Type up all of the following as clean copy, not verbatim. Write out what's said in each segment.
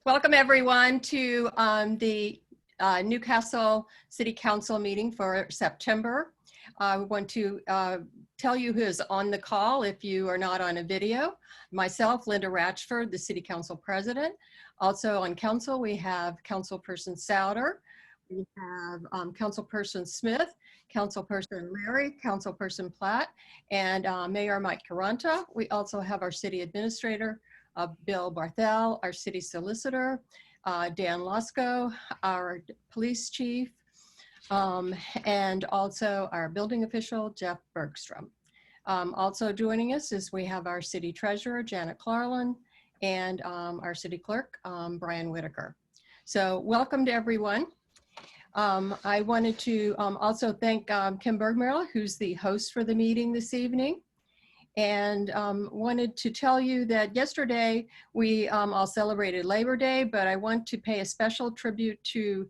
Welcome everyone to the Newcastle City Council meeting for September. I want to tell you who is on the call if you are not on a video. Myself, Linda Ratchford, the City Council President. Also on council, we have Councilperson Souter, we have Councilperson Smith, Councilperson Larry, Councilperson Platt, and Mayor Mike Caranta. We also have our City Administrator, Bill Barthel, our City Solicitor, Dan Lusco, our Police Chief, and also our Building Official, Jeff Bergstrom. Also joining us is we have our City Treasurer, Janet Clarlin, and our City Clerk, Brian Whitaker. So welcome to everyone. I wanted to also thank Kim Bergmerle, who's the host for the meeting this evening. And wanted to tell you that yesterday we all celebrated Labor Day, but I want to pay a special tribute to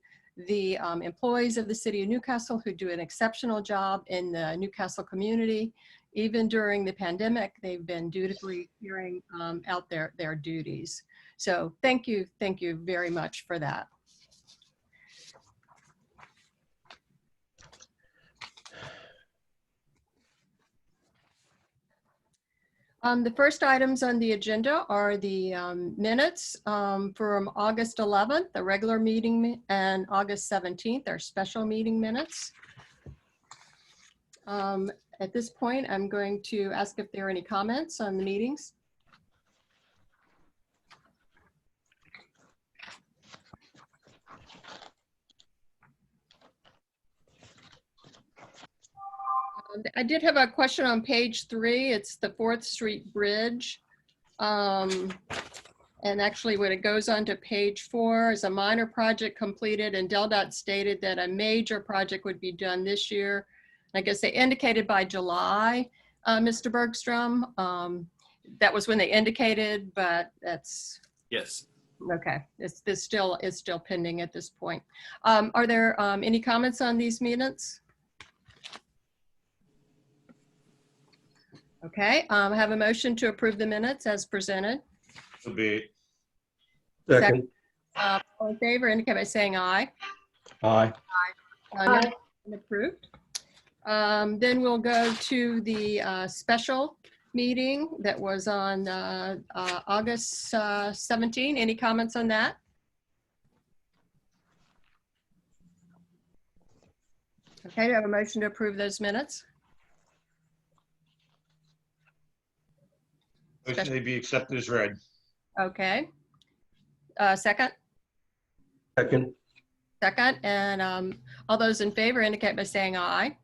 the employees of the City of Newcastle who do an exceptional job in the Newcastle community. Even during the pandemic, they've been dutifully carrying out their duties. So thank you very much for that. The first items on the agenda are the minutes from August 11th, the regular meeting, and August 17th, our special meeting minutes. At this point, I'm going to ask if there are any comments on the meetings. I did have a question on page 3. It's the 4th Street Bridge. And actually when it goes on to page 4, is a minor project completed, and DelDOT stated that a major project would be done this year. I guess they indicated by July, Mr. Bergstrom. That was when they indicated, but that's... Yes. Okay, it's still pending at this point. Are there any comments on these minutes? Okay, I have a motion to approve the minutes as presented. So be it. Second. All in favor, indicate by saying aye. Aye. None approved. Then we'll go to the special meeting that was on August 17. Any comments on that? Okay, do I have a motion to approve those minutes? Motion may be accepted as read. Okay. Second? Second. Second, and all those in favor indicate by saying aye.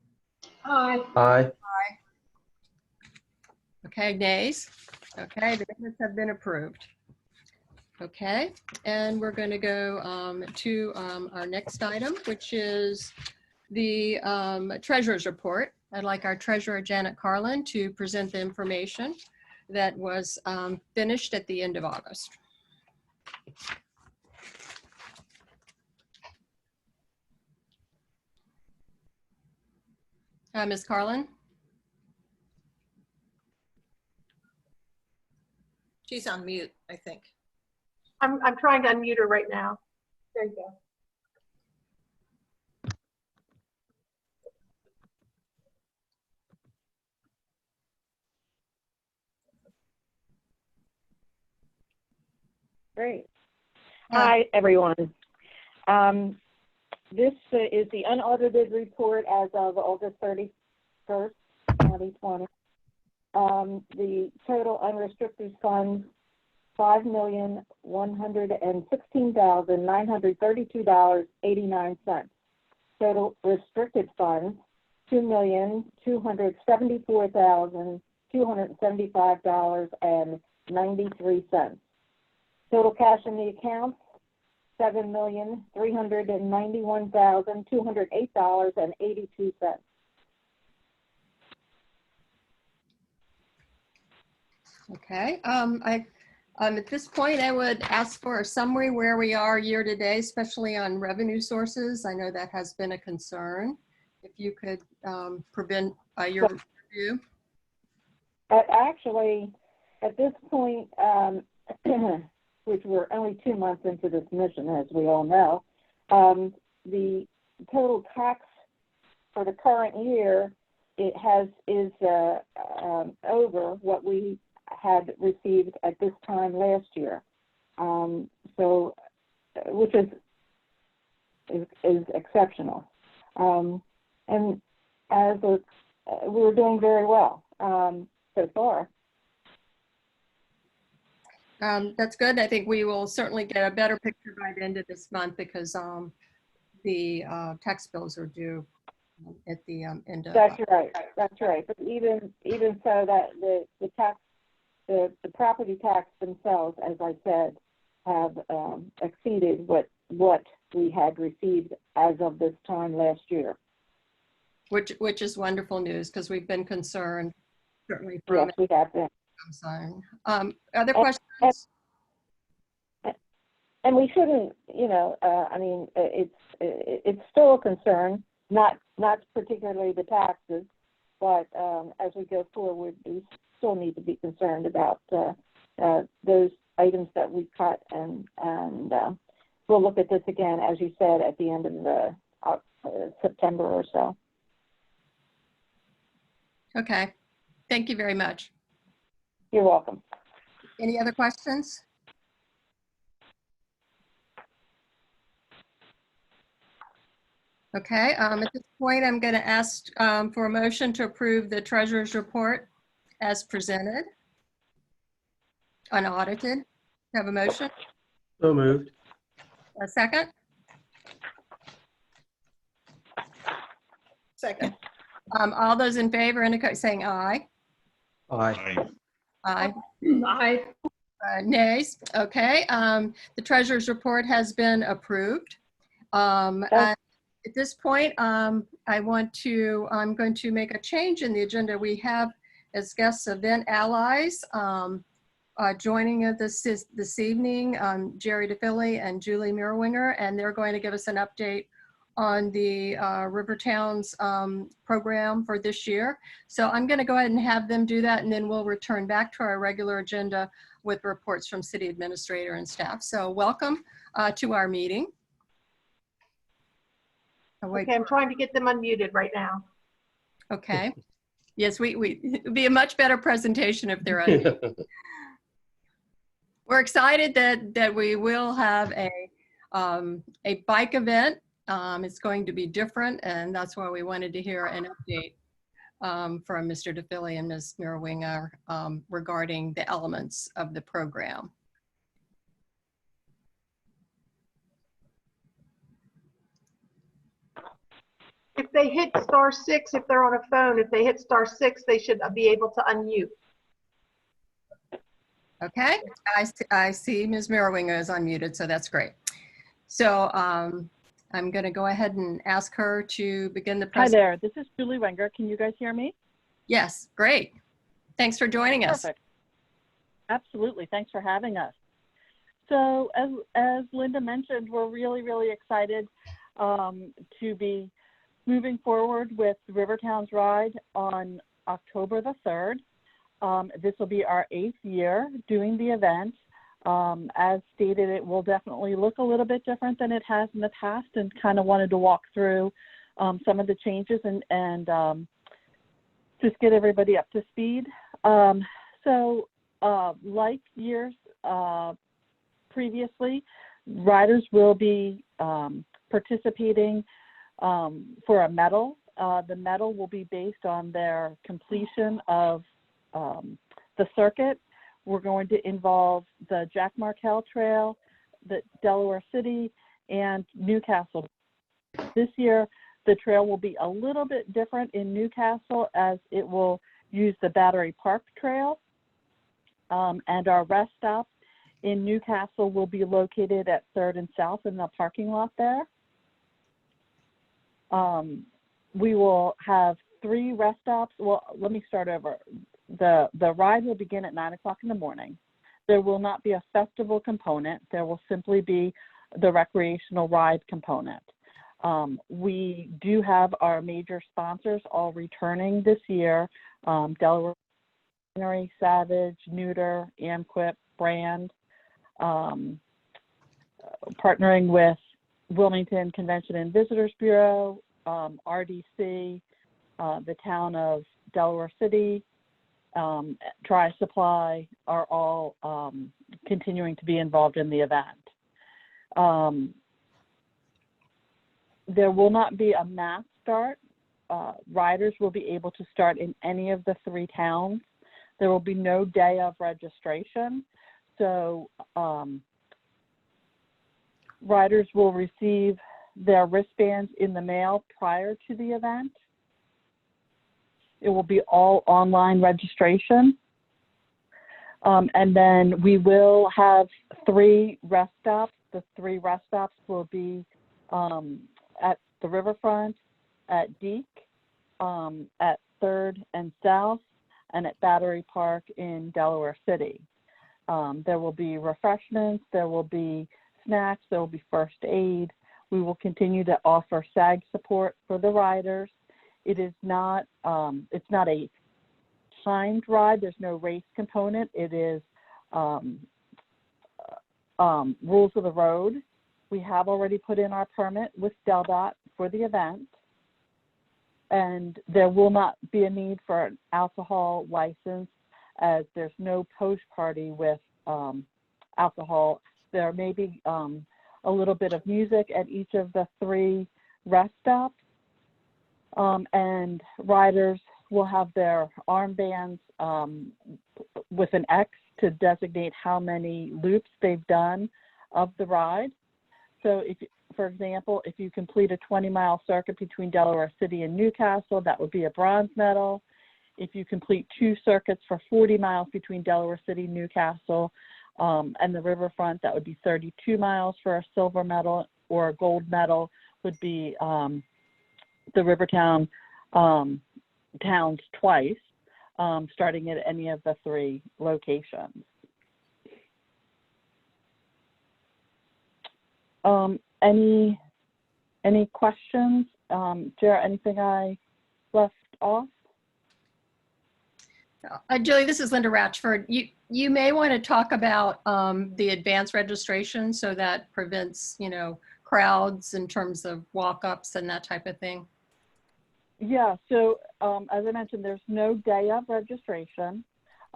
Aye. Aye. Okay, nays. Okay, the minutes have been approved. Okay, and we're going to go to our next item, which is the treasurer's report. I'd like our treasurer, Janet Carlin, to present the information that was finished at the end of August. Ms. Carlin? She's on mute, I think. I'm trying to unmute her right now. There you go. Great. Hi, everyone. This is the unaudited report as of August 31st, 2020. The total unrestricted funds, $5,116,932.89. Total restricted funds, $2,274,275.93. Total cash in the accounts, $7,391,208.82. Okay, at this point, I would ask for a summary where we are year to date, especially on revenue sources. I know that has been a concern. If you could prevent your review. Actually, at this point, which we're only 2 months into this mission, as we all know, the total tax for the current year is over what we had received at this time last year. So, which is exceptional. And we're doing very well so far. That's good. I think we will certainly get a better picture by the end of this month because the tax bills are due at the end of. That's right. That's right. But even so, that the property tax themselves, as I said, have exceeded what we had received as of this time last year. Which is wonderful news because we've been concerned, certainly from Yes, we have been. other questions. And we shouldn't, I mean, it's still a concern, not particularly the taxes, but as we go forward, we still need to be concerned about those items that we cut, and we'll look at this again, as you said, at the end of the September or so. Okay, thank you very much. You're welcome. Any other questions? Okay, at this point, I'm going to ask for a motion to approve the treasurer's report as presented, unaudited. Have a motion? So moved. A second? Second. All those in favor indicate saying aye. Aye. Aye. Aye. Nays. Okay. The treasurer's report has been approved. At this point, I'm going to make a change in the agenda. We have as guests event allies joining us this evening, Jerry DeFilly and Julie Mirwinger, and they're going to give us an update on the Rivertowns program for this year. So I'm going to go ahead and have them do that, and then we'll return back to our regular agenda with reports from city administrator and staff. So welcome to our meeting. Okay, I'm trying to get them unmuted right now. Okay. Yes, it'd be a much better presentation if they're on. We're excited that we will have a bike event. It's going to be different, and that's why we wanted to hear an update from Mr. DeFilly and Ms. Mirwinger regarding the elements of the program. If they hit *6, if they're on a phone, if they hit *6, they should be able to unmute. Okay, I see Ms. Mirwinger is unmuted, so that's great. So I'm going to go ahead and ask her to begin the Hi presentation. there, this is Julie Wenger. Can you guys hear me? Yes, great. Thanks for joining us. Perfect. Absolutely, thanks for having us. So as Linda mentioned, we're really, really excited to be moving forward with the Rivertowns Ride on October the 3rd. This will be our 8th year doing the event. As stated, it will definitely look a little bit different than it has in the past, and kind of wanted to walk through some of the changes and just get everybody up to speed. So like years previously, riders will be participating for a medal. The medal will be based on their completion of the circuit. We're going to involve the Jack Markell Trail, the Delaware City, and Newcastle. This year, the trail will be a little bit different in Newcastle, as it will use the Battery Park Trail. And our rest stop in Newcastle will be located at 3rd and South in the parking lot there. We will have 3 rest stops. Well, let me start over. The ride will begin at 9 o'clock in the morning. There will not be a festival component. There will simply be the recreational ride component. We do have our major sponsors all returning this year: Delaware, Savage, Neuter, Amquip, Brand. partnering with Wilmington Convention and Visitors Bureau, RDC, the town of Delaware City, Tri-Supply are all continuing to be involved in the event. There will not be a mass start. Riders will be able to start in any of the 3 towns. There will be no day of registration. So riders will receive their wristbands in the mail prior to the event. It will be all online registration. And then we will have 3 rest stops. The 3 rest stops will be at the riverfront, at Deke, at 3rd and South, and at Battery Park in Delaware City. There will be refreshments, there will be snacks, there will be first aid. We will continue to offer SAG support for the riders. It is not, it's not a timed ride. There's no race component. It is rules of the road. We have already put in our permit with DelDOT for the event, and there will not be a need for an alcohol license as there's no post party with alcohol. There may be a little bit of music at each of the 3 rest stops, and riders will have their armbands with an X to designate how many loops they've done of the ride. So if, for example, if you complete a 20-mile circuit between Delaware City and Newcastle, that would be a bronze medal. If you complete 2 circuits for 40 miles between Delaware City, Newcastle, and the riverfront, that would be 32 miles for a silver medal, or a gold medal would be the Rivertown towns twice, starting at any of the 3 locations. Any questions? Jared, anything I left off? Julie, this is Linda Ratchford. You may want to talk about the advanced registration, so that prevents, crowds in terms of walk-ups and that type of thing. Yeah, so as I mentioned, there's no day of registration.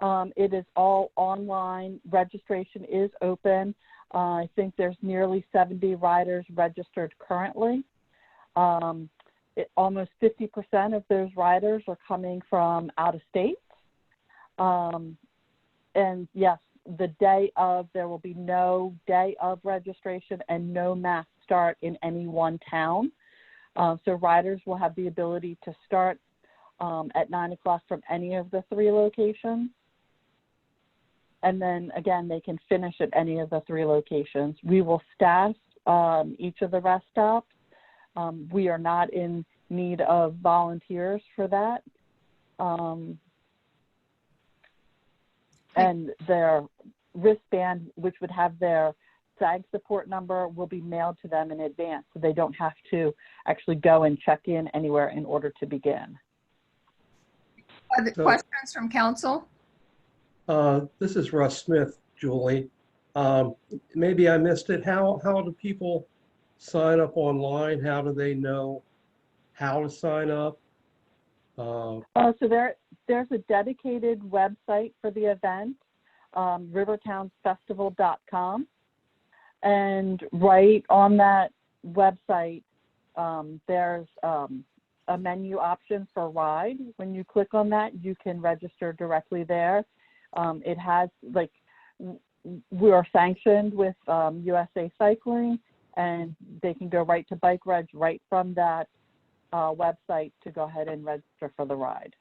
It is all online. Registration is open. I think there's nearly 70 riders registered currently. Almost 50% of those riders are coming from out of state. And yes, the day of, there will be no day of registration and no mass start in any one town. So riders will have the ability to start at 9 o'clock from any of the 3 locations. And then again, they can finish at any of the 3 locations. We will staff each of the rest stops. We are not in need of volunteers for that. And their wristband, which would have their SAG support number, will be mailed to them in advance, so they don't have to actually go and check in anywhere in order to begin. Are there questions from council? This is Russ Smith, Julie. Maybe I missed it. How do people sign up online? How do they know how to sign up? So there's a dedicated website for the event, rivertownsfestival.com. And right on that website, there's a menu option for ride. When you click on that, you can register directly there. It has, like, we are sanctioned with USA Cycling, and they can go right to Bike Reg right from that website to go ahead and register for the ride.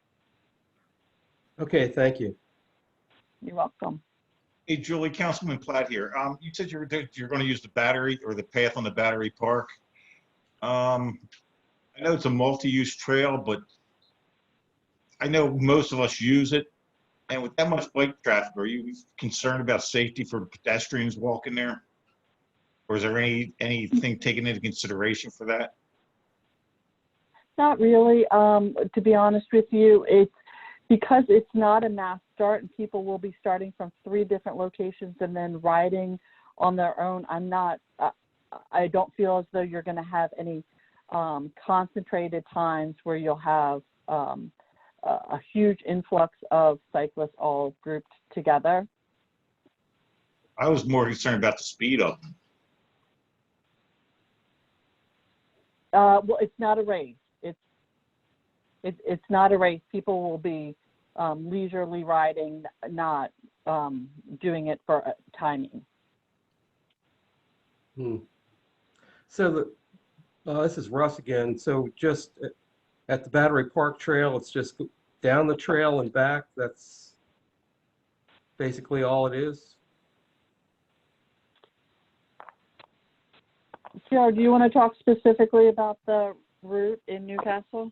Okay, thank you. You're welcome. Hey, Julie, Councilman Platt here. You said you're going to use the battery or the path on the Battery Park. I know it's a multi-use trail, but I know most of us use it. And with that much bike traffic, are you concerned about safety for pedestrians walking there? Or is there anything taken into consideration for that? Not really. To be honest with you, it's because it's not a mass start, and people will be starting from 3 different locations and then riding on their own, I don't feel as though you're going to have any concentrated times where you'll have a huge influx of cyclists all grouped together. I was more concerned about the speed of them. Well, it's not a race. It's not a race. People will be leisurely riding, not doing it for timing. So this is Russ again. So just at the Battery Park Trail, it's just down the trail and back. That's basically all it is. Sarah, do you want to talk specifically about the route in Newcastle?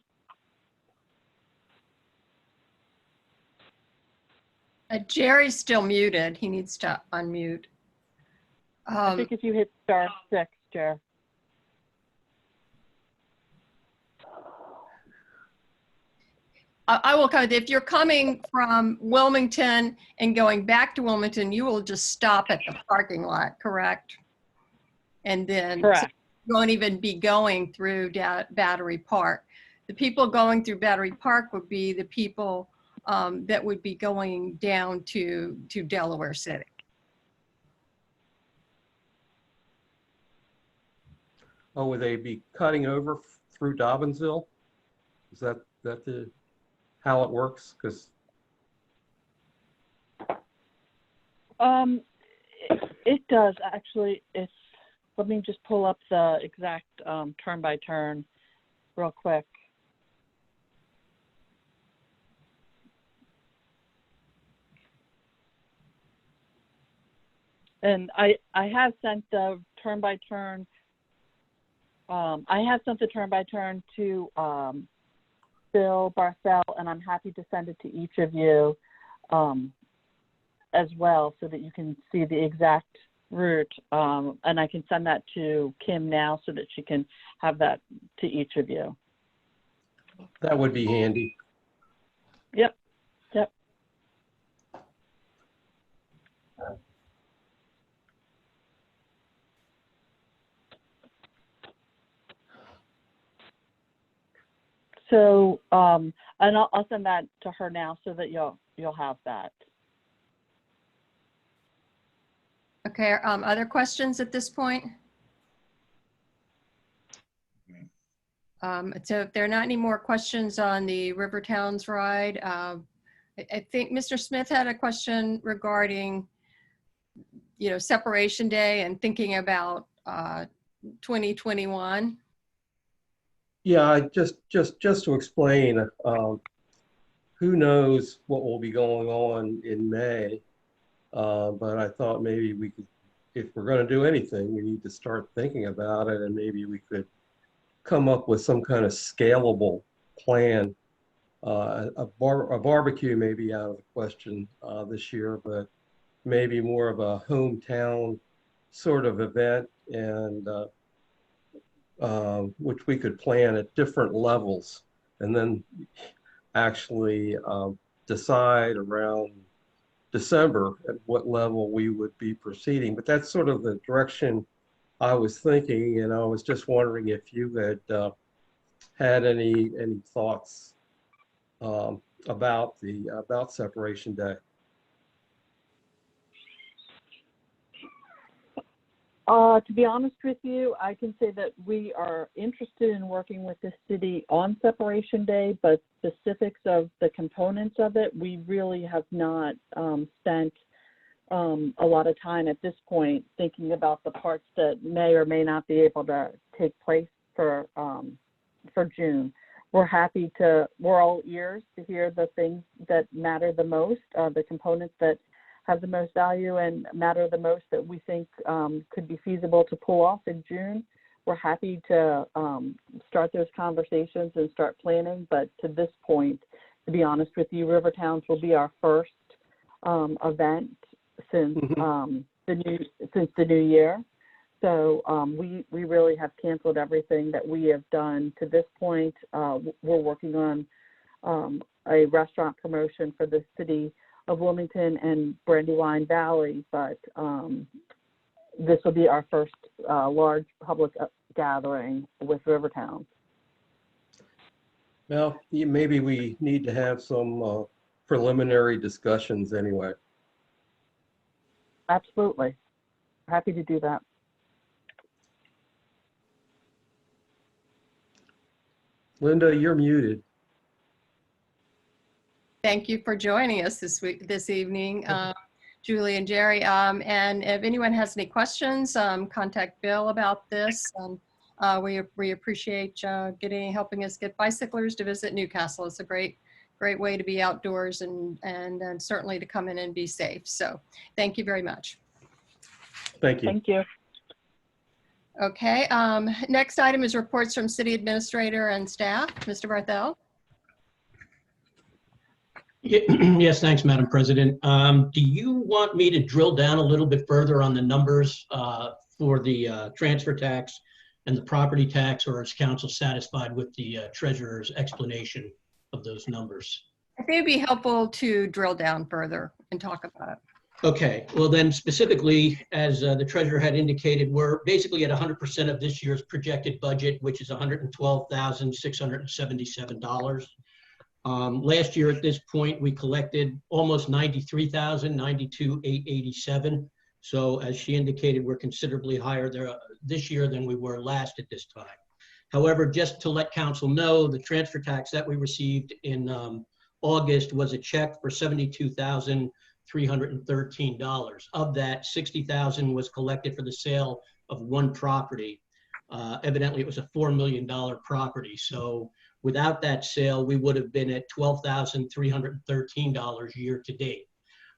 Jerry's still muted. He needs to unmute. I think if you hit *6, Jer. I will comment. If you're coming from Wilmington and going back to Wilmington, you will just stop at the parking lot, correct? And then Correct. So you won't even be going through Battery Park. The people going through Battery Park would be the people that would be going down to Delaware City. Oh, would they be cutting over through Dobbinsville? Is that how it works? Because it does actually. Let me just pull up the exact turn by turn real quick. And I have sent the turn by turn. I have sent the turn by turn to Bill Barcel, and I'm happy to send it to each of you as well, so that you can see the exact route. And I can send that to Kim now, so that she can have that to each of you. that would be handy. Yep. So, and I'll send that to her now, so that you'll have that. Okay, other questions at this point? So if there are not any more questions on the River Towns ride, I think Mr. Smith had a question regarding, Separation Day and thinking about 2021. Yeah, just to explain, who knows what will be going on in May, but I thought maybe we could, if we're going to do anything, we need to start thinking about it, and maybe we could come up with some kind of scalable plan. A barbecue may be out of the question this year, but maybe more of a hometown sort of event, and which we could plan at different levels, and then actually decide around December at what level we would be proceeding. But that's sort of the direction I was thinking, and I was just wondering if you had had any thoughts about Separation Day. To be honest with you, I can say that we are interested in working with the city on Separation Day, but specifics of the components of it, we really have not spent a lot of time at this point thinking about the parts that may or may not be able to take place for June. We're all ears to hear the things that matter the most, the components that have the most value and matter the most that we think could be feasible to pull off in June. We're happy to start those conversations and start planning, but to this point, to be honest with you, River Towns will be our first event since the new year. So we really have canceled everything that we have done to this point. We're working on a restaurant promotion for the city of Wilmington and Brandywine Valley, but this will be our first large public gathering with Rivertown. Well, maybe we need to have some preliminary discussions anyway. Absolutely. Happy to do that. Linda, you're muted. Thank you for joining us this evening, Julie and Jerry. And if anyone has any questions, contact Bill about this. We appreciate helping us get bicyclers to visit Newcastle. It's a great way to be outdoors and certainly to come in and be safe. So thank you very much. Thank you. Thank you. Okay, next item is reports from city administrator and staff. Mr. Barthel. Yes, thanks, Madam President. Do you want me to drill down a little bit further on the numbers for the transfer tax and the property tax, or is council satisfied with the treasurer's explanation of those numbers? I think it'd be helpful to drill down further and talk about it. Okay, well then specifically, as the treasurer had indicated, we're basically at 100% of this year's projected budget, which is $112,677. Last year at this point, we collected almost $93,000, $92,887. So as she indicated, we're considerably higher there this year than we were last at this time. However, just to let council know, the transfer tax that we received in August was a check for $72,313. Of that, $60,000 was collected for the sale of one property. Evidently, it was a $4 million property. So without that sale, we would have been at $12,313 year to date,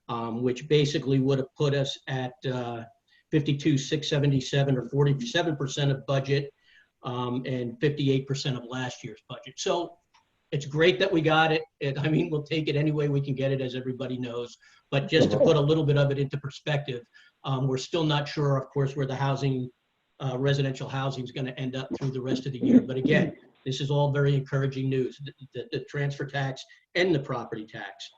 which basically would have put us at $52,677 or 47% of budget and 58% of last year's budget. So it's great that we got it. I mean, we'll take it any way we can get it, as everybody knows. But just to put a little bit of it into perspective, we're still not sure, of course, where the housing, residential housing is going to end up through the rest of the year. But again, this is all very encouraging news, the transfer tax and the property tax.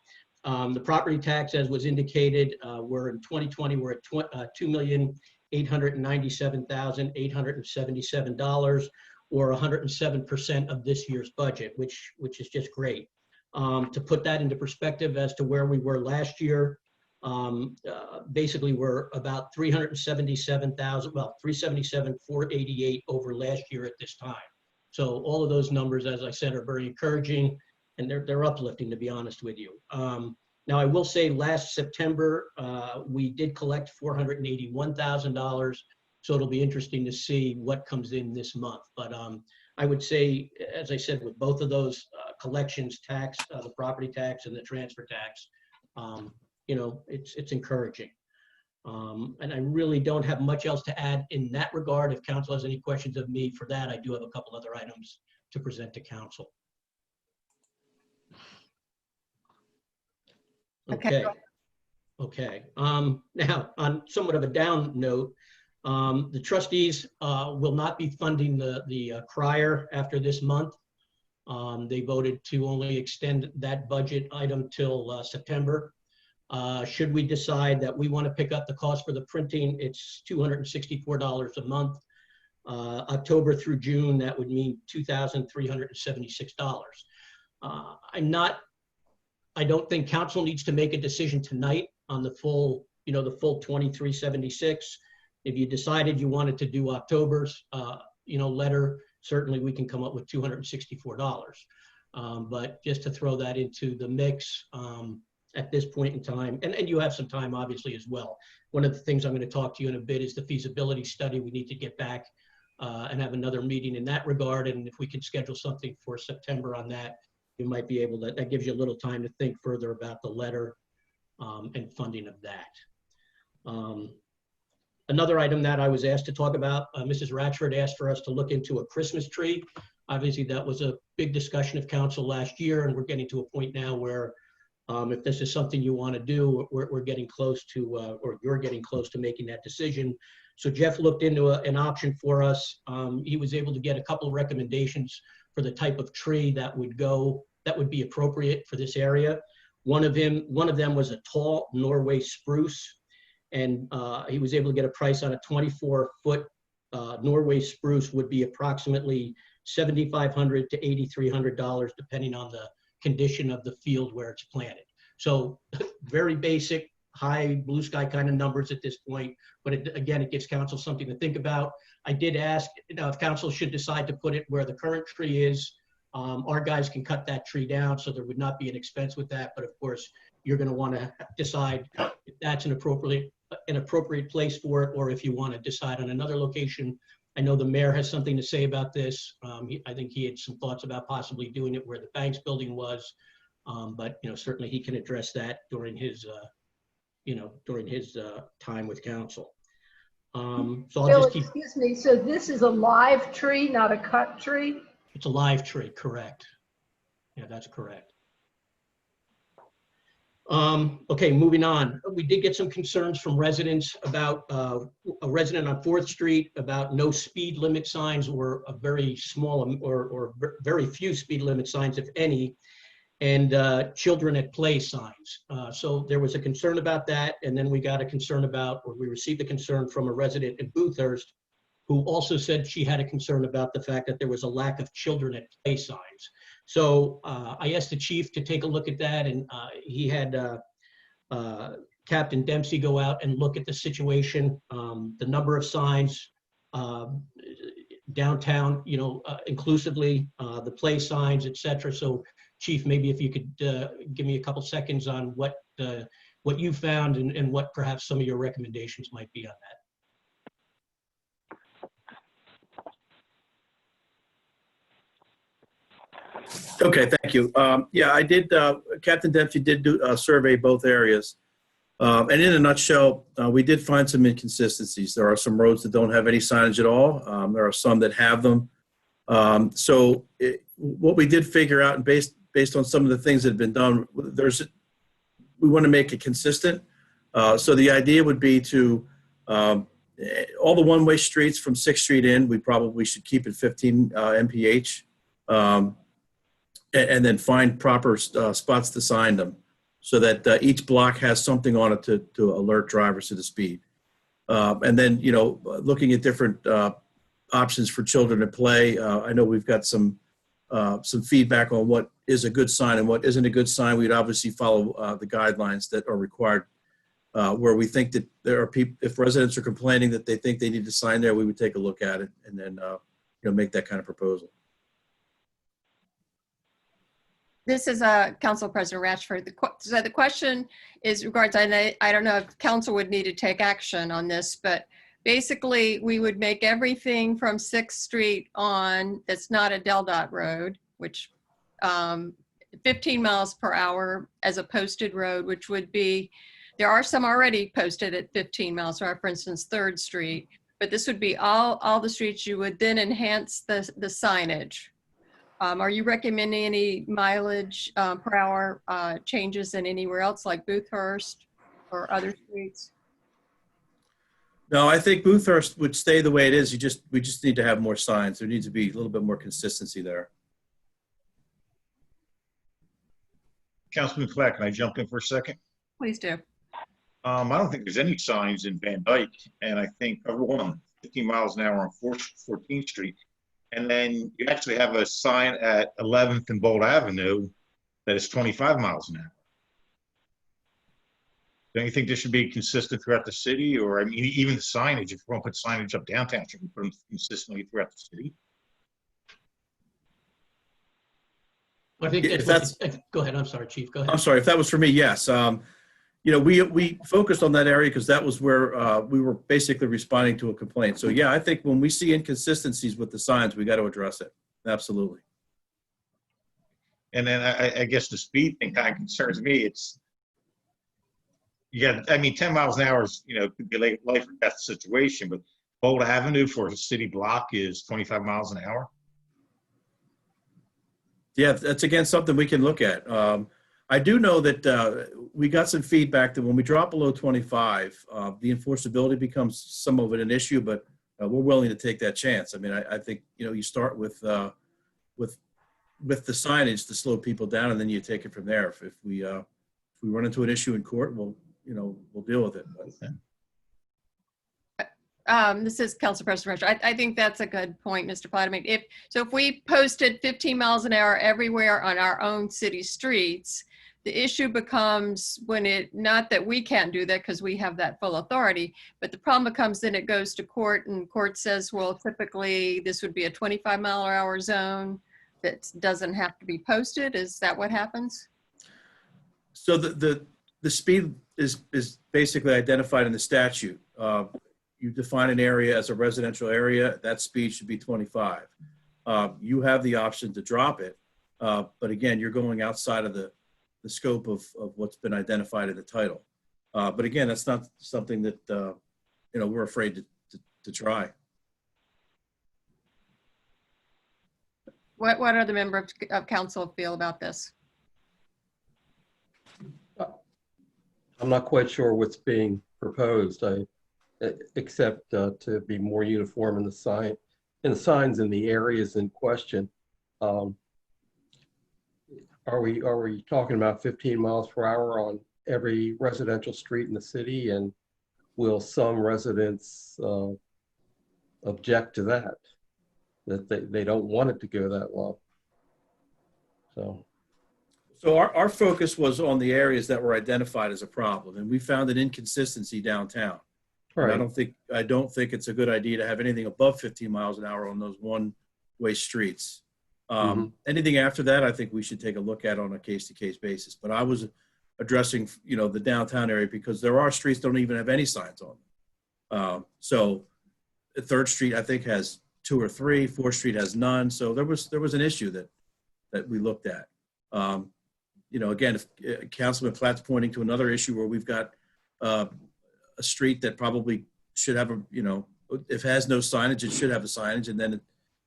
The property tax, as was indicated, we're in 2020, we're at $2,897,877, or 107% of this year's budget, which is just great. To put that into perspective as to where we were last year, basically we're about 377,000, well, 377,488 over last year at this time. So all of those numbers, as I said, are very encouraging, and they're uplifting, to be honest with you. Now, I will say last September, we did collect $481,000. So it'll be interesting to see what comes in this month. But I would say, as I said, with both of those collections, tax, the property tax and the transfer tax, you know, it's encouraging. And I really don't have much else to add in that regard. If council has any questions of me for that, I do have a couple other items to present to council. Okay. Now, on somewhat of a down note, the trustees will not be funding the crier after this month. They voted to only extend that budget item till September. Should we decide that we want to pick up the cost for the printing, it's $264 a month. October through June, that would mean $2,376. I don't think council needs to make a decision tonight on the full, you know, the full 2376. If you decided you wanted to do October's, you know, letter, certainly we can come up with $264. But just to throw that into the mix at this point in time, and you have some time obviously as well. One of the things I'm going to talk to you in a bit is the feasibility study. We need to get back and have another meeting in that regard. And if we could schedule something for September on that, you might be able to, that gives you a little time to think further about the letter and funding of that. Another item that I was asked to talk about, Mrs. Ratchford asked for us to look into a Christmas tree. Obviously, that was a big discussion of council last year, and we're getting to a point now where if this is something you want to do, we're getting close to, or you're getting close to making that decision. So Jeff looked into an option for us. He was able to get a couple of recommendations for the type of tree that would be appropriate for this area. One of them was a tall Norway spruce. and he was able to get a price on a 24-foot Norway spruce would be approximately $7,500 to $8,300, depending on the condition of the field where it's planted. So very basic, high blue sky kind of numbers at this point, but again, it gives council something to think about. I did ask, if council should decide to put it where the current tree is, our guys can cut that tree down, so there would not be an expense with that. But of course, you're going to want to decide if that's an appropriate place for it, or if you want to decide on another location. I know the mayor has something to say about this. I think he had some thoughts about possibly doing it where the Banks building was, but certainly he can address that during his time with council. So I'll Bill, just keep. excuse me. So this is a live tree, not a cut tree? It's a live tree, correct? Yeah, that's correct. Okay, moving on. We did get some concerns from residents about a resident on 4th Street about no speed limit signs, or a very small or very few speed limit signs, if any, and children at play signs. So there was a concern about that, and then we got a concern about, or we received a concern from a resident in Boothurst who also said she had a concern about the fact that there was a lack of children at play signs. So I asked the chief to take a look at that, and he had Captain Dempsey go out and look at the situation, the number of signs downtown, inclusively, the play signs, et cetera. So Chief, maybe if you could give me a couple seconds on what you found and what perhaps some of your recommendations might be on that. Okay, thank you. Yeah, I did, Captain Dempsey did survey both areas. And in a nutshell, we did find some inconsistencies. There are some roads that don't have any signage at all. There are some that have them. What we did figure out, and based on some of the things that have been done, we want to make it consistent. So the idea would be to, all the one-way streets from 6th Street in, we probably should keep at 15 mph. And then find proper spots to sign them, so that each block has something on it to alert drivers to the speed. And then, looking at different options for children to play. I know we've got some feedback on what is a good sign and what isn't a good sign. We'd obviously follow the guidelines that are required. Where we think that there are people, if residents are complaining that they think they need to sign there, we would take a look at it and then make that kind of proposal. This is Council President Ratchford. So the question is regards, I don't know if council would need to take action on this, but basically we would make everything from 6th Street on that's not a Del Dot road, which 15 miles per hour as a posted road, which would be, there are some already posted at 15 miles per hour, for instance, 3rd Street, but this would be all the streets. You would then enhance the signage. Are you recommending any mileage per hour changes in anywhere else like Boothurst or other streets? No, I think Boothurst would stay the way it is. We just need to have more signs. There needs to be a little bit more consistency there. Councilman Flack, can I jump in for a second? Please do. I don't think there's any signs in Van Dyke, and I think everyone 15 miles an hour on 14th Street. And then you actually have a sign at 11th and Bolt Avenue that is 25 miles an hour. Don't you think this should be consistent throughout the city? Or, I mean, even the signage, if we're going to put signage up downtown, should we put them consistently throughout the city? I think go ahead. I'm sorry, Chief. Go ahead. I'm sorry. If that was for me, yes. We focused on that area because that was where we were basically responding to a complaint. So yeah, I think when we see inconsistencies with the signs, we got to address it. Absolutely. And then I guess the speed thing kind of concerns me. It's, I mean, 10 miles an hour is, could be a life or death situation, but Bolt Avenue for a city block is 25 miles an hour. Yeah, that's again something we can look at. I do know that we got some feedback that when we drop below 25, the enforceability becomes some of it an issue, but we're willing to take that chance. I mean, I think, you start with the signage to slow people down, and then you take it from there. If we run into an issue in court, we'll deal with it. But This is Council President Rusher. I think that's a good point, Mr. Platt. I mean, if we posted 15 miles an hour everywhere on our own city streets, the issue becomes not that we can't do that because we have that full authority, but the problem becomes then it goes to court and court says, well, typically this would be a 25-mile-per-hour zone that doesn't have to be posted. Is that what happens? So the speed is basically identified in the statute. You define an area as a residential area, that speed should be 25. You have the option to drop it, but again, you're going outside of the scope of what's been identified in the title. But again, that's not something that we're afraid to try. What other member of council feel about this? I'm not quite sure what's being proposed, except to be more uniform in the signs in the areas in question. Are we talking about 15 miles per hour on every residential street in the city? And will some residents object to that they don't want it to go that low? So our focus was on the areas that were identified as a problem, and we found an inconsistency downtown. Right. I don't think it's a good idea to have anything above 15 miles an hour on those one-way streets. Anything after that, I think we should take a look at on a case-to-case basis. But I was addressing, the downtown area because there are streets that don't even have any signs on them. So 3rd Street, I think, has 2 or 3. 4th Street has none. So there was an issue that we looked at. Again, if Councilman Platt's pointing to another issue where we've got a street that probably should have if it has no signage, it should have a signage, and then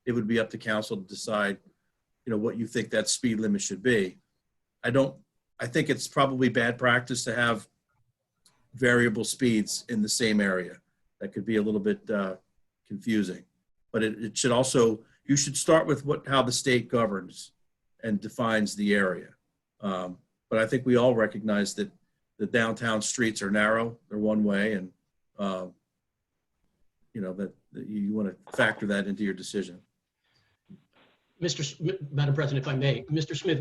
it would be up to council to decide, what you think that speed limit should be. I think it's probably bad practice to have variable speeds in the same area. That could be a little bit confusing, but it should also, you should start with how the state governs and defines the area. But I think we all recognize that the downtown streets are narrow, they're one way, and that you want to factor that into your decision. Madam President, if I may, Mr. Smith,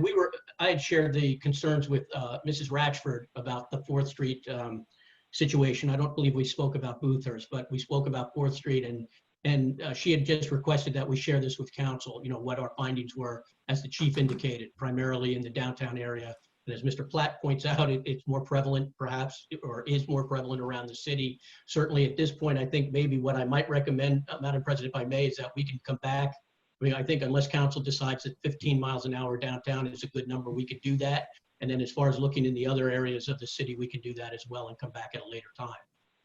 I had shared the concerns with Mrs. Ratchford about the 4th Street situation. I don't believe we spoke about Boothurst, but we spoke about 4th Street, and she had just requested that we share this with council, what our findings were, as the chief indicated, primarily in the downtown area. And as Mr. Platt points out, it's more prevalent perhaps, or is more prevalent around the city. Certainly at this point, I think maybe what I might recommend, Madam President, if I may, is that we can come back. I think unless council decides that 15 miles an hour downtown is a good number, we could do that. And then as far as looking in the other areas of the city, we can do that as well and come back at a later time,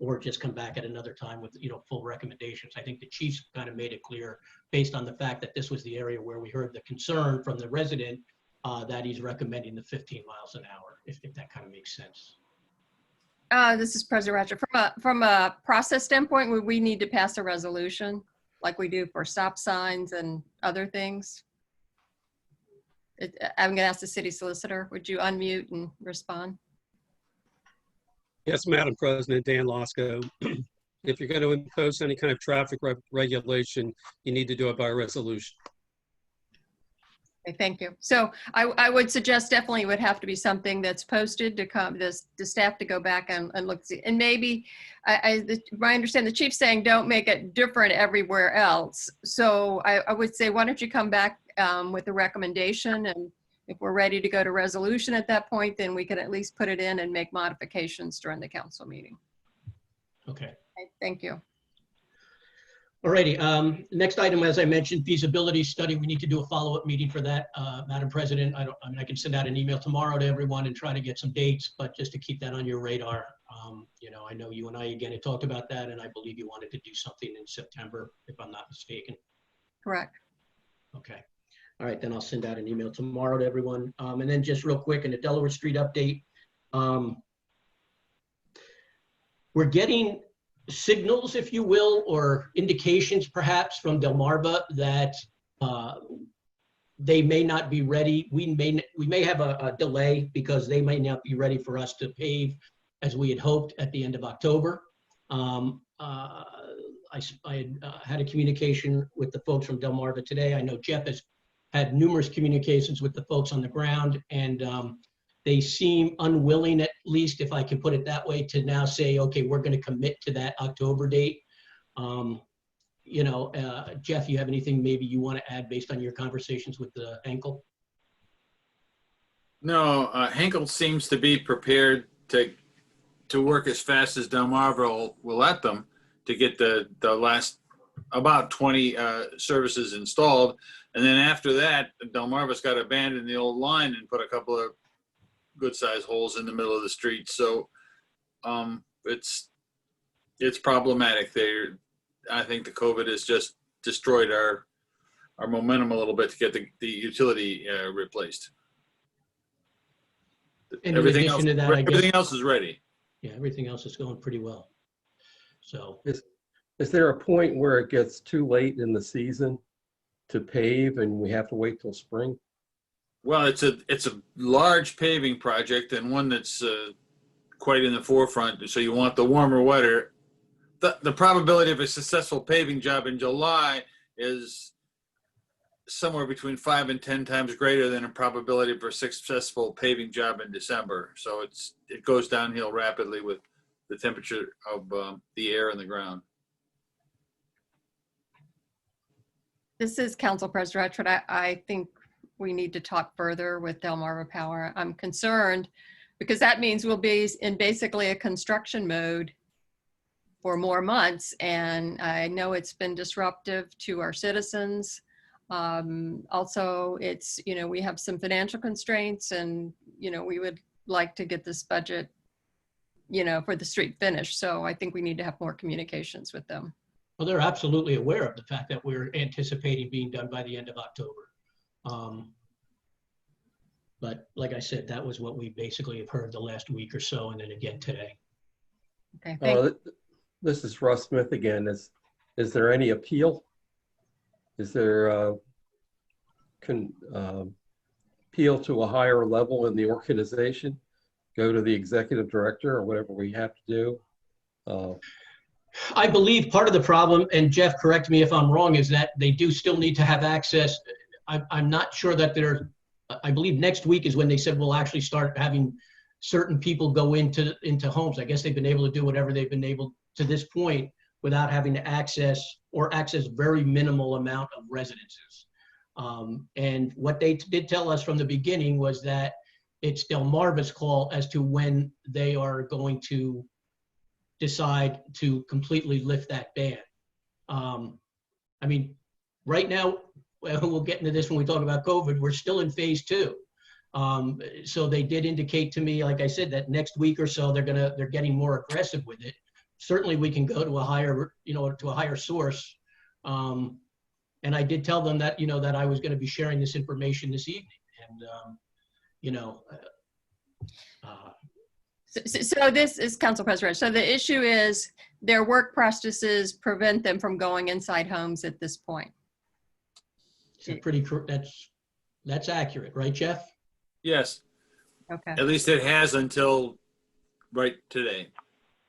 or just come back at another time with, full recommendations. I think the chief's kind of made it clear based on the fact that this was the area where we heard the concern from the resident that he's recommending the 15 miles an hour, if that kind of makes sense. This is President Ratcher. From a process standpoint, would we need to pass a resolution like we do for stop signs and other things? I'm going to ask the city solicitor. Would you unmute and respond? Yes, Madam President, Dan Losco. If you're going to impose any kind of traffic regulation, you need to do it by resolution. Okay, thank you. So I would suggest definitely it would have to be something that's posted to come, the staff to go back and look. And maybe, I understand the chief saying don't make it different everywhere else. So I would say, why don't you come back with a recommendation, and if we're ready to go to resolution at that point, then we can at least put it in and make modifications during the council meeting. Okay. Thank you. All righty. Next item, as I mentioned, feasibility study. We need to do a follow-up meeting for that, Madam President. I can send out an email tomorrow to everyone and try to get some dates, but just to keep that on your radar. I know you and I again had talked about that, and I believe you wanted to do something in September, if I'm not mistaken. Correct. Okay. All right, then I'll send out an email tomorrow to everyone. And then just real quick, in the Delaware Street update, we're getting signals, if you will, or indications perhaps from Delmarva that they may not be ready. We may have a delay because they may not be ready for us to pave as we had hoped at the end of October. I had a communication with the folks from Delmarva today. I know Jeff has had numerous communications with the folks on the ground, and they seem unwilling, at least if I can put it that way, to now say, okay, we're going to commit to that October date. Jeff, you have anything maybe you want to add based on your conversations with the Henkel? No, Henkel seems to be prepared to work as fast as Delmarva will let them to get the last about 20 services installed. And then after that, Delmarva's got to abandon the old line and put a couple of good-sized holes in the middle of the street. So it's problematic. I think the COVID has just destroyed our momentum a little bit to get the utility replaced. And in addition to that, I guess everything else is ready. Yeah, everything else is going pretty well. So is there a point where it gets too late in the season to pave and we have to wait till spring? Well, it's a large paving project and one that's quite in the forefront. So you want the warmer weather. The probability of a successful paving job in July is somewhere between 5 and 10 times greater than a probability for a successful paving job in December. So it goes downhill rapidly with the temperature of the air and the ground. This is Council President Redford. I think we need to talk further with Delmarva Power. I'm concerned because that means we'll be in basically a construction mode for more months. And I know it's been disruptive to our citizens. Also, it's, we have some financial constraints and, we would like to get this budget, for the street finished. So I think we need to have more communications with them. Well, they're absolutely aware of the fact that we're anticipating being done by the end of October. But like I said, that was what we basically have heard the last week or so, and then again today. Okay, thank you. This is Russ Smith again. Is there any appeal? Is there appeal to a higher level in the organization? Go to the executive director or whatever we have to do? I believe part of the problem, and Jeff, correct me if I'm wrong, is that they do still need to have access. I'm not sure that I believe next week is when they said we'll actually start having certain people go into homes. I guess they've been able to do whatever they've been able to this point without having to access very minimal amount of residences. And what they did tell us from the beginning was that it's Delmarva's call as to when they are going to decide to completely lift that ban. I mean, right now, we'll get into this when we talk about COVID, we're still in phase 2. So they did indicate to me, like I said, that next week or so, they're getting more aggressive with it. Certainly we can go to a higher source. And I did tell them that, that I was going to be sharing this information this evening. And, So this is Council President. So the issue is their work practices prevent them from going inside homes at this point. That's accurate, right, Jeff? Yes. Okay. At least it has until right today.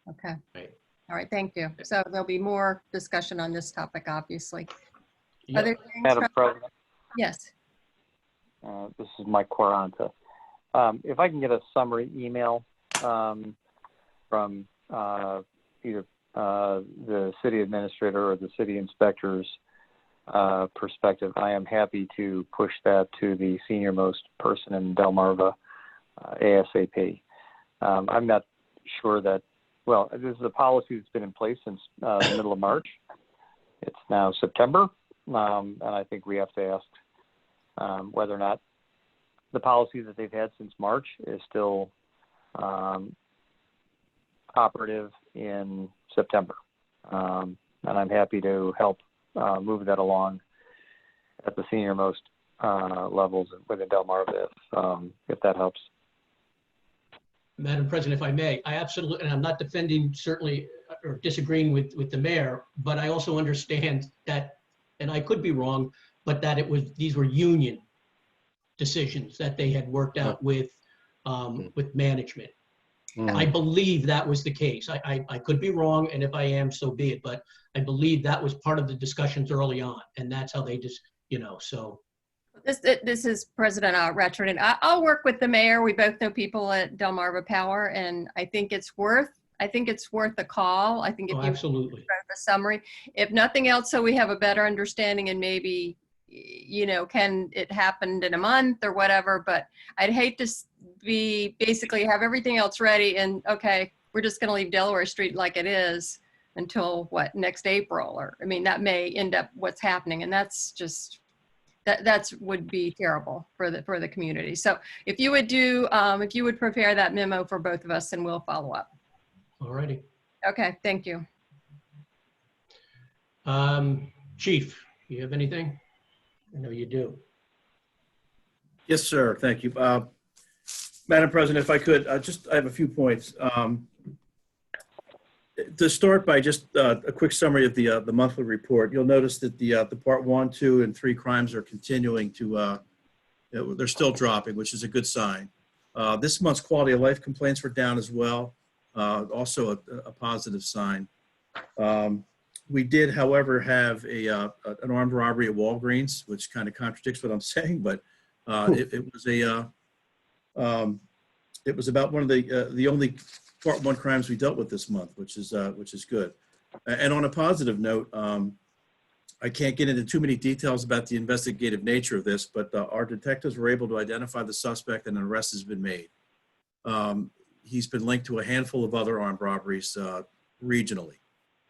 Okay. Right. All right. Thank you. So there'll be more discussion on this topic, obviously. Yep. Other things Madam from- President, Yes. this is Mike Quaranta. If I can get a summary email from either the city administrator or the city inspector's perspective, I am happy to push that to the senior most person in Delmarva ASAP. I'm not sure that, well, this is a policy that's been in place since the middle of March. It's now September, and I think we have to ask whether or not the policy that they've had since March is still operative in September. And I'm happy to help move that along at the senior most levels within Delmarva if that helps. Madam President, if I may, I absolutely, and I'm not defending certainly or disagreeing with the mayor, but I also understand that, and I could be wrong, but that these were union decisions that they had worked out with management. I believe that was the case. I could be wrong, and if I am, so be it. But I believe that was part of the discussions early on, and that's how they just, so. This is President Ratchford, and I'll work with the mayor. We both know people at Delmarva Power, and I think it's worth a call. I think if you Absolutely. write a summary, if nothing else, so we have a better understanding, and maybe, can it happen in a month or whatever, but I'd hate to be basically have everything else ready and okay, we're just going to leave Delaware Street like it is until next April, or, I mean, that may end up what's happening, and that's just, that would be terrible for the community. So if you would prepare that memo for both of us, and we'll follow up. All righty. Okay, thank you. Chief, you have anything? I know you do. Yes, sir. Thank you. Madam President, if I could, I have a few points. To start by just a quick summary of the monthly report, you'll notice that the part 1, 2, and 3 crimes are continuing to, they're still dropping, which is a good sign. This month's quality of life complaints were down as well, also a positive sign. We did, however, have an armed robbery at Walgreens, which kind of contradicts what I'm saying, but it was about one of the only part 1 crimes we dealt with this month, which is good. And on a positive note, I can't get into too many details about the investigative nature of this, but our detectives were able to identify the suspect and an arrest has been made. He's been linked to a handful of other armed robberies regionally.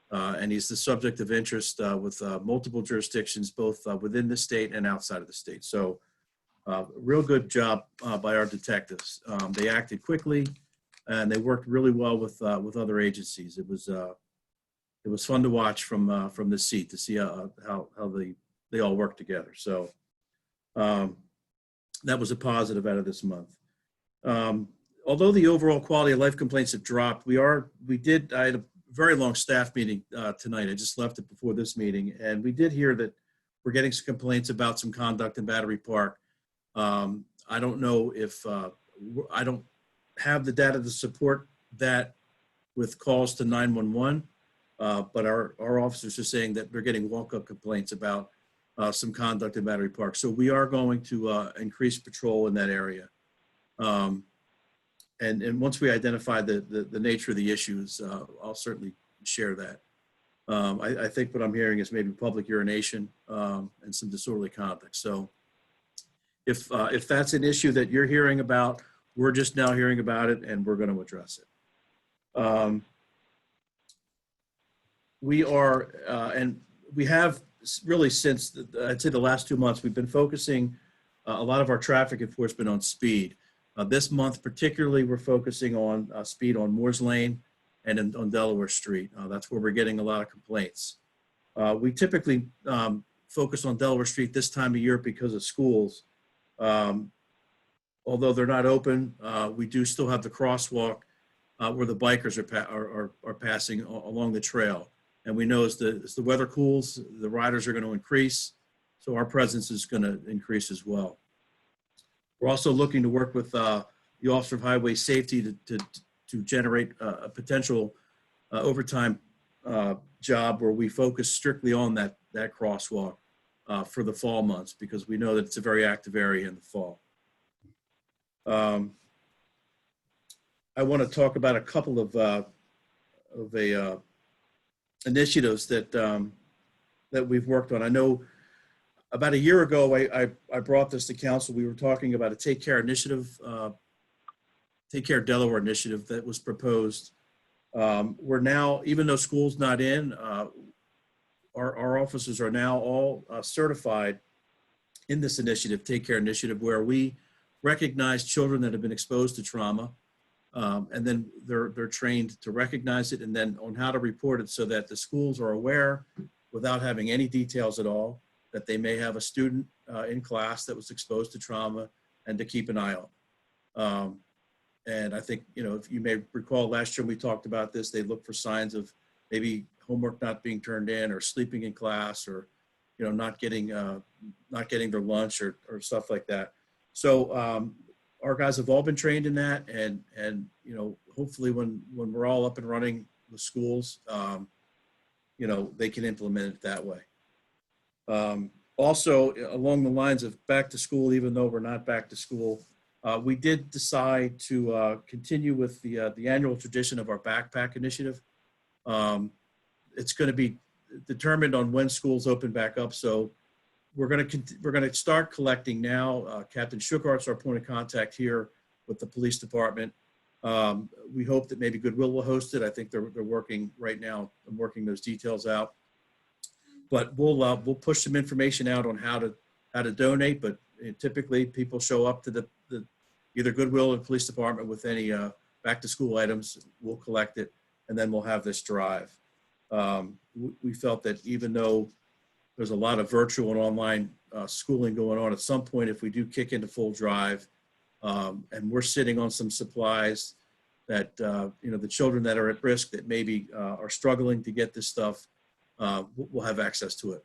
And he's the subject of interest with multiple jurisdictions, both within the state and outside of the state. So real good job by our detectives. They acted quickly and they worked really well with other agencies. It was fun to watch from the seat to see how they all work together. So that was a positive out of this month. Although the overall quality of life complaints have dropped, I had a very long staff meeting tonight. I just left it before this meeting, and we did hear that we're getting some complaints about some conduct in Battery Park. I don't know if I don't have the data to support that with calls to 911, but our officers are saying that they're getting walk-up complaints about some conduct in Battery Park. So we are going to increase patrol in that area. And once we identify the nature of the issues, I'll certainly share that. I think what I'm hearing is maybe public urination and some disorderly conduct. So if that's an issue that you're hearing about, we're just now hearing about it and we're going to address it. We are, and we have really since, I'd say the last 2 months, we've been focusing a lot of our traffic enforcement on speed. This month, particularly, we're focusing on speed on Moores Lane and on Delaware Street. That's where we're getting a lot of complaints. We typically focus on Delaware Street this time of year because of schools. Although they're not open, we do still have the crosswalk where the bikers are passing along the trail. And we know as the weather cools, the riders are going to increase. So our presence is going to increase as well. We're also looking to work with the Officer of Highway Safety to generate a potential overtime job where we focus strictly on that crosswalk for the fall months, because we know that it's a very active area in the fall. I want to talk about a couple of initiatives that we've worked on. I know about a year ago, I brought this to council. We were talking about a Take Care initiative, Take Care Delaware initiative that was proposed. We're now, even though school's not in, our officers are now all certified in this initiative, Take Care initiative, where we recognize children that have been exposed to trauma, and then they're trained to recognize it and then on how to report it so that the schools are aware without having any details at all that they may have a student in class that was exposed to trauma and to keep an eye on. And I think, if you may recall last year we talked about this, they look for signs of maybe homework not being turned in or sleeping in class or, not getting their lunch or stuff like that. So our guys have all been trained in that, and hopefully when we're all up and running with schools, they can implement it that way. Also, along the lines of back to school, even though we're not back to school, we did decide to continue with the annual tradition of our backpack initiative. It's going to be determined on when schools open back up. So we're going to start collecting now. Captain Schuchart's our point of contact here with the police department. We hope that maybe Goodwill will host it. I think they're working right now and working those details out. But we'll push some information out on how to donate. But typically, people show up to the either Goodwill or police department with any back to school items. We'll collect it, and then we'll have this drive. We felt that even though there's a lot of virtual and online schooling going on, at some point, if we do kick into full drive, and we're sitting on some supplies that the children that are at risk that maybe are struggling to get this stuff, we'll have access to it,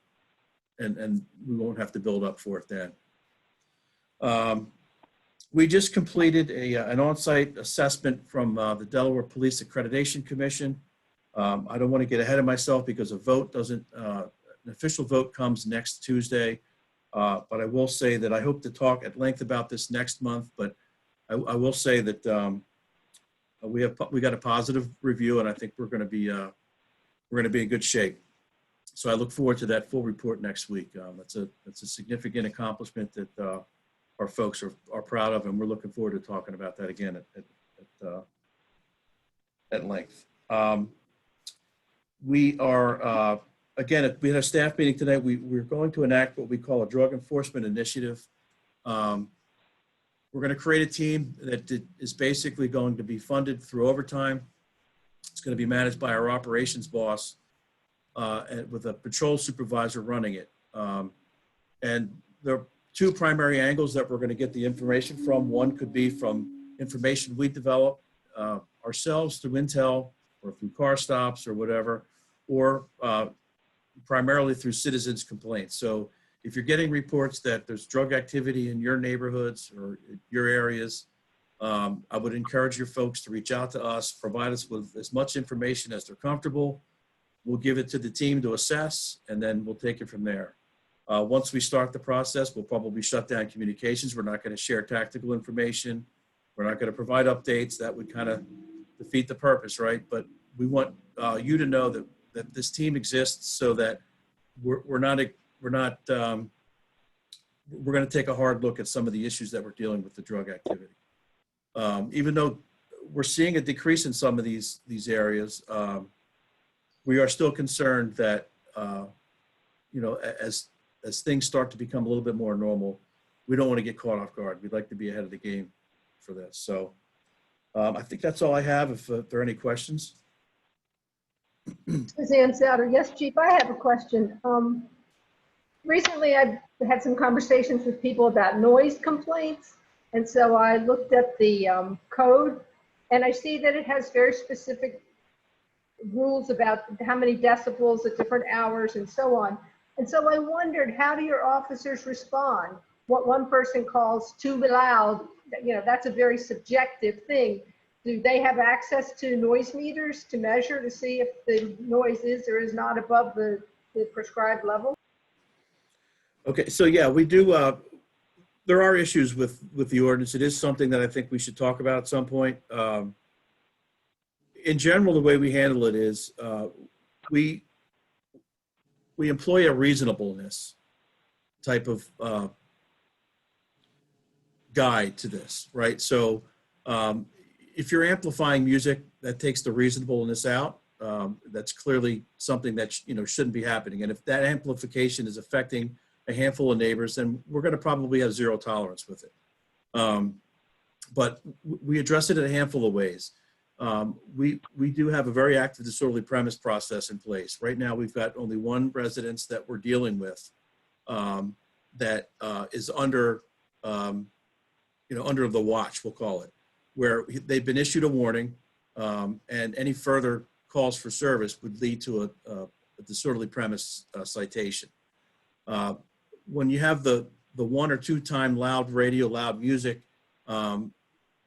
and we won't have to build up for it then. We just completed an on-site assessment from the Delaware Police Accreditation Commission. I don't want to get ahead of myself because an official vote comes next Tuesday. But I will say that I hope to talk at length about this next month. But I will say that we got a positive review, and I think we're going to be in good shape. So I look forward to that full report next week. That's a significant accomplishment that our folks are proud of, and we're looking forward to talking about that again at length. We are. Again, we had a staff meeting today. We're going to enact what we call a drug enforcement initiative. We're going to create a team that is basically going to be funded through overtime. It's going to be managed by our operations boss and with a patrol supervisor running it. And there are two primary angles that we're going to get the information from. One could be from information we develop ourselves through intel or through car stops or whatever, or primarily through citizens' complaints. So if you're getting reports that there's drug activity in your neighborhoods or your areas, I would encourage your folks to reach out to us, provide us with as much information as they're comfortable. We'll give it to the team to assess, and then we'll take it from there. Once we start the process, we'll probably shut down communications. We're not going to share tactical information. We're not going to provide updates. That would kind of defeat the purpose, right? But we want you to know that this team exists so that we're going to take a hard look at some of the issues that we're dealing with the drug activity. Even though we're seeing a decrease in some of these areas, we are still concerned that, as things start to become a little bit more normal, we don't want to get caught off guard. We'd like to be ahead of the game for this. So I think that's all I have. If there are any questions. Suzanne Souter. Yes, Chief, I have a question. Recently, I've had some conversations with people about noise complaints. And so I looked at the code, and I see that it has very specific rules about how many decibels at different hours and so on. And so I wondered, how do your officers respond? What one person calls too loud, that's a very subjective thing. Do they have access to noise meters to measure to see if the noise is or is not above the prescribed level? Okay, so yeah, we do. There are issues with the ordinance. It is something that I think we should talk about at some point. In general, the way we handle it is we employ a reasonableness type of guide to this, right? So if you're amplifying music, that takes the reasonableness out. That's clearly something that shouldn't be happening. And if that amplification is affecting a handful of neighbors, then we're going to probably have zero tolerance with it. But we address it in a handful of ways. We do have a very active disorderly premise process in place. Right now, we've got only one residence that we're dealing with that is under the watch, we'll call it, where they've been issued a warning, and any further calls for service would lead to a disorderly premise citation. When you have the one or two time loud radio, loud music,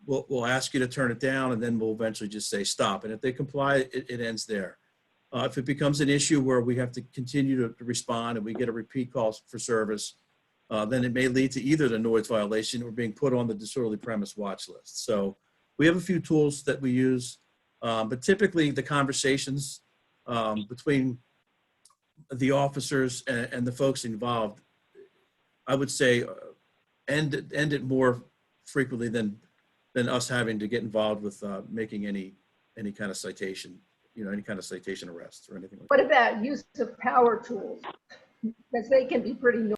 we'll ask you to turn it down, and then we'll eventually just say stop. And if they comply, it ends there. If it becomes an issue where we have to continue to respond and we get a repeat call for service, then it may lead to either the noise violation or being put on the disorderly premise watch list. So we have a few tools that we use, but typically the conversations between the officers and the folks involved, I would say, end it more frequently than us having to get involved with making any kind of citation, any kind of citation arrests or anything like What that. about use of power tools? Because they can be pretty noisy.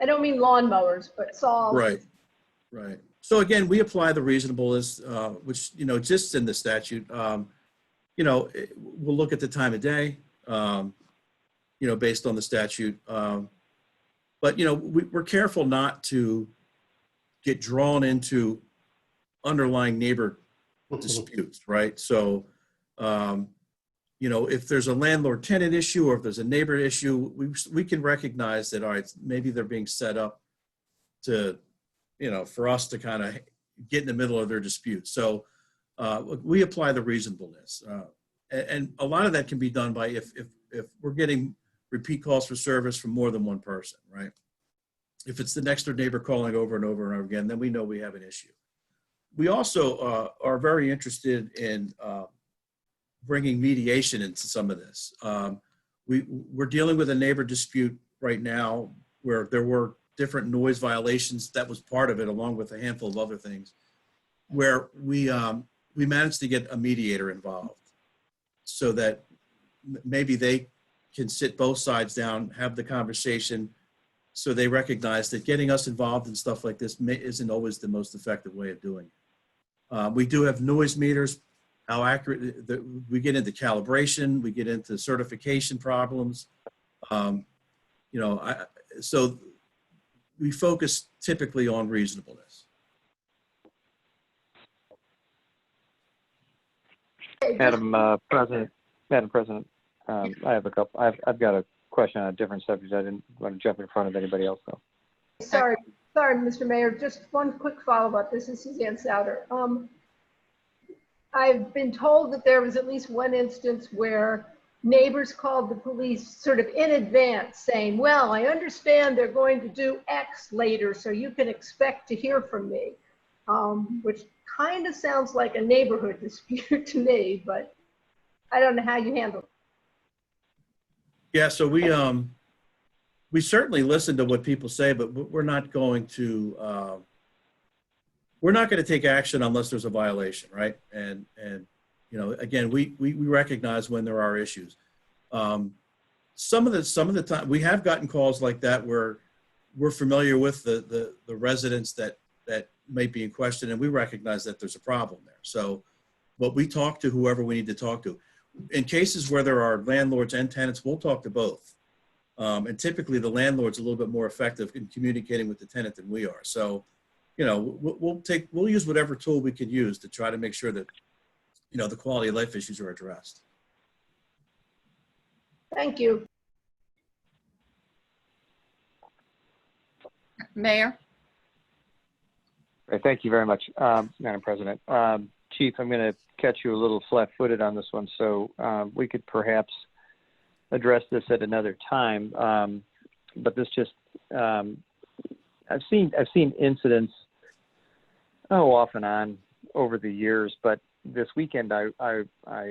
I don't mean lawnmowers, but saws. Right. So again, we apply the reasonableness, which, exists in the statute. We'll look at the time of day, based on the statute. But, we're careful not to get drawn into underlying neighbor disputes, right? So, if there's a landlord-tenant issue or if there's a neighbor issue, we can recognize that, all right, maybe they're being set up to, for us to kind of get in the middle of their dispute. So we apply the reasonableness. And a lot of that can be done by if we're getting repeat calls for service from more than one person, right? If it's the next door neighbor calling over and over and over again, then we know we have an issue. We also are very interested in bringing mediation into some of this. We're dealing with a neighbor dispute right now where there were different noise violations. That was part of it, along with a handful of other things, where we managed to get a mediator involved so that maybe they can sit both sides down, have the conversation, so they recognize that getting us involved in stuff like this isn't always the most effective way of doing it. We do have noise meters. How accurate, we get into calibration, we get into certification problems. So we focus typically on reasonableness. Madam President, I have a couple. I've got a question on a different subject. I didn't want to jump in front of anybody else, though. Sorry, Mr. Mayor, just one quick follow-up. This is Suzanne Souter. I've been told that there was at least one instance where neighbors called the police sort of in advance saying, well, I understand they're going to do X later, so you can expect to hear from me, which kind of sounds like a neighborhood dispute to me, but I don't know how you handle it. Yeah, so we certainly listen to what people say, but we're not going to take action unless there's a violation, right? And again, we recognize when there are issues. Some of the time we have gotten calls like that where we're familiar with the residents that may be in question, and we recognize that there's a problem there. So, but we talk to whoever we need to talk to. In cases where there are landlords and tenants, we'll talk to both. And typically the landlord's a little bit more effective in communicating with the tenant than we are. So, we'll use whatever tool we can use to try to make sure that, the quality of life issues are addressed. Thank you. Mayor? Right, thank you very much, Madam President. Chief, I'm going to catch you a little flat-footed on this one, so we could perhaps address this at another time. But this just, I've seen incidents, off and on over the years, but this weekend I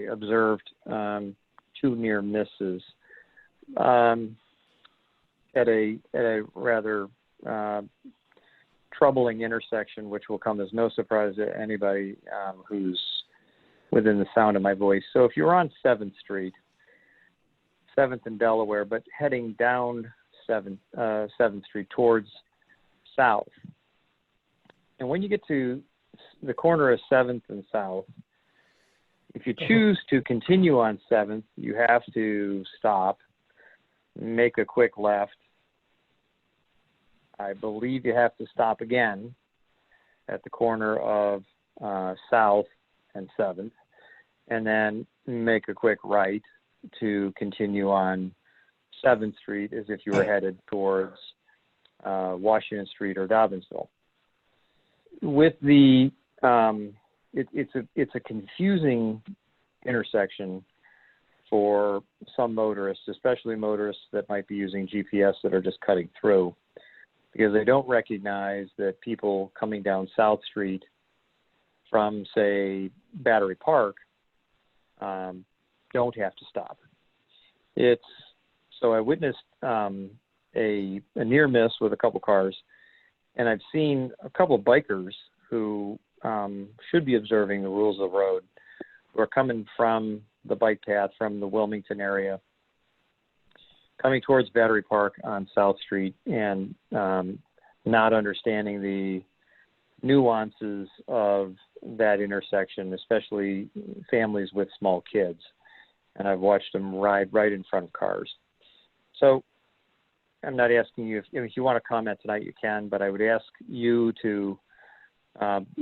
observed 2 near misses at a rather troubling intersection, which will come as no surprise to anybody who's within the sound of my voice. So if you're on 7th Street, 7th and Delaware, but heading down 7th Street towards south, and when you get to the corner of 7th and South, if you choose to continue on 7th, you have to stop, make a quick left. I believe you have to stop again at the corner of South and 7th, and then make a quick right to continue on 7th Street as if you were headed towards Washington Street or Dobbinsville. With the it's a confusing intersection for some motorists, especially motorists that might be using GPS that are just cutting through, because they don't recognize that people coming down South Street from, say, Battery Park don't have to stop. So I witnessed a near miss with a couple cars, and I've seen a couple bikers who should be observing the rules of the road, who are coming from the bike path from the Wilmington area, coming towards Battery Park on South Street, and not understanding the nuances of that intersection, especially families with small kids. And I've watched them ride right in front of cars. So I'm not asking you if you want to comment tonight, you can, but I would ask you to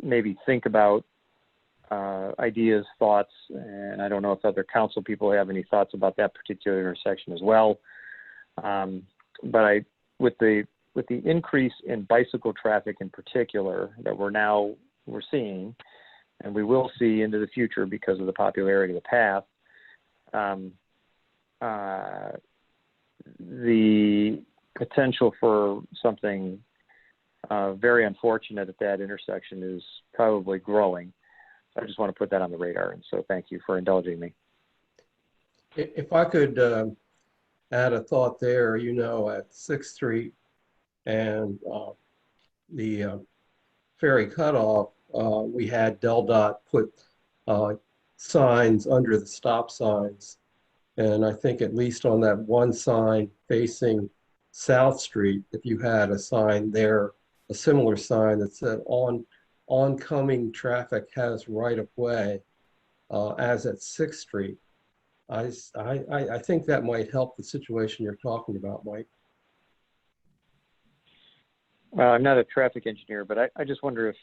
maybe think about ideas, thoughts, and I don't know if other council people have any thoughts about that particular intersection as well. But with the increase in bicycle traffic in particular that we're seeing, and we will see into the future because of the popularity of the path, the potential for something very unfortunate at that intersection is probably growing. I just want to put that on the radar, and so thank you for indulging me. If I could add a thought there, you know, at 6th Street and the ferry cutoff, we had DelDOT put signs under the stop signs. And I think at least on that one sign facing South Street, if you had a sign there, a similar sign that said oncoming traffic has right of way, as at 6th Street, I think that might help the situation you're talking about, Mike. Well, I'm not a traffic engineer, but I just wonder if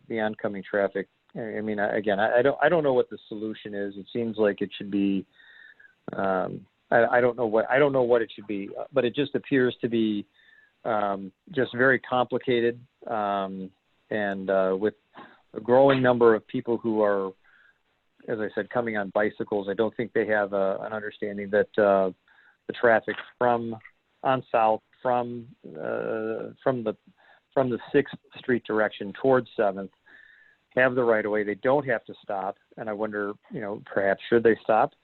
the oncoming traffic, I mean, again, I don't know what the solution is. It seems like it should be, I don't know what it should be, but it just appears to be just very complicated, and with a growing number of people who are, as I said, coming on bicycles. I don't think they have an understanding that the traffic from south from the 6th Street direction towards 7th have the right of way. They don't have to stop, and I wonder, perhaps should they stop?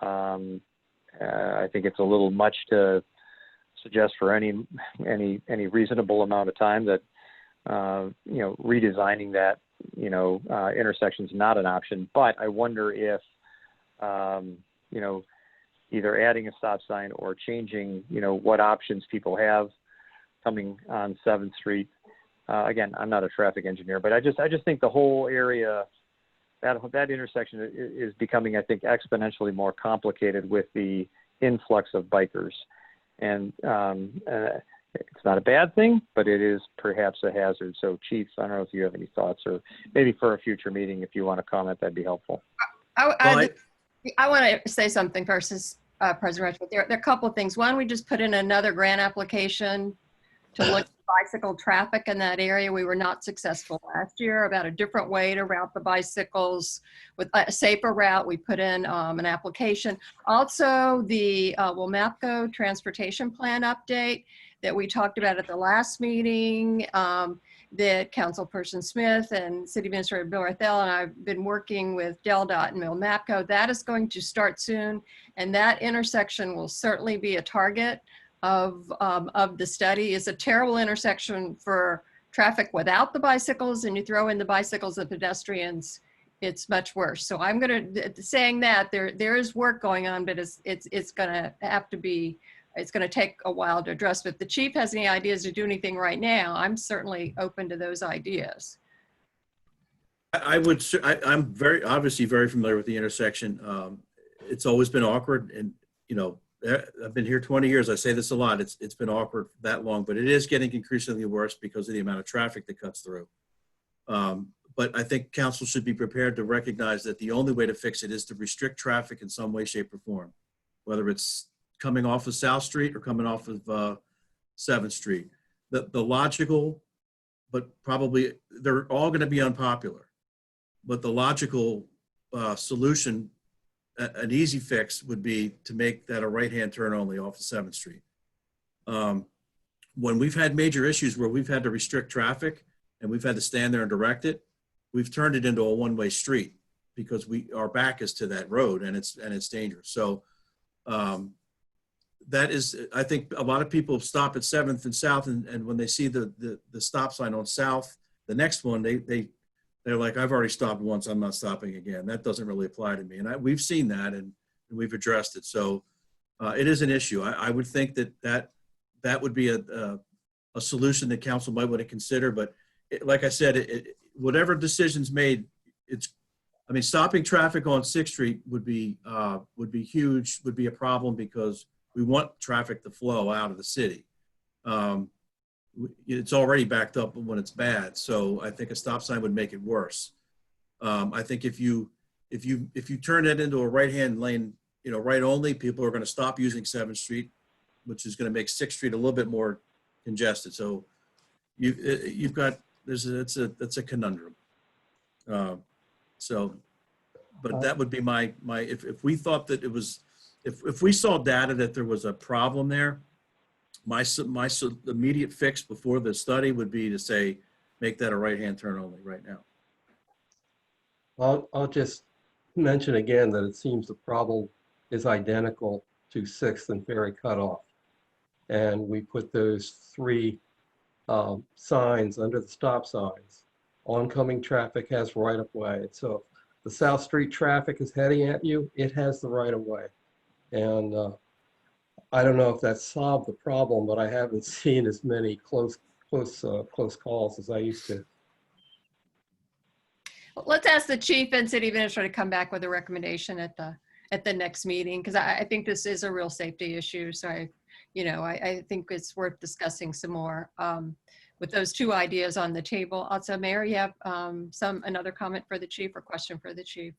I think it's a little much to suggest for any reasonable amount of time that redesigning that intersection is not an option. But I wonder if either adding a stop sign or changing what options people have coming on 7th Street. Again, I'm not a traffic engineer, but I just think the whole area, that intersection is becoming, I think, exponentially more complicated with the influx of bikers. And it's not a bad thing, but it is perhaps a hazard. So, Chief, I don't know if you have any thoughts, or maybe for a future meeting, if you want to comment, that'd be helpful. I want to say something first, President Rushworth. There are a couple of things. One, we just put in another grant application to look at bicycle traffic in that area. We were not successful last year about a different way to route the bicycles with a safer route. We put in an application. Also, the Wilmapco Transportation Plan update that we talked about at the last meeting, that Councilperson Smith and City Administrator Bill Rathel and I've been working with DelDOT and Wilmapco. That is going to start soon, and that intersection will certainly be a target of the study. It's a terrible intersection for traffic without the bicycles, and you throw in the bicycles and pedestrians, it's much worse. So I'm saying that there is work going on, but it's gonna have to be, it's gonna take a while to address. But if the chief has any ideas to do anything right now, I'm certainly open to those ideas. I'm obviously very familiar with the intersection. It's always been awkward, and I've been here 20 years. I say this a lot. It's been awkward that long, but it is getting increasingly worse because of the amount of traffic that cuts through. But I think council should be prepared to recognize that the only way to fix it is to restrict traffic in some way, shape, or form, whether it's coming off of South Street or coming off of 7th Street. The logical, but probably they're all going to be unpopular. the logical solution, an easy fix would be to make that a right-hand turn only off of 7th Street. When we've had major issues where we've had to restrict traffic and we've had to stand there and direct it, we've turned it into a one-way street because our back is to that road and it's dangerous. So that is, I think a lot of people stop at 7th and South, and when they see the stop sign on South, the next one, they're like, I've already stopped once, I'm not stopping again. That doesn't really apply to me. And we've seen that and we've addressed it. So it is an issue. I would think that would be a solution that council might want to consider. But like I said, whatever decision's made, stopping traffic on 6th Street would be huge, would be a problem because we want traffic to flow out of the city. It's already backed up when it's bad. So I think a stop sign would make it worse. I think if you turn it into a right-hand lane, right only, people are going to stop using 7th Street, which is going to make 6th Street a little bit more congested. So you've got, that's a conundrum. But that would be my if we thought that it was, if we saw data that there was a problem there, my immediate fix before the study would be to say, make that a right-hand turn only right now. I'll just mention again that it seems the problem is identical to 6th and Ferry Cutoff. And we put those 3 signs under the stop signs. Oncoming traffic has right of way. So if the South Street traffic is heading at you, it has the right of way. And I don't know if that solved the problem, but I haven't seen as many close calls as I used to. Well, let's ask the chief and city administrator to come back with a recommendation at the next meeting, because I think this is a real safety issue. So I think it's worth discussing some more with those 2 ideas on the table. Also, Mayor, you have another comment for the chief or question for the chief?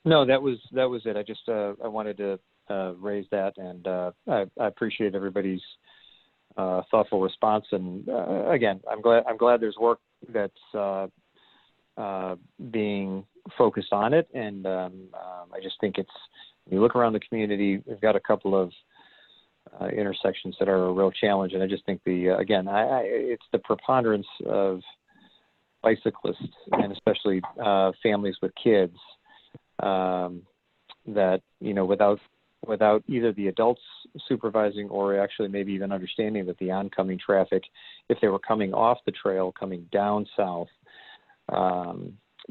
No, that was it. I just I wanted to raise that, and I appreciate everybody's thoughtful response. And again, I'm glad there's work that's being focused on it. And I just think when you look around the community, we've got a couple of intersections that are a real challenge. And I just think it's the preponderance of bicyclists and especially families with kids that, without either the adults supervising or actually maybe even understanding that the oncoming traffic, if they were coming off the trail, coming down south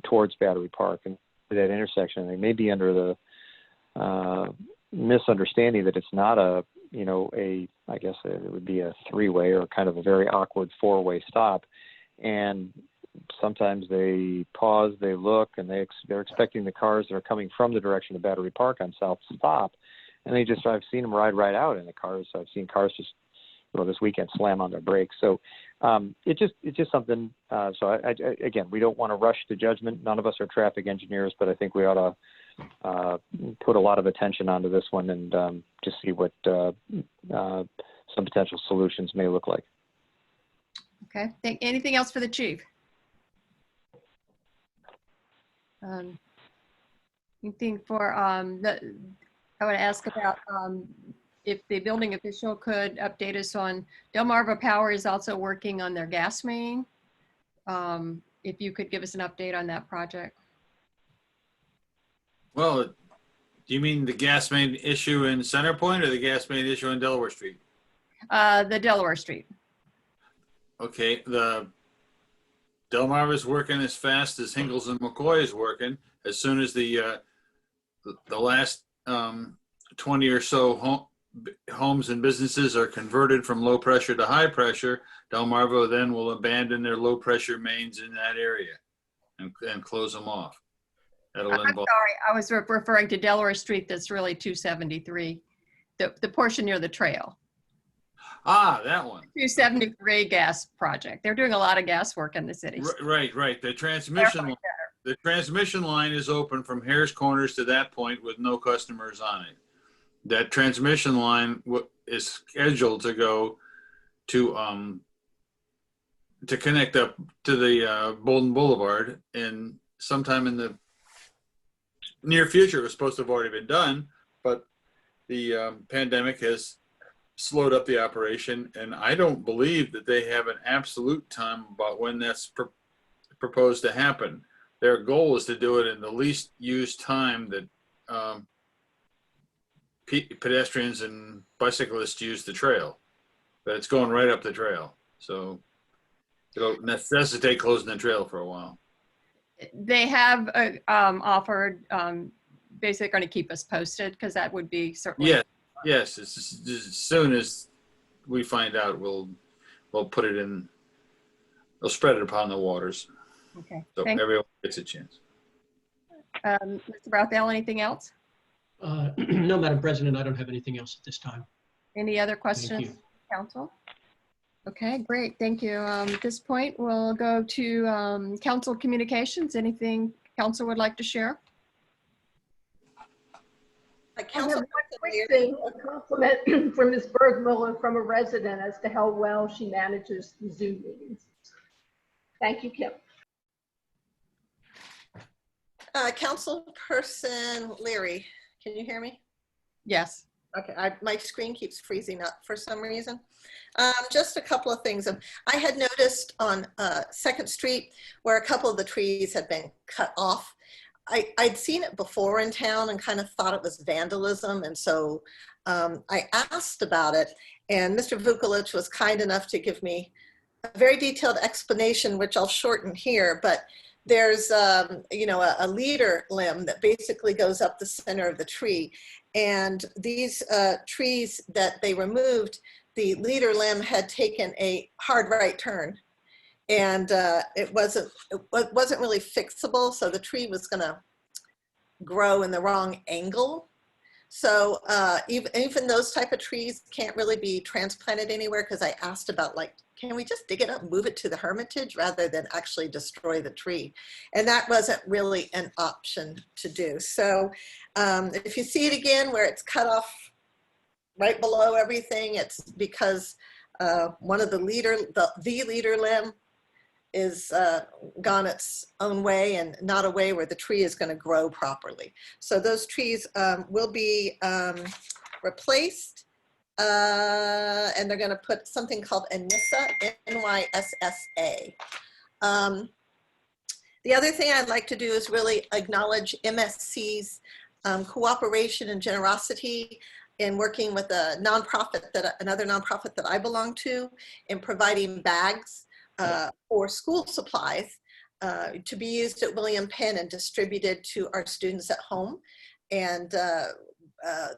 towards Battery Park and that intersection, they may be under the misunderstanding that it's not I guess it would be a 3-way or kind of a very awkward 4-way stop. And sometimes they pause, they look, and they're expecting the cars that are coming from the direction of Battery Park on South stop. And I've seen them ride right out in the cars. I've seen cars just, this weekend slam on their brakes. So it's just something. Again, we don't want to rush to judgment. None of us are traffic engineers, but I think we ought to put a lot of attention onto this one and just see what some potential solutions may look like. Okay. Anything else for the chief? Anything for I would ask about if the building official could update us on Delmarva Power is also working on their gas main. If you could give us an update on that project. Well, do you mean the gas main issue in Center Point or the gas main issue in Delaware Street? The Delaware Street. Okay, the Delmarva is working as fast as Hingles and McCoy is working. As soon as the last 20 or so homes and businesses are converted from low pressure to high pressure, Delmarva then will abandon their low pressure mains in that area and close them off. I'm sorry, I was referring to Delaware Street. That's really 273, the portion near the trail. Ah, that one. 273 gas project. They're doing a lot of gas work in the city. Right. The transmission line is open from Harris Corners to that point with no customers on it. That transmission line is scheduled to go to connect up to the Bolden Boulevard in sometime in the near future. It was supposed to have already been done, but the pandemic has slowed up the operation, and I don't believe that they have an absolute time about when that's proposed to happen. Their goal is to do it in the least used time that pedestrians and bicyclists use the trail, but it's going right up the trail. So it'll necessitate closing the trail for a while. They have offered, basically going to keep us posted, because that would be certainly. Yes. As soon as we find out, we'll put it in. We'll spread it upon the waters. Okay. So everyone gets a chance. Mr. Brouthdale, anything else? No, Madam President, I don't have anything else at this time. Any other questions, Council? Okay, great. Thank you. At this point, we'll go to Council Communications. Anything Council would like to share? I have one quick thing, a compliment from Ms. Bergmüller from a resident as to how well she manages the Zoom meetings. Thank you, Kim. Councilperson Leary, can you hear me? Yes. Okay, my screen keeps freezing up for some reason. Just a couple of things. I had noticed on 2nd Street where a couple of the trees had been cut off. I'd seen it before in town and kind of thought it was vandalism. And so I asked about it, and Mr. Vukolich was kind enough to give me a very detailed explanation, which I'll shorten here. But there's, you know, a leader limb that basically goes up the center of the tree. And these trees that they removed, the leader limb had taken a hard right turn. And it wasn't really fixable, so the tree was going to grow in the wrong angle. So even those type of trees can't really be transplanted anywhere, because I asked about, like, can we just dig it up and move it to the Hermitage rather than actually destroy the tree? And that wasn't really an option to do. So if you see it again where it's cut off right below everything, it's because one of the leader limb is gone its own way, and not a way where the tree is going to grow properly. So those trees will be replaced, and they're going to put something called NYSSA, N-Y-S-S-A. The other thing I'd like to do is really acknowledge MSC's cooperation and generosity in working with a nonprofit, another nonprofit that I belong to, in providing bags for school supplies to be used at William Penn and distributed to our students at home. And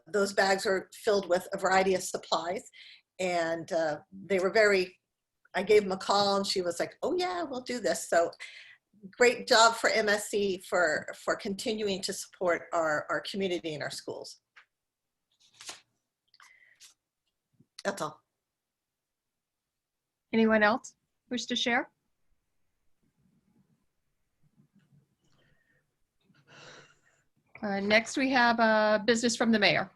those bags are filled with a variety of supplies. And they were I gave them a call, and she was like, oh yeah, we'll do this. So great job for MSC for continuing to support our community and our schools. That's all. Anyone else wish to share? Next, we have business from the mayor.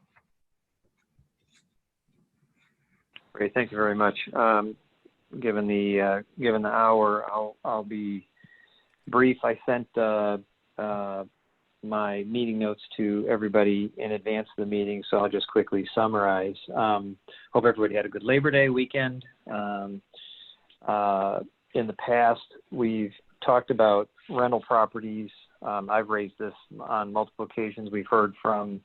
Great, thank you very much. Given the hour, I'll be brief. I sent my meeting notes to everybody in advance of the meeting, so I'll just quickly summarize. Hope everybody had a good Labor Day weekend. In the past, we've talked about rental properties. I've raised this on multiple occasions. We've heard from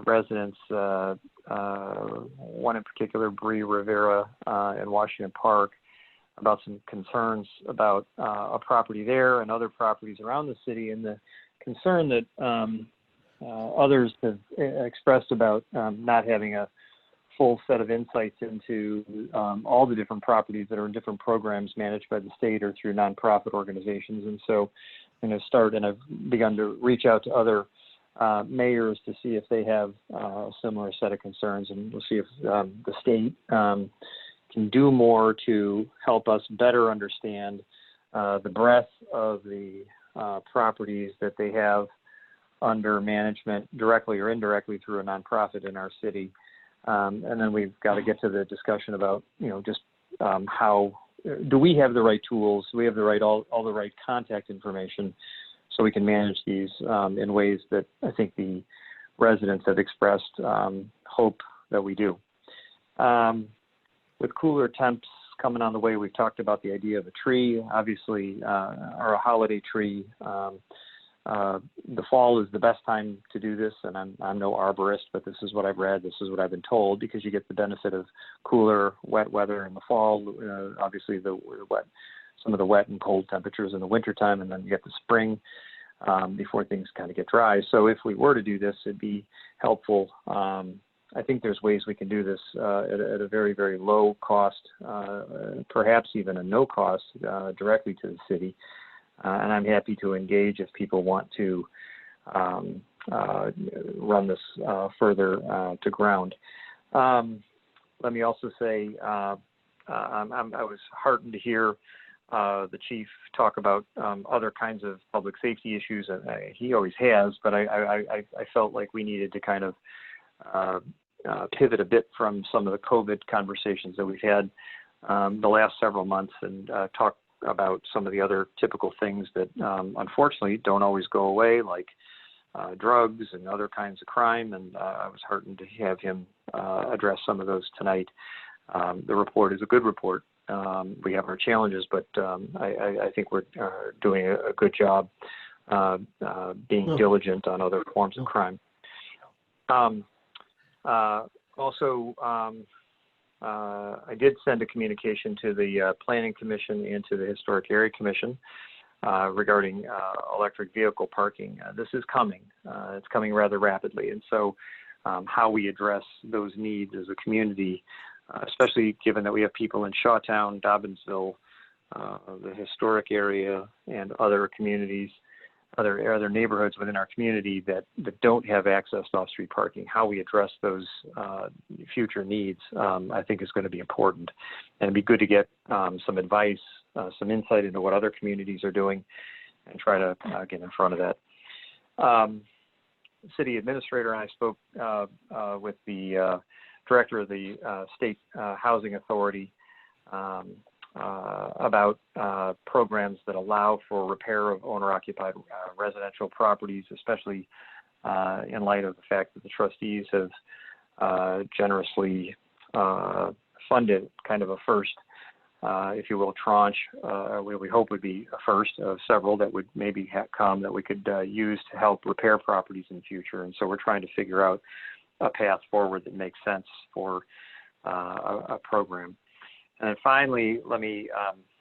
residents, one in particular, Bree Rivera in Washington Park, about some concerns about a property there and other properties around the city, and the concern that others have expressed about not having a full set of insights into all the different properties that are in different programs managed by the state or through nonprofit organizations. And so I'm going to start, and I've begun to reach out to other mayors to see if they have a similar set of concerns, and we'll see if the state can do more to help us better understand the breadth of the properties that they have under management, directly or indirectly through a nonprofit in our city. And then we've got to get to the discussion about, just how do we have the right tools? Do we have the right all the right contact information so we can manage these in ways that I think the residents have expressed hope that we do. With cooler temps coming on the way, we've talked about the idea of a tree, obviously, or a holiday tree. The fall is the best time to do this, and I'm no arborist, but this is what I've read, this is what I've been told, because you get the benefit of cooler, wet weather in the fall, obviously some of the wet and cold temperatures in the wintertime, and then you get the spring before things kind of get dry. So if we were to do this, it'd be helpful. I think there's ways we can do this at a very, very low cost, perhaps even a no cost directly to the city. And I'm happy to engage if people want to run this further to ground. Let me also say I was heartened to hear the chief talk about other kinds of public safety issues. He always has, but I felt like we needed to kind of pivot a bit from some of the COVID conversations that we've had the last several months and talk about some of the other typical things that unfortunately don't always go away, like drugs and other kinds of crime. And I was heartened to have him address some of those tonight. The report is a good report. We have our challenges, but I think we're doing a good job being diligent on other forms of crime. Also, I did send a communication to the Planning Commission and to the Historic Area Commission regarding electric vehicle parking. This is coming. It's coming rather rapidly. And so how we address those needs as a community, especially given that we have people in Shawtown, Dobbinsville, the historic area, and other communities, other neighborhoods within our community that don't have access to off-street parking, how we address those future needs, I think is going to be important. And it'd be good to get some advice, some insight into what other communities are doing and try to get in front of that. City administrator and I spoke with the director of the State Housing Authority about programs that allow for repair of owner-occupied residential properties, especially in light of the fact that the trustees have generously funded kind of a first, if you will, tranche, we hope would be a first of several that would maybe come that we could use to help repair properties in the future. And so we're trying to figure out a path forward that makes sense for a program. And then finally,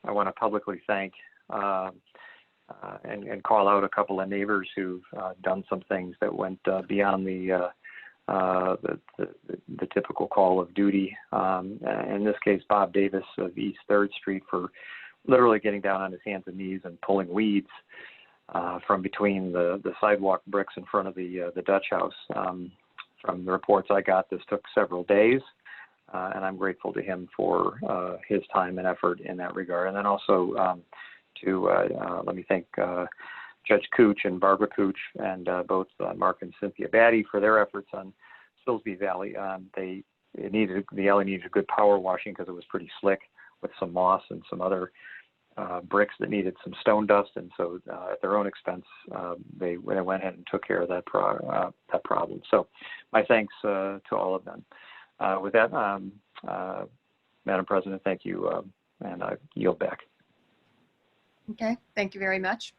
I want to publicly thank and call out a couple of neighbors who've done some things that went beyond the typical call of duty. In this case, Bob Davis of East 3rd Street for literally getting down on his hands and knees and pulling weeds from between the sidewalk bricks in front of the Dutch House. From the reports I got, this took several days. And I'm grateful to him for his time and effort in that regard. And then also let me thank Judge Cooch and Barbara Cooch and both Mark and Cynthia Batty for their efforts on Silsbee Valley. The alley needed a good power washing because it was pretty slick with some moss and some other bricks that needed some stone dust. And so at their own expense, they went ahead and took care of that problem. So my thanks to all of them. With that, Madam President, thank you, and I yield back. Okay, thank you very much.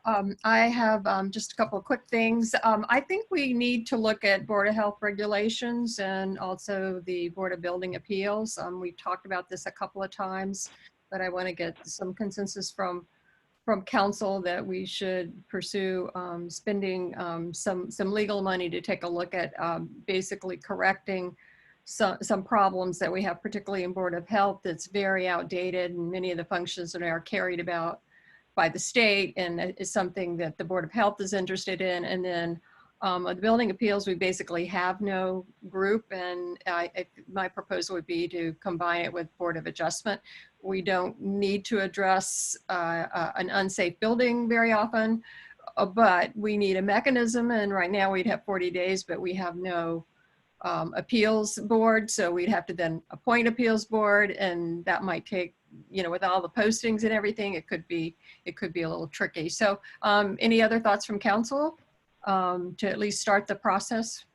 I have just a couple of quick things. I think we need to look at Board of Health regulations and also the Board of Building Appeals. We've talked about this a couple of times, but I want to get some consensus from council that we should pursue spending some legal money to take a look at basically correcting some problems that we have, particularly in Board of Health, that's very outdated, and many of the functions that are carried about by the state and is something that the Board of Health is interested in. And then the Building Appeals, we basically have no group, and my proposal would be to combine it with Board of Adjustment. We don't need to address an unsafe building very often, but we need a mechanism, and right now we'd have 40 days, but we have no appeals board, so we'd have to then appoint appeals board, and that might take with all the postings and everything, it could be a little tricky. So any other thoughts from council to at least start the process?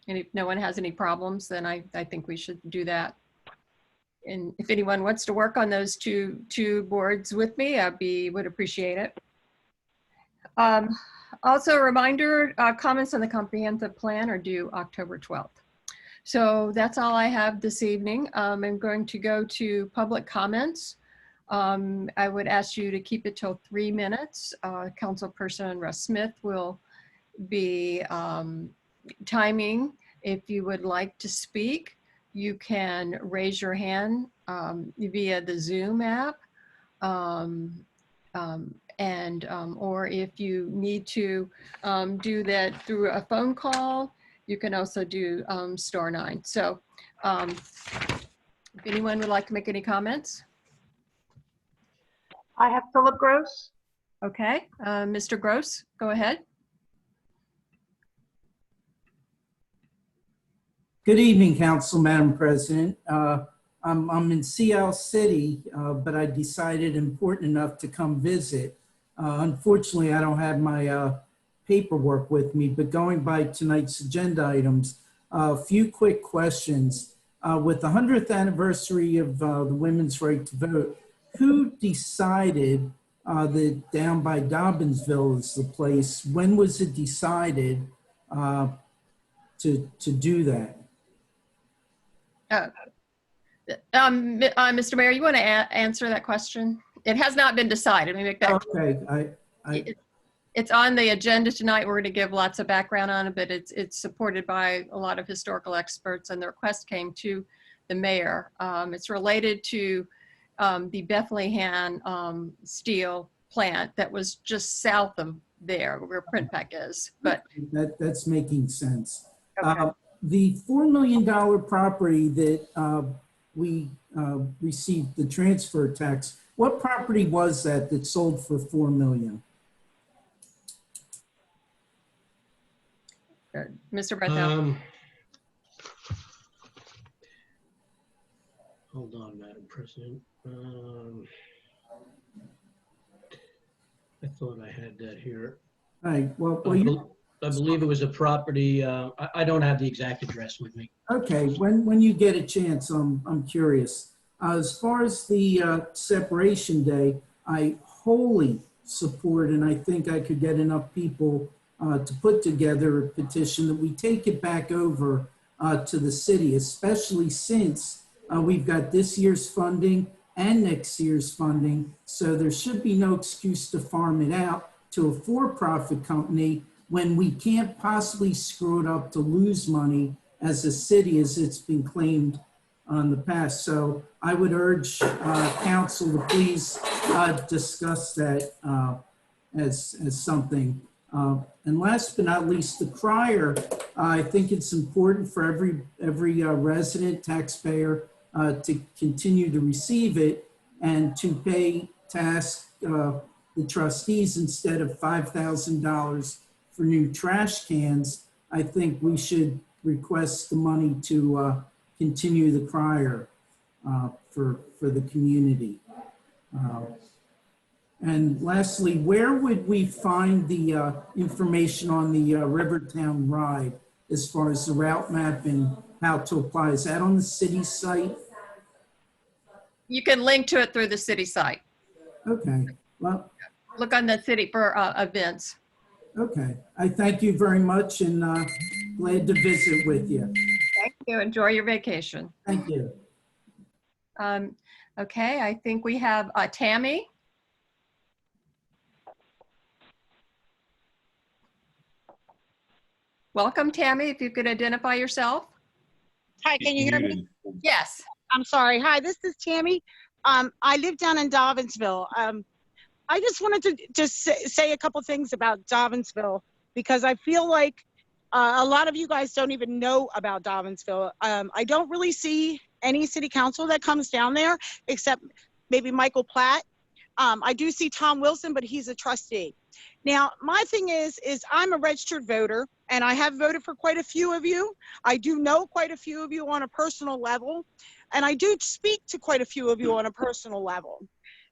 And if no one has any problems, then I think we should do that. And if anyone wants to work on those two boards with me, would appreciate it. Also a reminder, comments on the comprehensive plan are due October 12th. So that's all I have this evening. I'm going to go to public comments. I would ask you to keep it till 3 minutes. Councilperson Russ Smith will be timing. If you would like to speak, you can raise your hand via the Zoom app. Or if you need to do that through a phone call, you can also do *9. So if anyone would like to make any comments. I have Philip Gross. Okay, Mr. Gross, go ahead. Good evening, Council, Madam President. I'm in Sea City, but I decided important enough to come visit. Unfortunately, I don't have my paperwork with me, but going by tonight's agenda items, a few quick questions. With the 100th anniversary of the women's right to vote, who decided that down by Dobbinsville is the place? When was it decided to do that? Mr. Mayor, you want to answer that question? It has not been decided. Let me make that okay. It's on the agenda tonight. We're going to give lots of background on it, but it's supported by a lot of historical experts, and the request came to the mayor. It's related to the Bethlehem steel plant that was just south of there where Printpack is. But that's making sense. Okay. The $4 million property that we received the transfer tax, what property was that sold for $4 million? Mr. Bethel. Hold on, Madam President. I thought I had that here. All right. Well, I believe it was a property. I don't have the exact address with me. okay. When you get a chance, I'm curious. As far as the separation day, I wholly support, and I think I could get enough people to put together a petition that we take it back over to the city, especially since we've got this year's funding and next year's funding. So there should be no excuse to farm it out to a for-profit company when we can't possibly screw it up to lose money as a city as it's been claimed in the past. So I would urge council to please discuss that as something. And last but not least, the crier. I think it's important for every resident taxpayer to continue to receive it and to pay the trustees instead of $5,000 for new trash cans. I think we should request the money to continue the crier for the community. And lastly, where would we find the information on the Rivertown ride as far as the route map and how to apply? Is that on the city site? You can link to it through the city site. Okay. Well, look on the city for events. Okay. I thank you very much and glad to visit with you. Thank you. Enjoy your vacation. Thank you. Okay. I think we have Tammy. Welcome, Tammy, if you could identify yourself. Hi, can you hear me? Yes. I'm sorry. Hi, this is Tammy. I live down in Dobbinsville. I just wanted to just say a couple things about Dobbinsville because I feel like a lot of you guys don't even know about Dobbinsville. I don't really see any city council that comes down there except maybe Michael Platt. I do see Tom Wilson, but he's a trustee. Now, my thing is I'm a registered voter, and I have voted for quite a few of you. I do know quite a few of you on a personal level. and I do speak to quite a few of you on a personal level.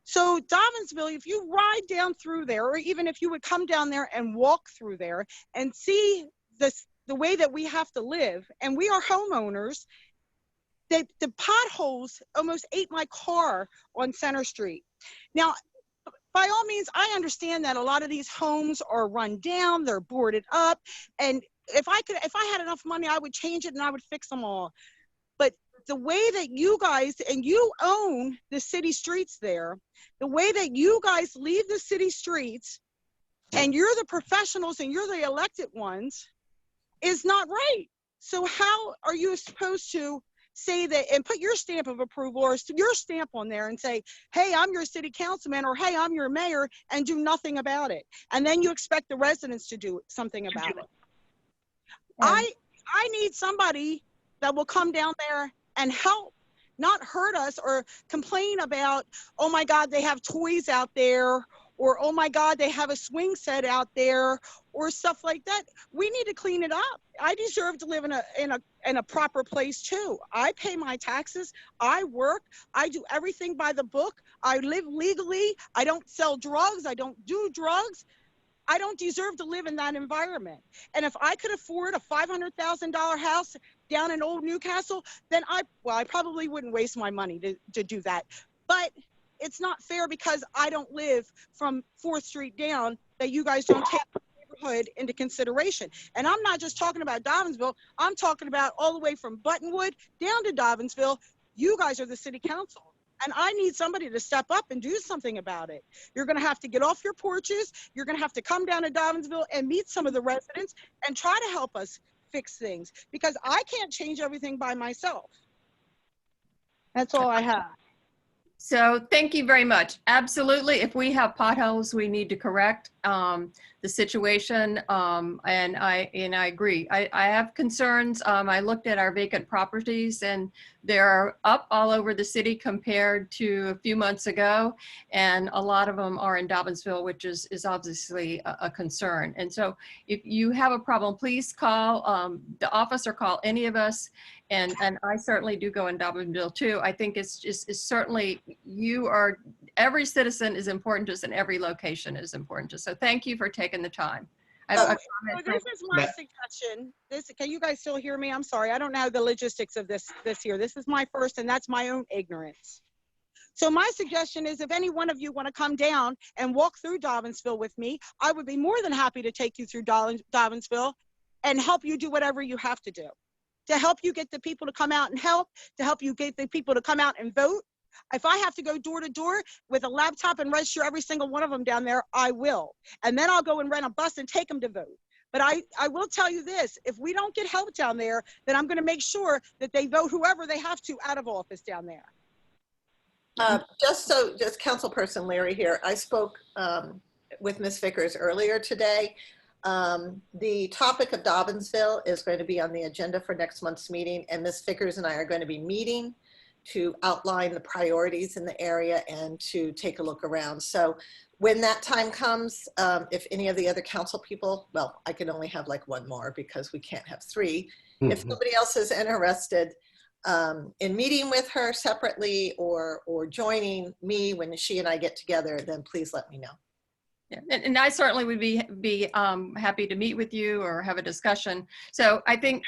So Dobbinsville, if you ride down through there, or even if you would come down there and walk through there and see the way that we have to live, and we are homeowners, that the potholes almost ate my car on Center Street. Now, by all means, I understand that a lot of these homes are run down, they're boarded up, and if I had enough money, I would change it and I would fix them all. But the way that you guys, and you own the city streets there, the way that you guys leave the city streets, and you're the professionals and you're the elected ones, is not right. So how are you supposed to say that and put your stamp of approval or your stamp on there and say, hey, I'm your city councilman, or hey, I'm your mayor, and do nothing about it? And then you expect the residents to do something about it. I need somebody that will come down there and help, not hurt us or complain about, oh my God, they have toys out there, or oh my God, they have a swing set out there, or stuff like that. We need to clean it up. I deserve to live in a proper place too. I pay my taxes, I work, I do everything by the book, I live legally, I don't sell drugs, I don't do drugs. I don't deserve to live in that environment. And if I could afford a $500,000 house down in Old Newcastle, then I probably wouldn't waste my money to do that. But it's not fair because I don't live from 4th Street down, that you guys don't take the neighborhood into consideration. And I'm not just talking about Dobbinsville, I'm talking about all the way from Buttonwood down to Dobbinsville. You guys are the city council. And I need somebody to step up and do something about it. You're going to have to get off your porches. You're going to have to come down to Dobbinsville and meet some of the residents and try to help us fix things, because I can't change everything by myself. That's all I have. So thank you very much. Absolutely. If we have potholes, we need to correct the situation. And I agree. I have concerns. I looked at our vacant properties and they're up all over the city compared to a few months ago. And a lot of them are in Dobbinsville, which is obviously a concern. And so if you have a problem, please call the office or call any of us. And I certainly do go in Dobbinsville too. I think it's certainly, every citizen is important to us and every location is important to us. So thank you for taking the time. So this is my suggestion. Can you guys still hear me? I'm sorry. I don't know the logistics of this here. This is my first, and that's my own ignorance. So my suggestion is, if any one of you want to come down and walk through Dobbinsville with me, I would be more than happy to take you through Dobbinsville and help you do whatever you have to do, to help you get the people to come out and help, to help you get the people to come out and vote. If I have to go door to door with a laptop and register every single one of them down there, I will. And then I'll go and rent a bus and take them to vote. But I will tell you this, if we don't get help down there, then I'm going to make sure that they vote whoever they have to out of office down there. Just Councilperson Larry here. I spoke with Ms. Vickers earlier today. The topic of Dobbinsville is going to be on the agenda for next month's meeting, and Ms. Vickers and I are going to be meeting to outline the priorities in the area and to take a look around. So when that time comes, if any of the other council people, well, I can only have like one more because we can't have three. If somebody else is interested in meeting with her separately or joining me when she and I get together, then please let me know. Yeah, and I certainly would be happy to meet with you or have a discussion. So I think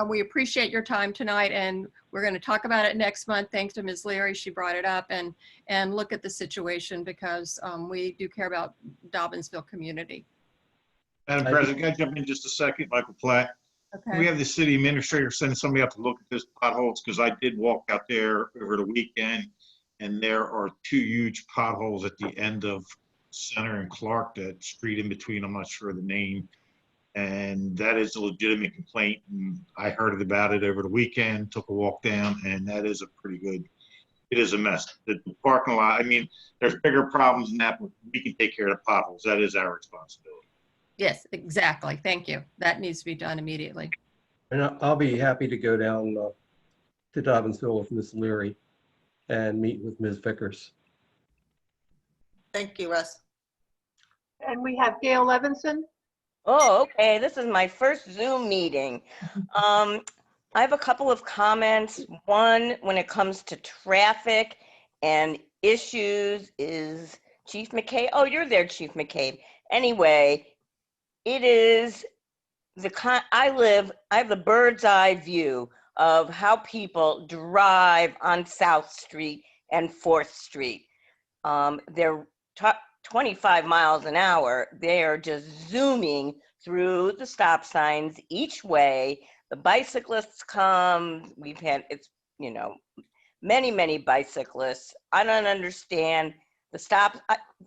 we appreciate your time tonight, and we're going to talk about it next month. Thanks to Ms. Leary, she brought it up, and look at the situation, because we do care about Dobbinsville community. Madam President, can I jump in just a second? Michael Platt. Okay. We have the city administrator send somebody out to look at those potholes, because I did walk out there over the weekend, and there are 2 huge potholes at the end of Center and Clark, that street in between, I'm not sure of the name, and that is a legitimate complaint. And I heard about it over the weekend, took a walk down, and that is a pretty good, it is a mess. The parking lot, I mean, there's bigger problems than that, but we can take care of the potholes. That is our responsibility. Yes, exactly. Thank you. That needs to be done immediately. And I'll be happy to go down to Dobbinsville with Ms. Leary and meet with Ms. Vickers. Thank you, Russ. And we have Gail Levinson. Oh, okay. This is my first Zoom meeting. I have a couple of comments. One, when it comes to traffic and issues, is Chief McCabe. Oh, you're there, Chief McCabe. Anyway, it is I have the bird's eye view of how people drive on South Street and 4th Street. They're 25 miles an hour. They are just zooming through the stop signs each way. The bicyclists come. Many, many bicyclists. I don't understand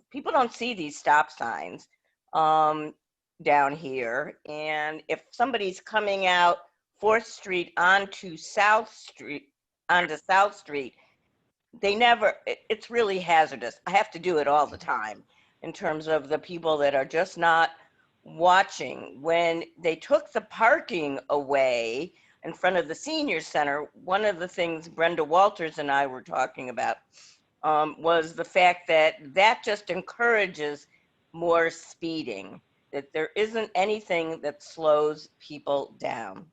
people don't see these stop signs down here. And if somebody's coming out 4th Street onto South Street, it's really hazardous. I have to do it all the time in terms of the people that are just not watching. When they took the parking away in front of the senior center, one of the things Brenda Walters and I were talking about was the fact that just encourages more speeding, that there isn't anything that slows people down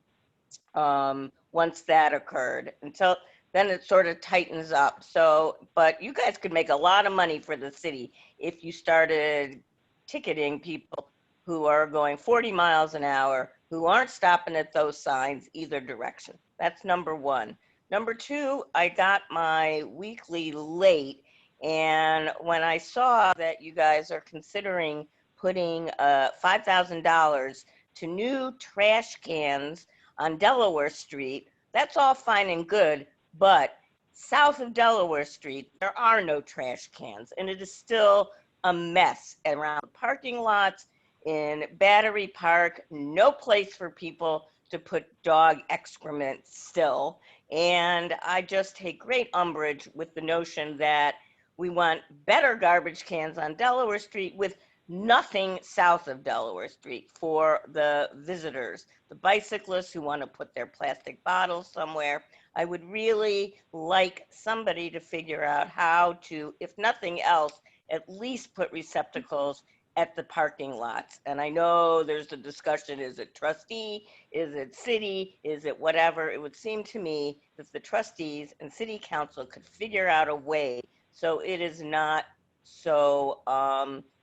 once that occurred. Until then it sort of tightens up. So, but you guys could make a lot of money for the city if you started ticketing people who are going 40 miles an hour, who aren't stopping at those signs either direction. That's number one. Number two, I got my weekly late, and when I saw that you guys are considering putting $5,000 to new trash cans on Delaware Street, that's all fine and good, but south of Delaware Street, there are no trash cans, and it is still a mess around the parking lots. In Battery Park, no place for people to put dog excrement still. And I just take great umbrage with the notion that we want better garbage cans on Delaware Street with nothing south of Delaware Street for the visitors, the bicyclists who want to put their plastic bottles somewhere. I would really like somebody to figure out how to, if nothing else, at least put receptacles at the parking lots. And I know there's a discussion, is it trustee, is it city, is it whatever? It would seem to me that the trustees and city council could figure out a way so it is not so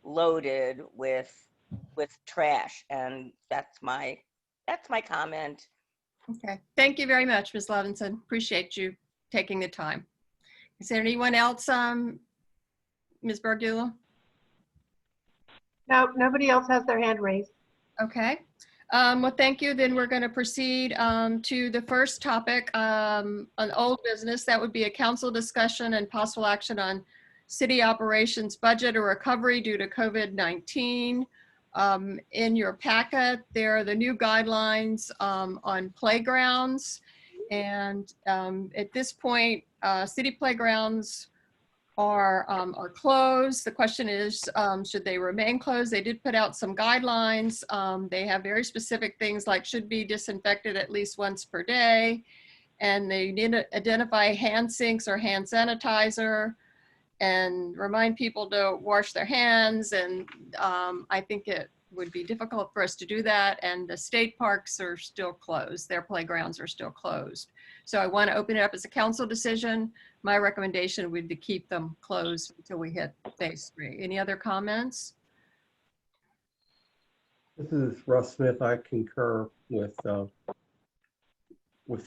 loaded with trash. And that's my comment. Okay, thank you very much, Ms. Levinson. Appreciate you taking the time. Is there anyone else, Ms. Bergula? No, nobody else has their hand raised. Okay. Well, thank you. Then we're going to proceed to the first topic on old business. That would be a council discussion and possible action on city operations budget or recovery due to COVID-19. In your packet, there are the new guidelines on playgrounds. And at this point, city playgrounds are closed. The question is, should they remain closed? They did put out some guidelines. They have very specific things like should be disinfected at least once per day. And they need to identify hand sinks or hand sanitizer and remind people to wash their hands. And I think it would be difficult for us to do that. And the state parks are still closed. Their playgrounds are still closed. So I want to open it up as a council decision. My recommendation would be to keep them closed until we hit phase 3. Any other comments? This is Russ Smith. I concur with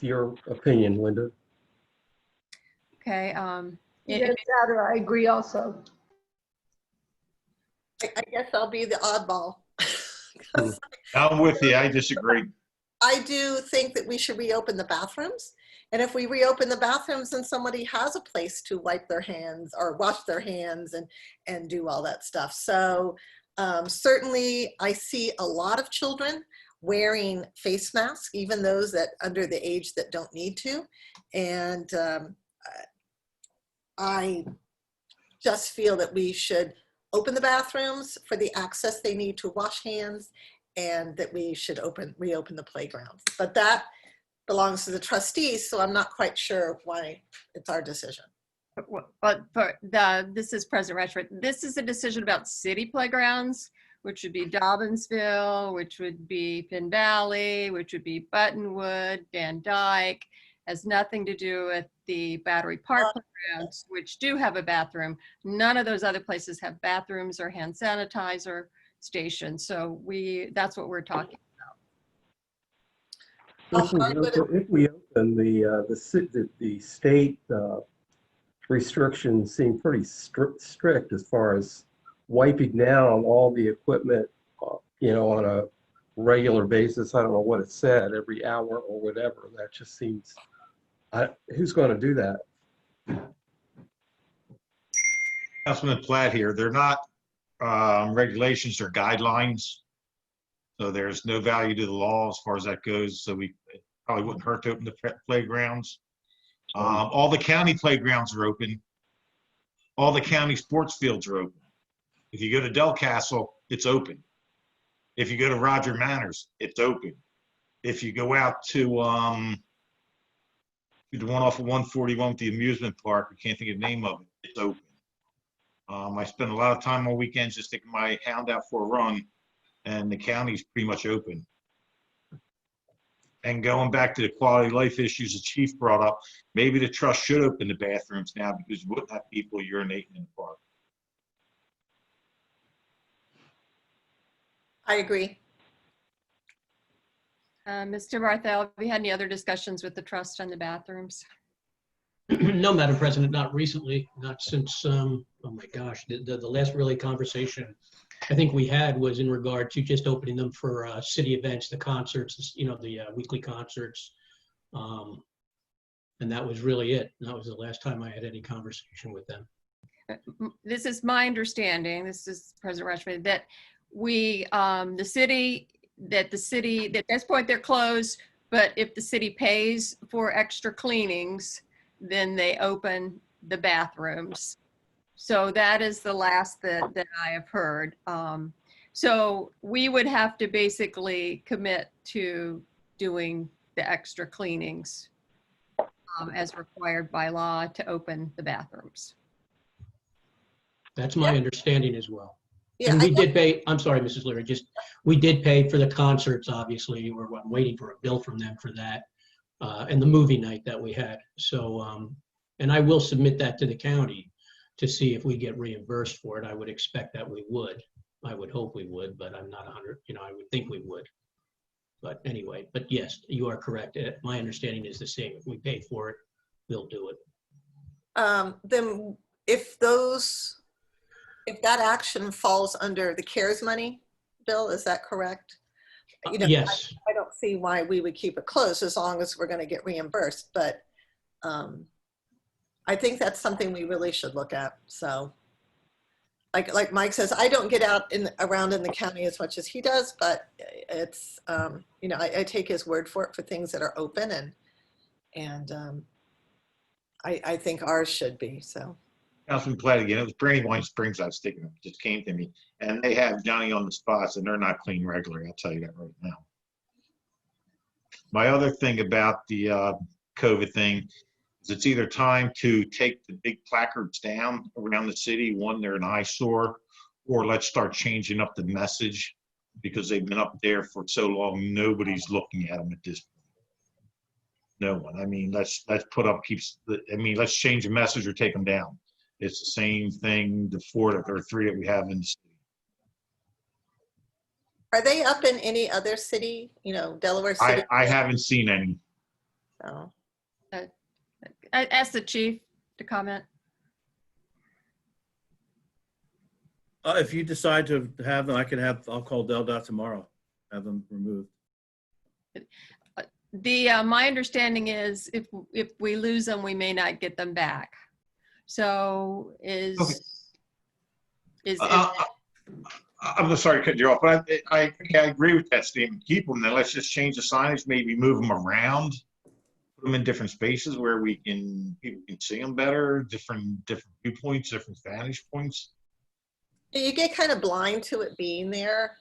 your opinion, Linda. Okay. I agree also. I guess I'll be the oddball. I'm with you. I disagree. I do think that we should reopen the bathrooms. And if we reopen the bathrooms, then somebody has a place to wipe their hands or wash their hands and do all that stuff. So certainly I see a lot of children wearing face masks, even those that under the age that don't need to. And I just feel that we should open the bathrooms for the access they need to wash hands, and that we should reopen the playgrounds. But that belongs to the trustees, so I'm not quite sure why it's our decision. But this is President Rashford. This is a decision about city playgrounds. which would be Dobbinsville, which would be Penn Valley, which would be Buttonwood, Van Dyke. Has nothing to do with the Battery Park programs, which do have a bathroom. None of those other places have bathrooms or hand sanitizer stations. So that's what we're talking If we open the state restrictions seem pretty strict as far as wiping down all the equipment, on a regular basis. I don't know what it said, every hour or whatever. That just seems, who's going to do that? Councilman Platt here. They're not regulations, they're guidelines. So there's no value to the law as far as that goes. So it probably wouldn't hurt to open the playgrounds. All the county playgrounds are open. All the county sports fields are open. If you go to Del Castle, it's open. If you go to Roger Manors, it's open. If you go out to the one off of 141 with the amusement park, I can't think of the name of it, it's open. I spend a lot of time on weekends just taking my hound out for a run, and the county's pretty much open. And going back to the quality of life issues the chief brought up, maybe the trust should open the bathrooms now because you wouldn't have people urinating in the park. I agree. Mr. Barthel, have you had any other discussions with the trust on the bathrooms? No, Madam President, not recently, not since, oh my gosh, the last really conversation I think we had was in regard to just opening them for city events, the concerts, the weekly concerts. And that was really it. That was the last time I had any conversation with them. This is my understanding, this is President Rushman, that at this point they're closed, but if the city pays for extra cleanings, then they open the bathrooms. So that is the last that I have heard. So we would have to basically commit to doing the extra cleanings as required by law to open the bathrooms. That's my understanding as well. Yeah, and we did pay, I'm sorry, Mrs. Leary, we did pay for the concerts, obviously. I'm waiting for a bill from them for that. And the movie night that we had. So, and I will submit that to the county to see if we get reimbursed for it. I would expect that we would. I would hope we would, but I'm not 100, I would think we would. But anyway, but yes, you are correct. My understanding is the same. If we pay for it, we'll do it. Then if that action falls under the CARES money, Bill, is that correct? Yes. I don't see why we would keep it closed as long as we're going to get reimbursed, but I think that's something we really should look at. So like Mike says, I don't get out around in the county as much as he does, but it's, I take his word for it for things that are open, and I think ours should be, so. Councilman Platt again, it was Brandywine Springs I was thinking of, just came to me. And they have Johnny on the spots and they're not clean regularly, I'll tell you that right now. My other thing about the COVID thing is it's either time to take the big placards down around the city, one, they're an eyesore, or let's start changing up the message because they've been up there for so long, nobody's looking at them at this point. No one. I mean, let's put up, let's change the message or take them down. It's the same thing, the 4 or 3 that we have in the city. Are they up in any other city, Delaware City? I haven't seen any. So. I asked the chief to comment. If you decide to have them, I'll call DelDOT tomorrow, have them removed. My understanding is if we lose them, we may not get them back. So I'm sorry to cut you off, but I agree with that statement. Keep them, then let's just change the signage, maybe move them around, put them in different spaces where people can see them better, different viewpoints, different vantage points. You get kind of blind to it being there.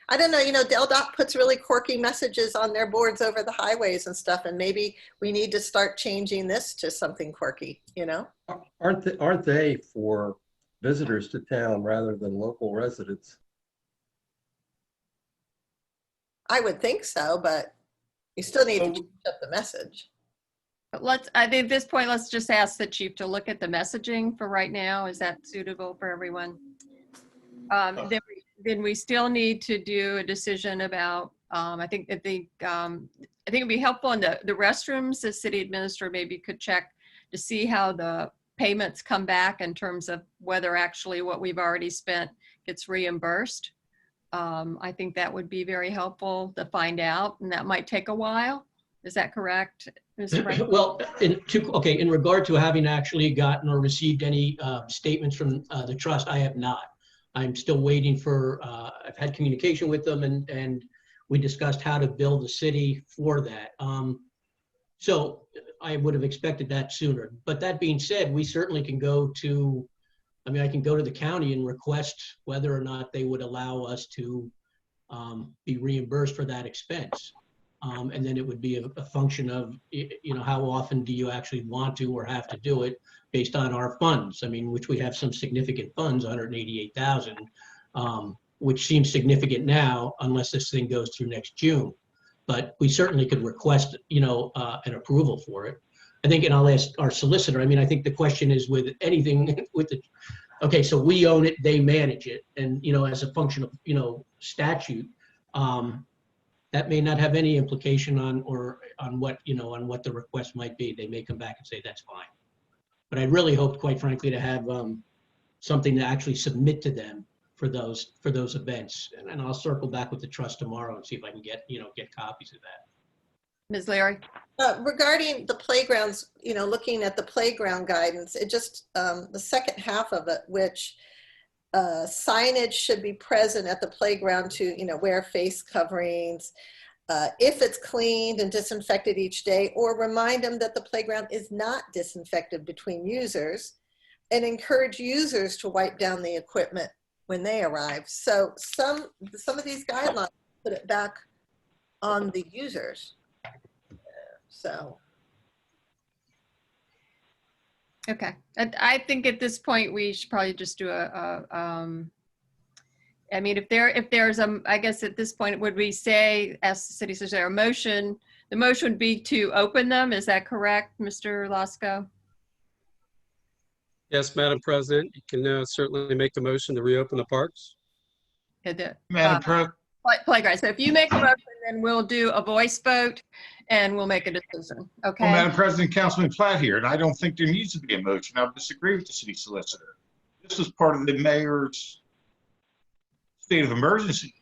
I don't know, DelDOT puts really quirky messages on their boards over the highways and stuff, and maybe we need to start changing this to something quirky, Aren't they for visitors to town rather than local residents? I would think so, but you still need to So- change up the message. But I think at this point, let's just ask the chief to look at the messaging for right now. Is that suitable for everyone? Then we still need to do a decision about, I think it'd be helpful in the restrooms, the city administrator maybe could check to see how the payments come back in terms of whether actually what we've already spent gets reimbursed. I think that would be very helpful to find out, and that might take a while. Is that correct, Mr. President? Well, in regard to having actually gotten or received any statements from the trust, I have not. I'm still waiting for, I've had communication with them and we discussed how to bill the city for that. So I would have expected that sooner. But that being said, we certainly can go to, I can go to the county and request whether or not they would allow us to be reimbursed for that expense. And then it would be a function of, how often do you actually want to or have to do it based on our funds? Which we have some significant funds, 188,000, which seems significant now unless this thing goes through next June. But we certainly could request, an approval for it. I think, and I'll ask our solicitor, I think the question is with anything with the, okay, so we own it, they manage it. And, as a function of, statute, that may not have any implication on what the request might be. They may come back and say, that's fine. But I really hoped, quite frankly, to have something to actually submit to them for those events. And I'll circle back with the trust tomorrow and see if I can get copies of that. Ms. Leary? Regarding the playgrounds, looking at the playground guidance, it just, the second half of it, which signage should be present at the playground to, wear face coverings, if it's cleaned and disinfected each day, or remind them that the playground is not disinfected between users, and encourage users to wipe down the equipment when they arrive. So some of these guidelines put it back on the users. So. Okay, I think at this point we should probably just do if there's I guess at this point, would we say, ask the city, is there a motion? The motion would be to open them. Is that correct, Mr. Lasco? Yes, Madam President, you can certainly make the motion to reopen the parks. Madam President. Playground. So if you make a motion, then we'll do a voice vote and we'll make a decision. Okay. Well, Madam President, Councilman Platt here, and I don't think there needs to be a motion. I disagree with the city solicitor. This is part of the mayor's state of emergency.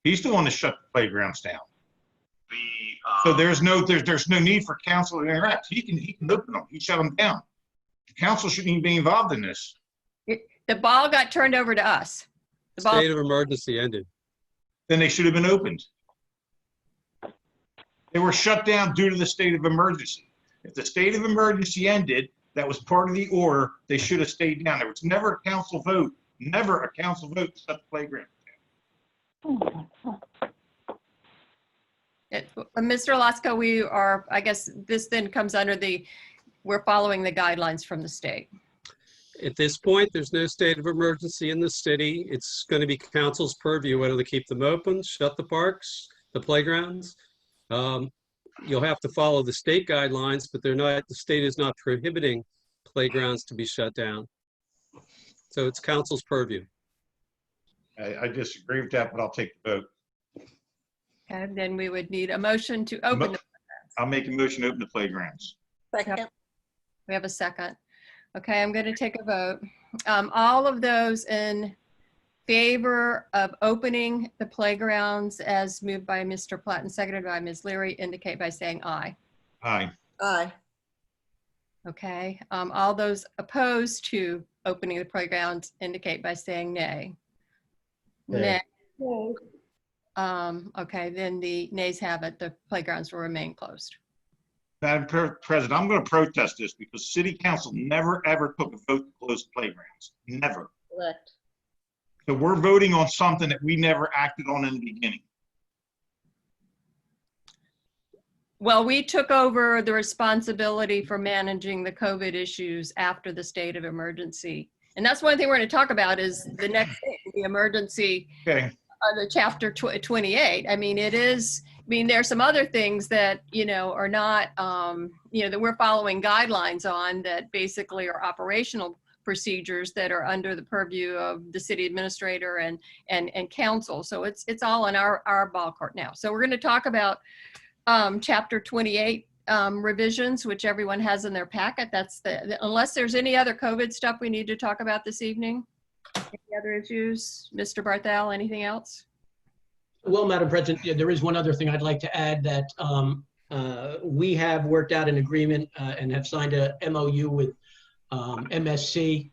He's the one to shut the playgrounds down. So there's no need for council to interact. He can open them. He shut them down. The council shouldn't even be involved in this. The ball got turned over to us. The ball. State of emergency ended. Then they should have been opened. They were shut down due to the state of emergency. If the state of emergency ended, that was part of the order, they should have stayed down. There was never a council vote to shut the playground down. Mr. Lasco, I guess this then comes under we're following the guidelines from the state. At this point, there's no state of emergency in the city. It's going to be council's purview whether to keep them open, shut the parks, the playgrounds. You'll have to follow the state guidelines, but the state is not prohibiting playgrounds to be shut down. So it's council's purview. I disagree with that, but I'll take the vote. Okay, then we would need a motion to open the playgrounds. I'll make a motion to open the playgrounds. Second. We have a second. Okay, I'm going to take a vote. All of those in favor of opening the playgrounds as moved by Mr. Platt and seconded by Ms. Leary indicate by saying aye. Aye. Aye. Okay, all those opposed to opening the playgrounds indicate by saying nay. Nay. Okay, then the nays have it. The playgrounds will remain closed. Madam President, I'm going to protest this because City Council never, ever took a vote to close the playgrounds. Never. Correct. So we're voting on something that we never acted on in the beginning. Well, we took over the responsibility for managing the COVID issues after the state of emergency. And that's one thing we're going to talk about is the next thing, the emergency Okay. the chapter 28. I mean, it is, I mean, there's some other things that, you know, are not, you know, that we're following guidelines on that basically are operational procedures that are under the purview of the city administrator and council. So it's all in our ball court now. So we're going to talk about chapter 28 revisions, which everyone has in their packet. That's unless there's any other COVID stuff we need to talk about this evening. Any other issues? Mr. Barthel, anything else? Well, Madam President, there is one other thing I'd like to add, that we have worked out an agreement and have signed a MOU with MSC.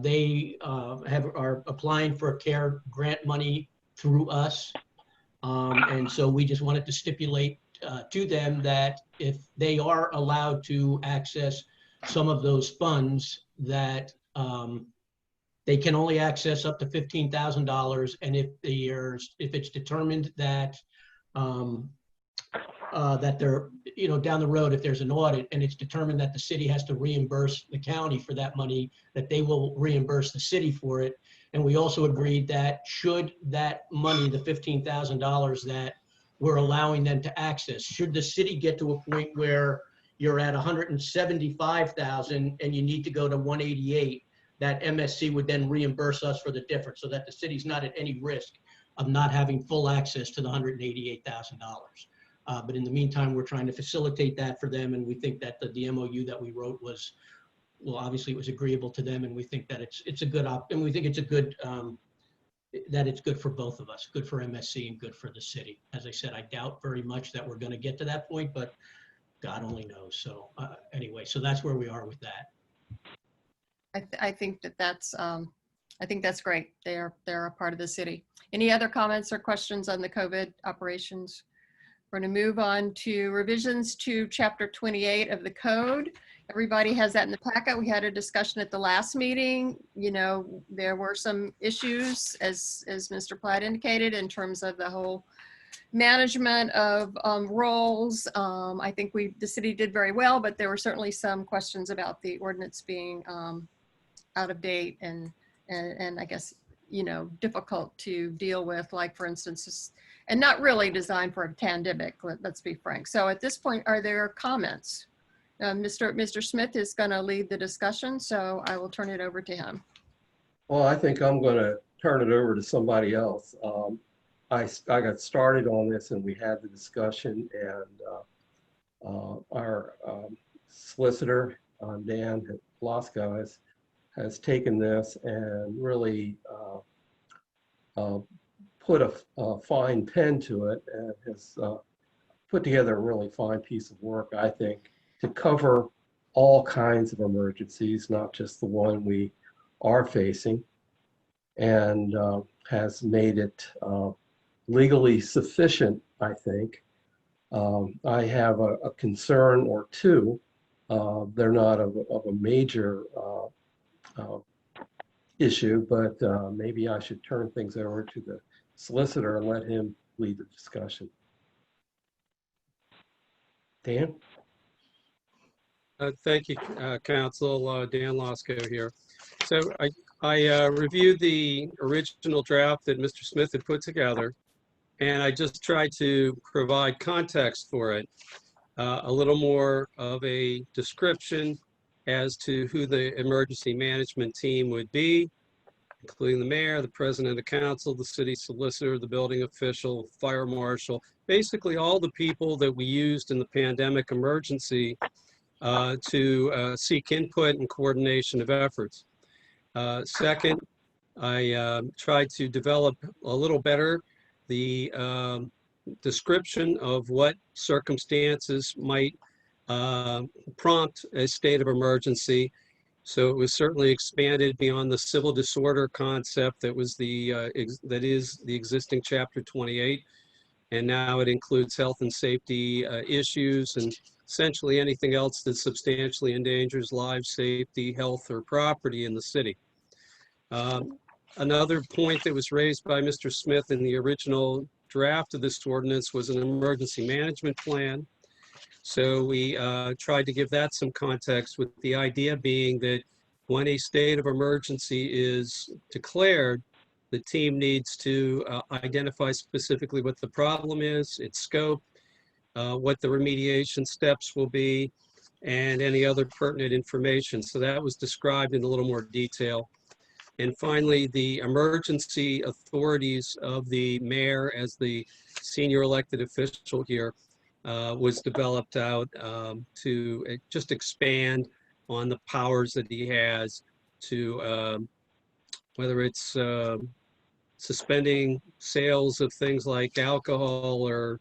They are applying for CARE grant money through us. And so we just wanted to stipulate to them that if they are allowed to access some of those funds, that they can only access up to $15,000, and if it's determined that that they're, you know, down the road, if there's an audit and it's determined that the city has to reimburse the county for that money, that they will reimburse the city for it. And we also agreed that should that money, the $15,000 that we're allowing them to access, should the city get to a point where you're at 175,000 and you need to go to 188, that MSC would then reimburse us for the difference, so that the city's not at any risk of not having full access to the $188,000. But in the meantime, we're trying to facilitate that for them, and we think that the MOU that we wrote was, well, obviously it was agreeable to them, and we think that it's a good and we think it's a good that it's good for both of us, good for MSC and good for the city. As I said, I doubt very much that we're going to get to that point, but God only knows. So anyway, so that's where we are with that. I think that's I think that's great. They're a part of the city. Any other comments or questions on the COVID operations? We're going to move on to revisions to chapter 28 of the code. Everybody has that in the packet. We had a discussion at the last meeting. You know, there were some issues, as Mr. Platt indicated, in terms of the whole management of roles. I think the city did very well, but there were certainly some questions about the ordinance being out of date and I guess, you know, difficult to deal with, like for instance, and not really designed for a pandemic, let's be frank. So at this point, are there comments? Mr. Smith is going to lead the discussion, so I will turn it over to him. Well, I think I'm going to turn it over to somebody else. I got started on this and we had the discussion, and our solicitor, Dan Blasco, has taken this and really put a fine pen to it, and has put together a really fine piece of work, I think, to cover all kinds of emergencies, not just the one we are facing, and has made it legally sufficient, I think. I have a concern or two. They're not of a major issue, but maybe I should turn things over to the solicitor and let him lead the discussion. Dan? Thank you, Council. Dan Losco here. So I reviewed the original draft that Mr. Smith had put together, and I just tried to provide context for it, a little more of a description as to who the emergency management team would be, including the mayor, the president of the council, the city solicitor, the building official, fire marshal, basically all the people that we used in the pandemic emergency to seek input and coordination of efforts. Second, I tried to develop a little better the description of what circumstances might prompt a state of emergency. So it was certainly expanded beyond the civil disorder concept that was that is the existing chapter 28, and now it includes health and safety issues and essentially anything else that substantially endangers lives, safety, health, or property in the city. Another point that was raised by Mr. Smith in the original draft of this ordinance was an emergency management plan. So we tried to give that some context, with the idea being that when a state of emergency is declared, The team needs to identify specifically what the problem is, its scope, what the remediation steps will be, and any other pertinent information. So that was described in a little more detail. And finally, the emergency authorities of the mayor as the senior elected official here was developed out to just expand on the powers that he has to, whether it's suspending sales of things like alcohol or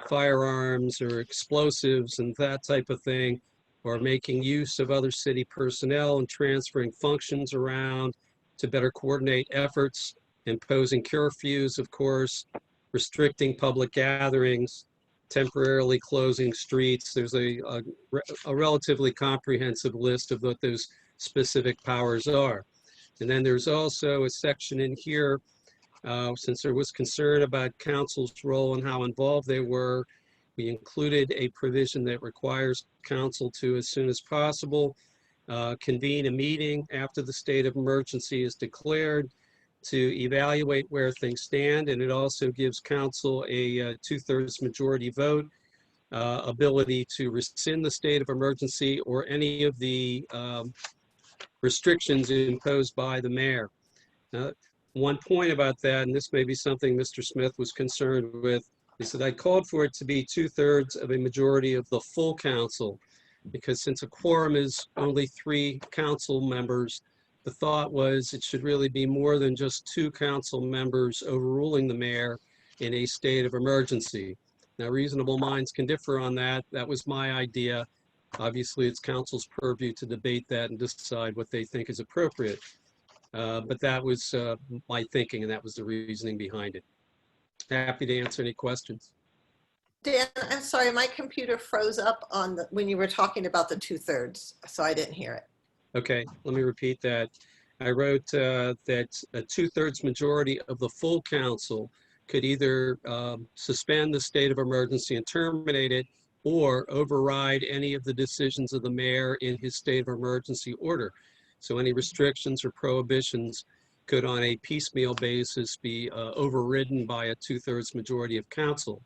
firearms or explosives and that type of thing, or making use of other city personnel and transferring functions around to better coordinate efforts, imposing curfews, of course, restricting public gatherings, temporarily closing streets. There's a relatively comprehensive list of what those specific powers are. And then there's also a section in here, since there was concern about council's role and how involved they were, we included a provision that requires council to, as soon as possible, convene a meeting after the state of emergency is declared to evaluate where things stand. And it also gives council a 2/3 majority vote, ability to rescind the state of emergency or any of the restrictions imposed by the mayor. One point about that, and this may be something Mr. Smith was concerned with, is that I called for it to be 2/3 of a majority of the full council, because since a quorum is only 3 council members, the thought was it should really be more than just 2 council members overruling the mayor in a state of emergency. Now, reasonable minds can differ on that. That was my idea. Obviously, it's council's purview to debate that and decide what they think is appropriate. But that was my thinking, and that was the reasoning behind it. Happy to answer any questions. Dan, I'm sorry, my computer froze up on when you were talking about the 2/3, so I didn't hear it. Okay, let me repeat that. I wrote that a 2/3 majority of the full council could either suspend the state of emergency and terminate it, or override any of the decisions of the mayor in his state of emergency order. So any restrictions or prohibitions could, on a piecemeal basis, be overridden by a 2/3 majority of council.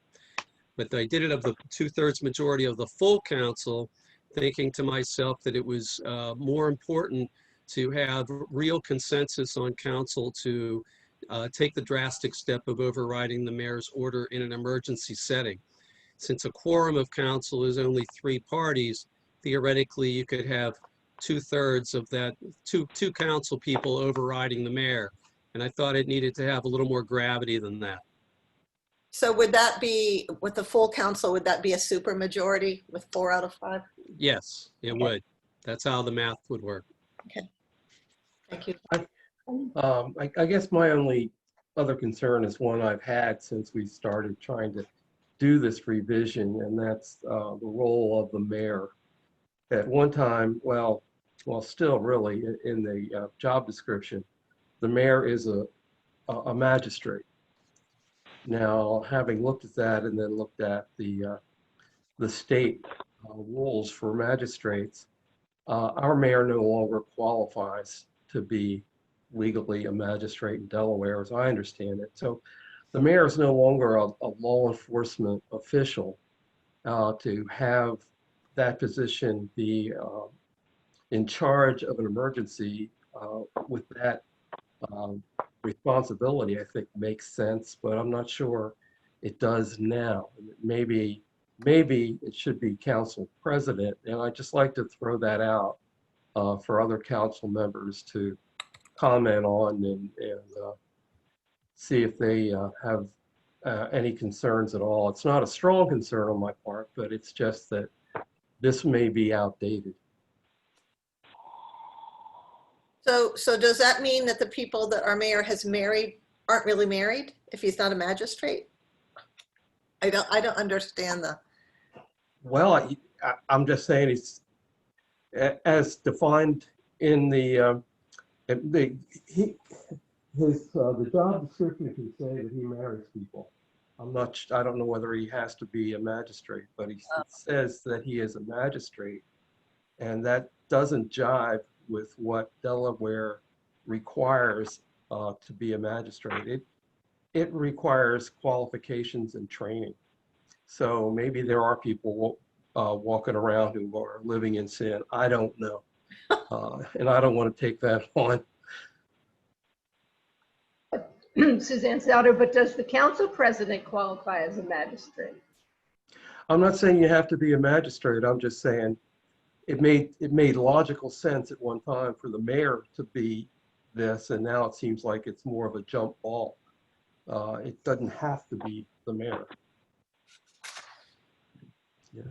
But I did it of the 2/3 majority of the full council, thinking to myself that it was more important to have real consensus on council to take the drastic step of overriding the mayor's order in an emergency setting. Since a quorum of council is only 3 parties, theoretically you could have 2/3 of that, two council people overriding the mayor. And I thought it needed to have a little more gravity than that. So would that be, with the full council, would that be a super majority with 4 out of 5? Yes, it would. That's how the math would work. Okay, thank you. I guess my only other concern is one I've had since we started trying to do this revision, and that's the role of the mayor. At one time, well, still really in the job description, the mayor is a magistrate. Now, having looked at that and then looked at the state rules for magistrates, our mayor no longer qualifies to be legally a magistrate in Delaware, as I understand it. So the mayor is no longer a law enforcement official. To have that position be in charge of an emergency with that responsibility, I think makes sense, but I'm not sure it does now. Maybe it should be council president, and I'd just like to throw that out for other council members to comment on and see if they have any concerns at all. It's not a strong concern on my part, but it's just that this may be outdated. So does that mean that the people that our mayor has married aren't really married if he's not a magistrate? I don't understand the. Well, I'm just saying it's as defined in the job description can say that he marries people. I don't know whether he has to be a magistrate, but he says that he is a magistrate, and that doesn't jive with what Delaware requires to be a magistrate. It requires qualifications and training. So maybe there are people walking around who are living in sin. I don't know. And I don't want to take that on. Suzanne Souter, but does the council president qualify as a magistrate? I'm not saying you have to be a magistrate. I'm just saying it made logical sense at one time for the mayor to be this, and now it seems like it's more of a jump ball. It doesn't have to be the mayor. Yeah.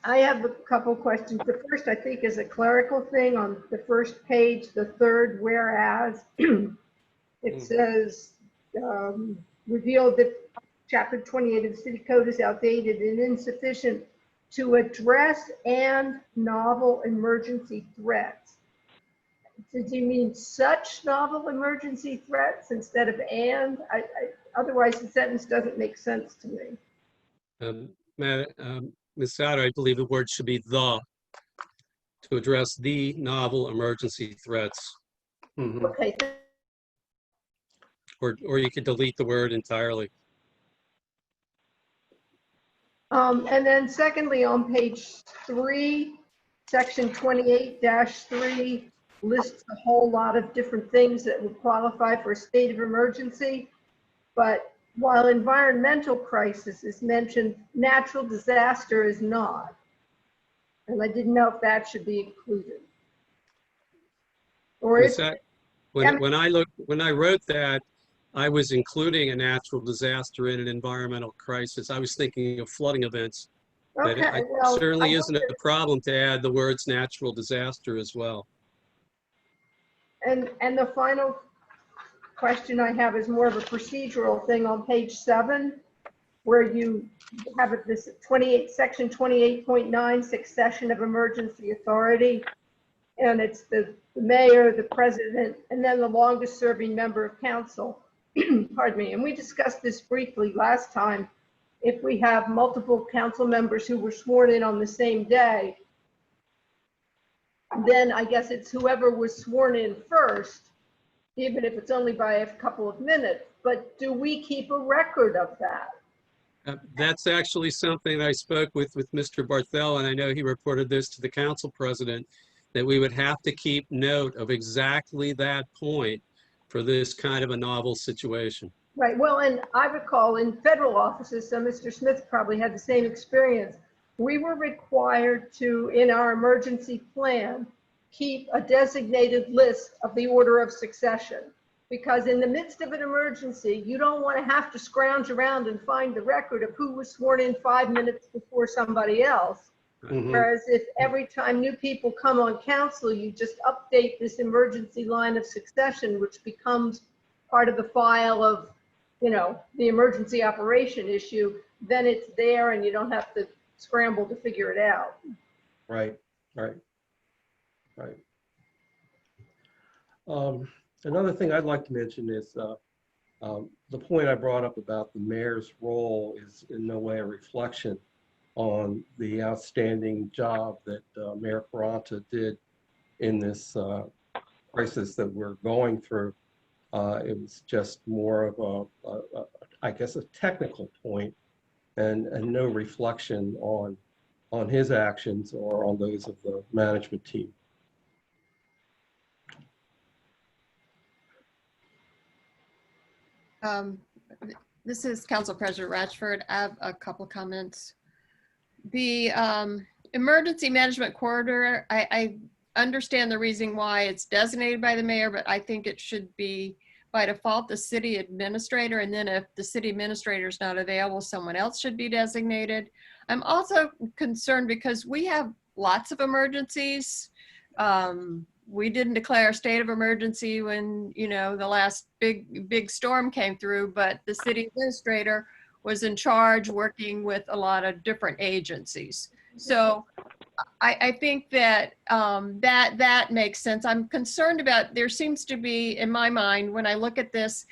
I have a couple questions. The first, I think, is a clerical thing on the first page, the third whereas. It says, revealed that Chapter 28 of the City Code is outdated and insufficient to address and novel emergency threats. Does he mean such novel emergency threats instead of and? Otherwise, the sentence doesn't make sense to me. Ms. Souter, I believe the word should be the, to address the novel emergency threats. Mm-hmm. Okay. Or you could delete the word entirely. And then secondly, on page 3, section 28-3 lists a whole lot of different things that would qualify for a state of emergency. But while environmental crisis is mentioned, natural disaster is not. And I didn't know if that should be included. Or if, when I wrote that, I was including a natural disaster in an environmental crisis. I was thinking of flooding events. But okay, it well, certainly isn't a problem to add the words natural disaster as well. And the final question I have is more of a procedural thing on page 7, where you have this section 28.9, succession of emergency authority. And it's the mayor, the president, and then the longest serving member of council. Pardon me. And we discussed this briefly last time. If we have multiple council members who were sworn in on the same day, then I guess it's whoever was sworn in first, even if it's only by a couple of minutes. But do we keep a record of that? That's actually something I spoke with Mr. Barthel, and I know he reported this to the council president, that we would have to keep note of exactly that point for this kind of a novel situation. Right. Well, and I recall in federal offices, so Mr. Smith probably had the same experience. We were required to, in our emergency plan, keep a designated list of the order of succession. Because in the midst of an emergency, you don't want to have to scrounge around and find the record of who was sworn in 5 minutes before somebody else. Mm-hmm. Whereas if every time new people come on council, you just update this emergency line of succession, which becomes part of the file of, you know, the emergency operation issue, then it's there and you don't have to scramble to figure it out. Right. Another thing I'd like to mention is the point I brought up about the mayor's role is in no way a reflection on the outstanding job that Mayor Parenta did in this crisis that we're going through. It was just more of I guess a technical point and no reflection on his actions or on those of the management team. This is Council President Ratchford. I have a couple comments. The emergency management corridor, I understand the reason why it's designated by the mayor, but I think it should be by default the city administrator, and then if the city administrator is not available, someone else should be designated. I'm also concerned because we have lots of emergencies. We didn't declare a state of emergency when, you know, the last big storm came through, but the city administrator was in charge working with a lot of different agencies. So I think that that makes sense. I'm concerned about, there seems to be, in my mind, when I look at this,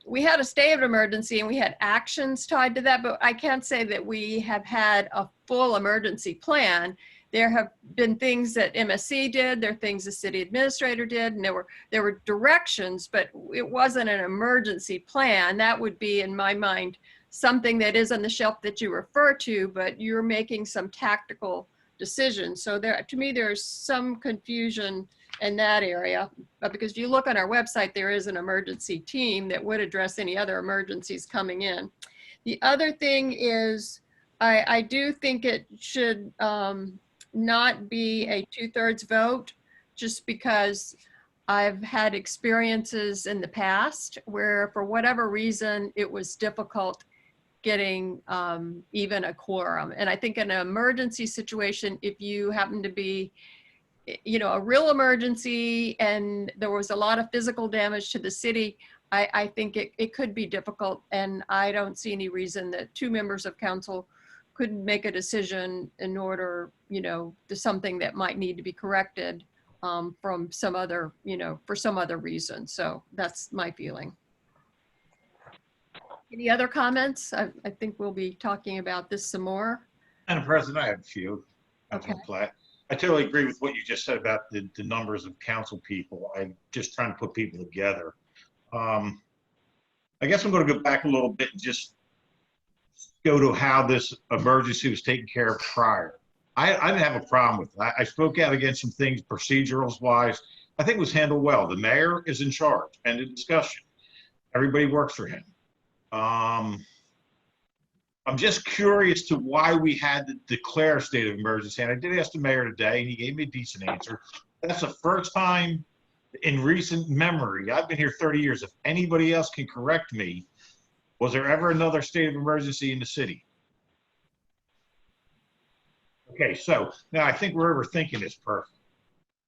we had a state of emergency and we had actions tied to that, but I can't say that we have had a full emergency plan. there have been things that MSC did, there are things the city administrator did, and there were directions, but it wasn't an emergency plan. That would be, in my mind, something that is on the shelf that you refer to, but you're making some tactical decisions. So there, to me, there's some confusion in that area, but because if you look on our website, there is an emergency team that would address any other emergencies coming in. The other thing is, I do think it should not be a 2/3 vote, just because I've had experiences in the past where for whatever reason, it was difficult getting even a quorum. And I think in an emergency situation, if you happen to be, you know, a real emergency and there was a lot of physical damage to the city, I think it could be difficult. And I don't see any reason that 2 members of council couldn't make a decision in order, you know, to something that might need to be corrected from some other, you know, for some other reason. So that's my feeling. Any other comments? I think we'll be talking about this some more. Madam President, I have a few. Councilman Platt. I totally agree with what you just said about the numbers of council people. I'm just trying to put people together. I guess I'm going to go back a little bit and just go to how this emergency was taken care of prior. I didn't have a problem with it. I spoke out against some things procedurals wise. I think it was handled well. The mayor is in charge. End of discussion. Everybody works for him. I'm just curious to why we had to declare a state of emergency. And I did ask the mayor today, and he gave me a decent answer. That's the first time in recent memory, I've been here 30 years, if anybody else can correct me, was there ever another state of emergency in the city? Okay, so now I think we're overthinking this perfect.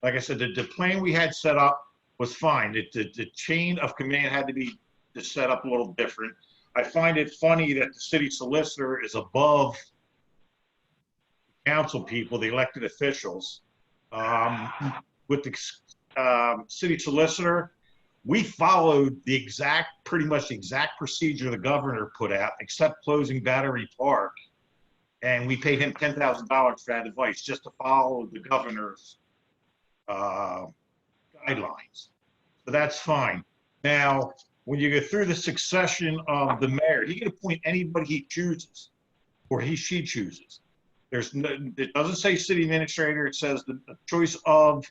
Like I said, the plan we had set up was fine. The chain of command had to be set up a little different. I find it funny that the city solicitor is above council people, the elected officials. With the city solicitor, we followed the exact, pretty much the exact procedure the governor put out, except closing Battery Park. And we paid him $10,000 for that advice, just to follow the governor's guidelines. So that's fine. Now, when you go through the succession of the mayor, he can appoint anybody he chooses, or she chooses. There's no, it doesn't say city administrator, it says the choice of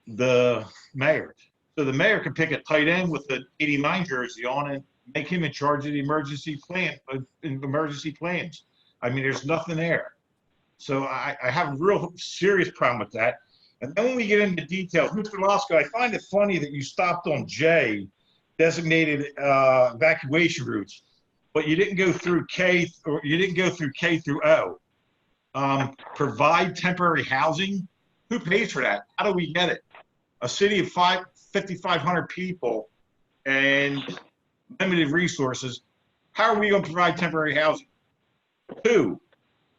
the mayor. So the mayor can pick a tight end with the 89 jersey on and make him in charge of the emergency plan, emergency plans. I mean, there's nothing there. So I have a real serious problem with that. And then when we get into details, Mr. Lasko, I find it funny that you stopped on J, designated evacuation routes, but you didn't go through K, or you didn't go through K through O. Provide temporary housing. Who pays for that? How do we get it? A city of 5,500 people and limited resources. How are we going to provide temporary housing? 2,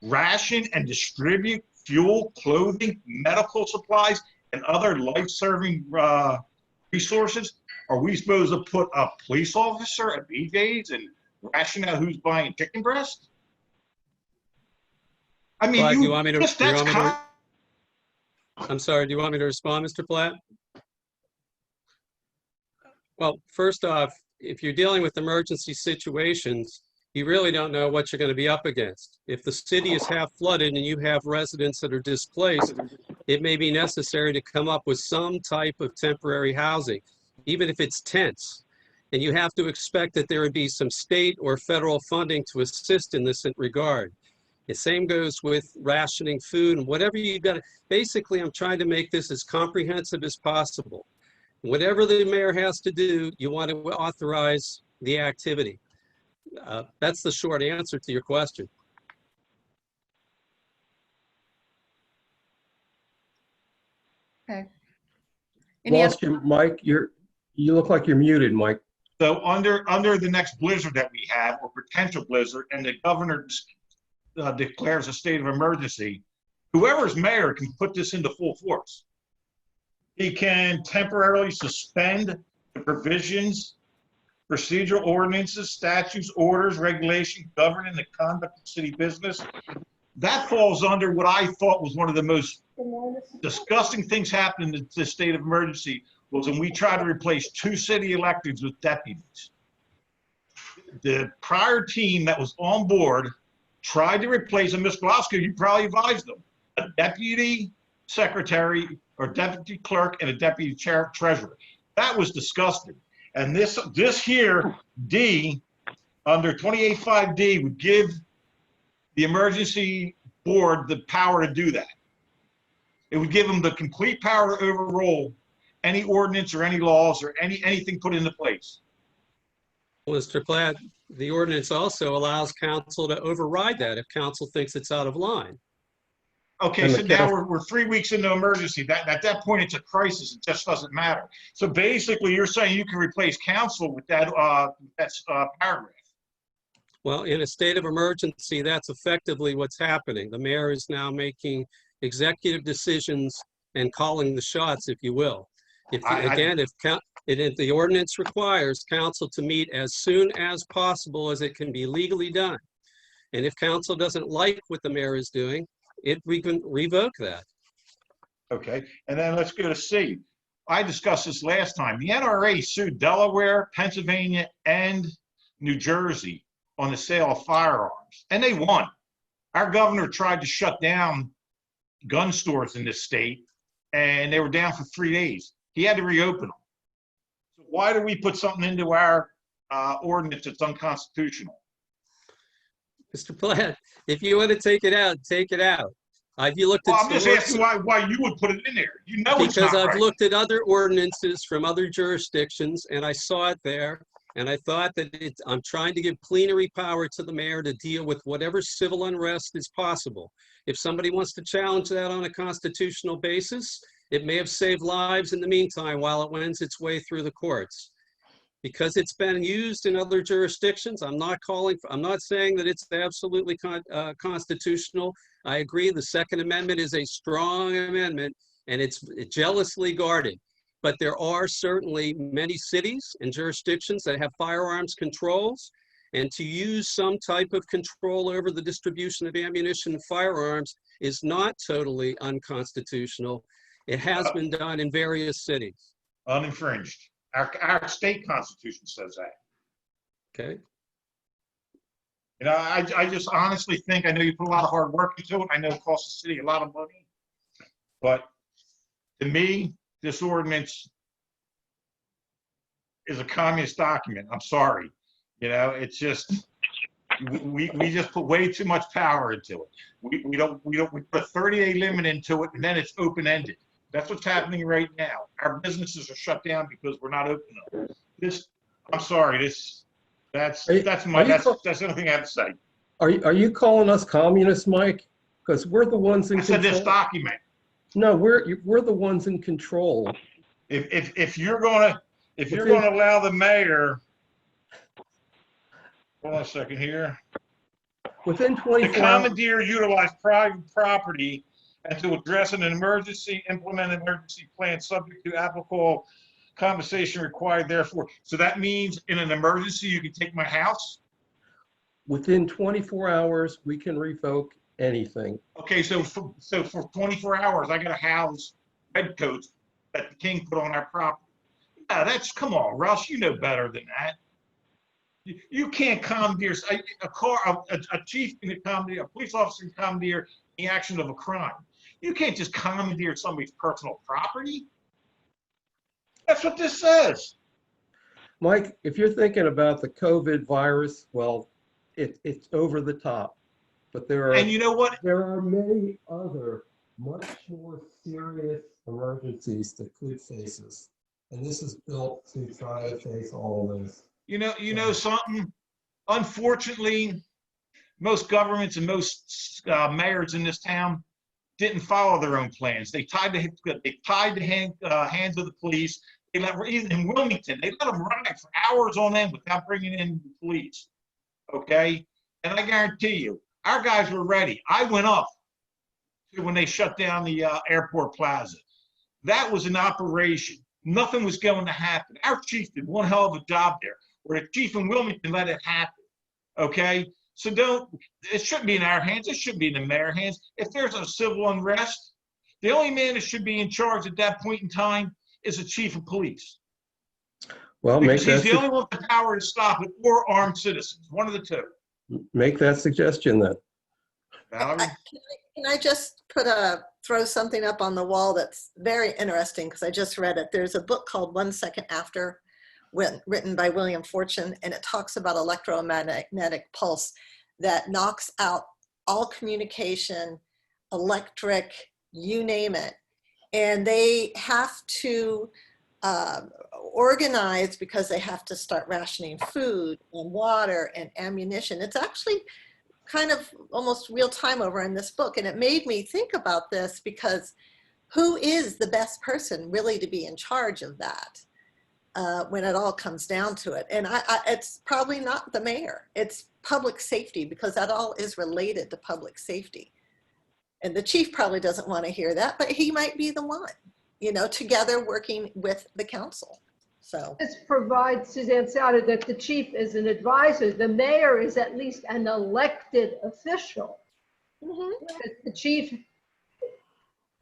ration and distribute fuel, clothing, medical supplies, and other life-serving resources. Are we supposed to put a police officer at BJ's and ration out who's buying chicken breast? I mean, Platt, you want me to, just, I'm sorry, do you want me to respond, Mr. Platt? Well, first off, if you're dealing with emergency situations, you really don't know what you're going to be up against. If the city is half flooded and you have residents that are displaced, it may be necessary to come up with some type of temporary housing, even if it's tents. And you have to expect that there would be some state or federal funding to assist in this regard. The same goes with rationing food and whatever you got. Basically, I'm trying to make this as comprehensive as possible. Whatever the mayor has to do, you want to authorize the activity. That's the short answer to your question. Okay. Lost you, Mike. You look like you're muted, Mike. So under the next blizzard that we have, or potential blizzard, and the governor declares a state of emergency, whoever's mayor can put this into full force. He can temporarily suspend the provisions, procedural ordinances, statutes, orders, regulations governing the conduct of city business That falls under what I thought was one of the most disgusting things happening in this state of emergency was when we tried to replace 2 city electeds with deputies. The prior team that was on board tried to replace, and Ms. Glasgow, you probably advised them, a deputy secretary or deputy clerk and a deputy treasurer. That was disgusting. And this here, D, under 28.5D would give the emergency board the power to do that. It would give them the complete power to overrule any ordinance or any laws or anything put into place. Well, Mr. Platt, the ordinance also allows council to override that if council thinks it's out of line. Okay, so now we're 3 weeks into emergency. At that point, it's a crisis. It just doesn't matter. So basically, you're saying you can replace council with that paragraph. Well, in a state of emergency, that's effectively what's happening. The mayor is now making executive decisions and calling the shots, if you will. If the ordinance requires council to meet as soon as possible as it can be legally done. And if council doesn't like what the mayor is doing, we can revoke that. Okay, and then let's go to C. I discussed this last time. The NRA sued Delaware, Pennsylvania, and New Jersey on the sale of firearms, and they won. Our governor tried to shut down gun stores in this state, and they were down for 3 days. He had to reopen them. So why do we put something into our ordinance that's unconstitutional? Mr. Platt, if you want to take it out, take it out. Have you looked at? I'm just asking why you would put it in there. You know it's not because I've right. looked at other ordinances from other jurisdictions, and I saw it there, and I thought that I'm trying to give plenary power to the mayor to deal with whatever civil unrest is possible. If somebody wants to challenge that on a constitutional basis, it may have saved lives in the meantime while it wends its way through the courts. Because it's been used in other jurisdictions, I'm not saying that it's absolutely constitutional. I agree the Second Amendment is a strong amendment and it's jealously guarded. But there are certainly many cities and jurisdictions that have firearms controls, and to use some type of control over the distribution of ammunition and firearms is not totally unconstitutional. It has been done in various cities. Uninfringed. Our state constitution says that. Okay. You know, I just honestly think, I know you put a lot of hard work into it. I know it costs the city a lot of money. But to me, this ordinance is a communist document. I'm sorry. You know, it's just, we just put way too much power into it. We put a 30-day limit into it, and then it's open-ended. That's what's happening right now. Our businesses are shut down because we're not open up. I'm sorry. That's the only thing I have to say. Are you calling us communists, Mike? Because we're the ones in control. I said this document. No, we're the ones in control. If you're gonna allow the mayor, hold on a second here. Within 24 hours. To commandeer, utilize private property, and to address an emergency, implement an emergency plan subject to applicable compensation required therefore. So that means in an emergency, you can take my house? Within 24 hours, we can revoke anything. Okay, so for 24 hours, I got to house redcoats that the king put on our property. Yeah, come on, Russ, you know better than that. You can't commandeer a chief can commandeer, a police officer can commandeer the action of a crime. You can't just commandeer somebody's personal property. That's what this says. Mike, if you're thinking about the COVID virus, well, it's over the top. But there are, and you know what? There are many other much more serious emergencies that could face us. And this is built to try to face all of this. You know something? Unfortunately, most governments and most mayors in this town didn't follow their own plans. They tied the hands of the police. Even in Wilmington, they let them ride for hours on end without bringing in the police. Okay? And I guarantee you, our guys were ready. I went up to when they shut down the airport plaza. That was an operation. Nothing was going to happen. Our chief did one hell of a job there, where the chief in Wilmington let it happen. Okay? So it shouldn't be in our hands. It shouldn't be in the mayor's hands. If there's a civil unrest, the only man that should be in charge at that point in time is the chief of police. Well, Because he's the only one with the power to stop it, or armed citizens, one of the two. make that suggestion then. Valerie? Can I just throw something up on the wall that's very interesting because I just read it. There's a book called 1 Second After, written by William Fortune, and it talks about electromagnetic pulse that knocks out all communication, electric, you name it. And they have to organize because they have to start rationing food and water and ammunition. It's actually kind of almost real time over in this book. And it made me think about this because who is the best person really to be in charge of that when it all comes down to it? And it's probably not the mayor. It's public safety because that all is related to public safety. And the chief probably doesn't want to hear that, but he might be the one, together working with the council. So this provides, Suzanne Sauter, that the chief is an advisor. The mayor is at least an elected official. Mm-hmm. The chief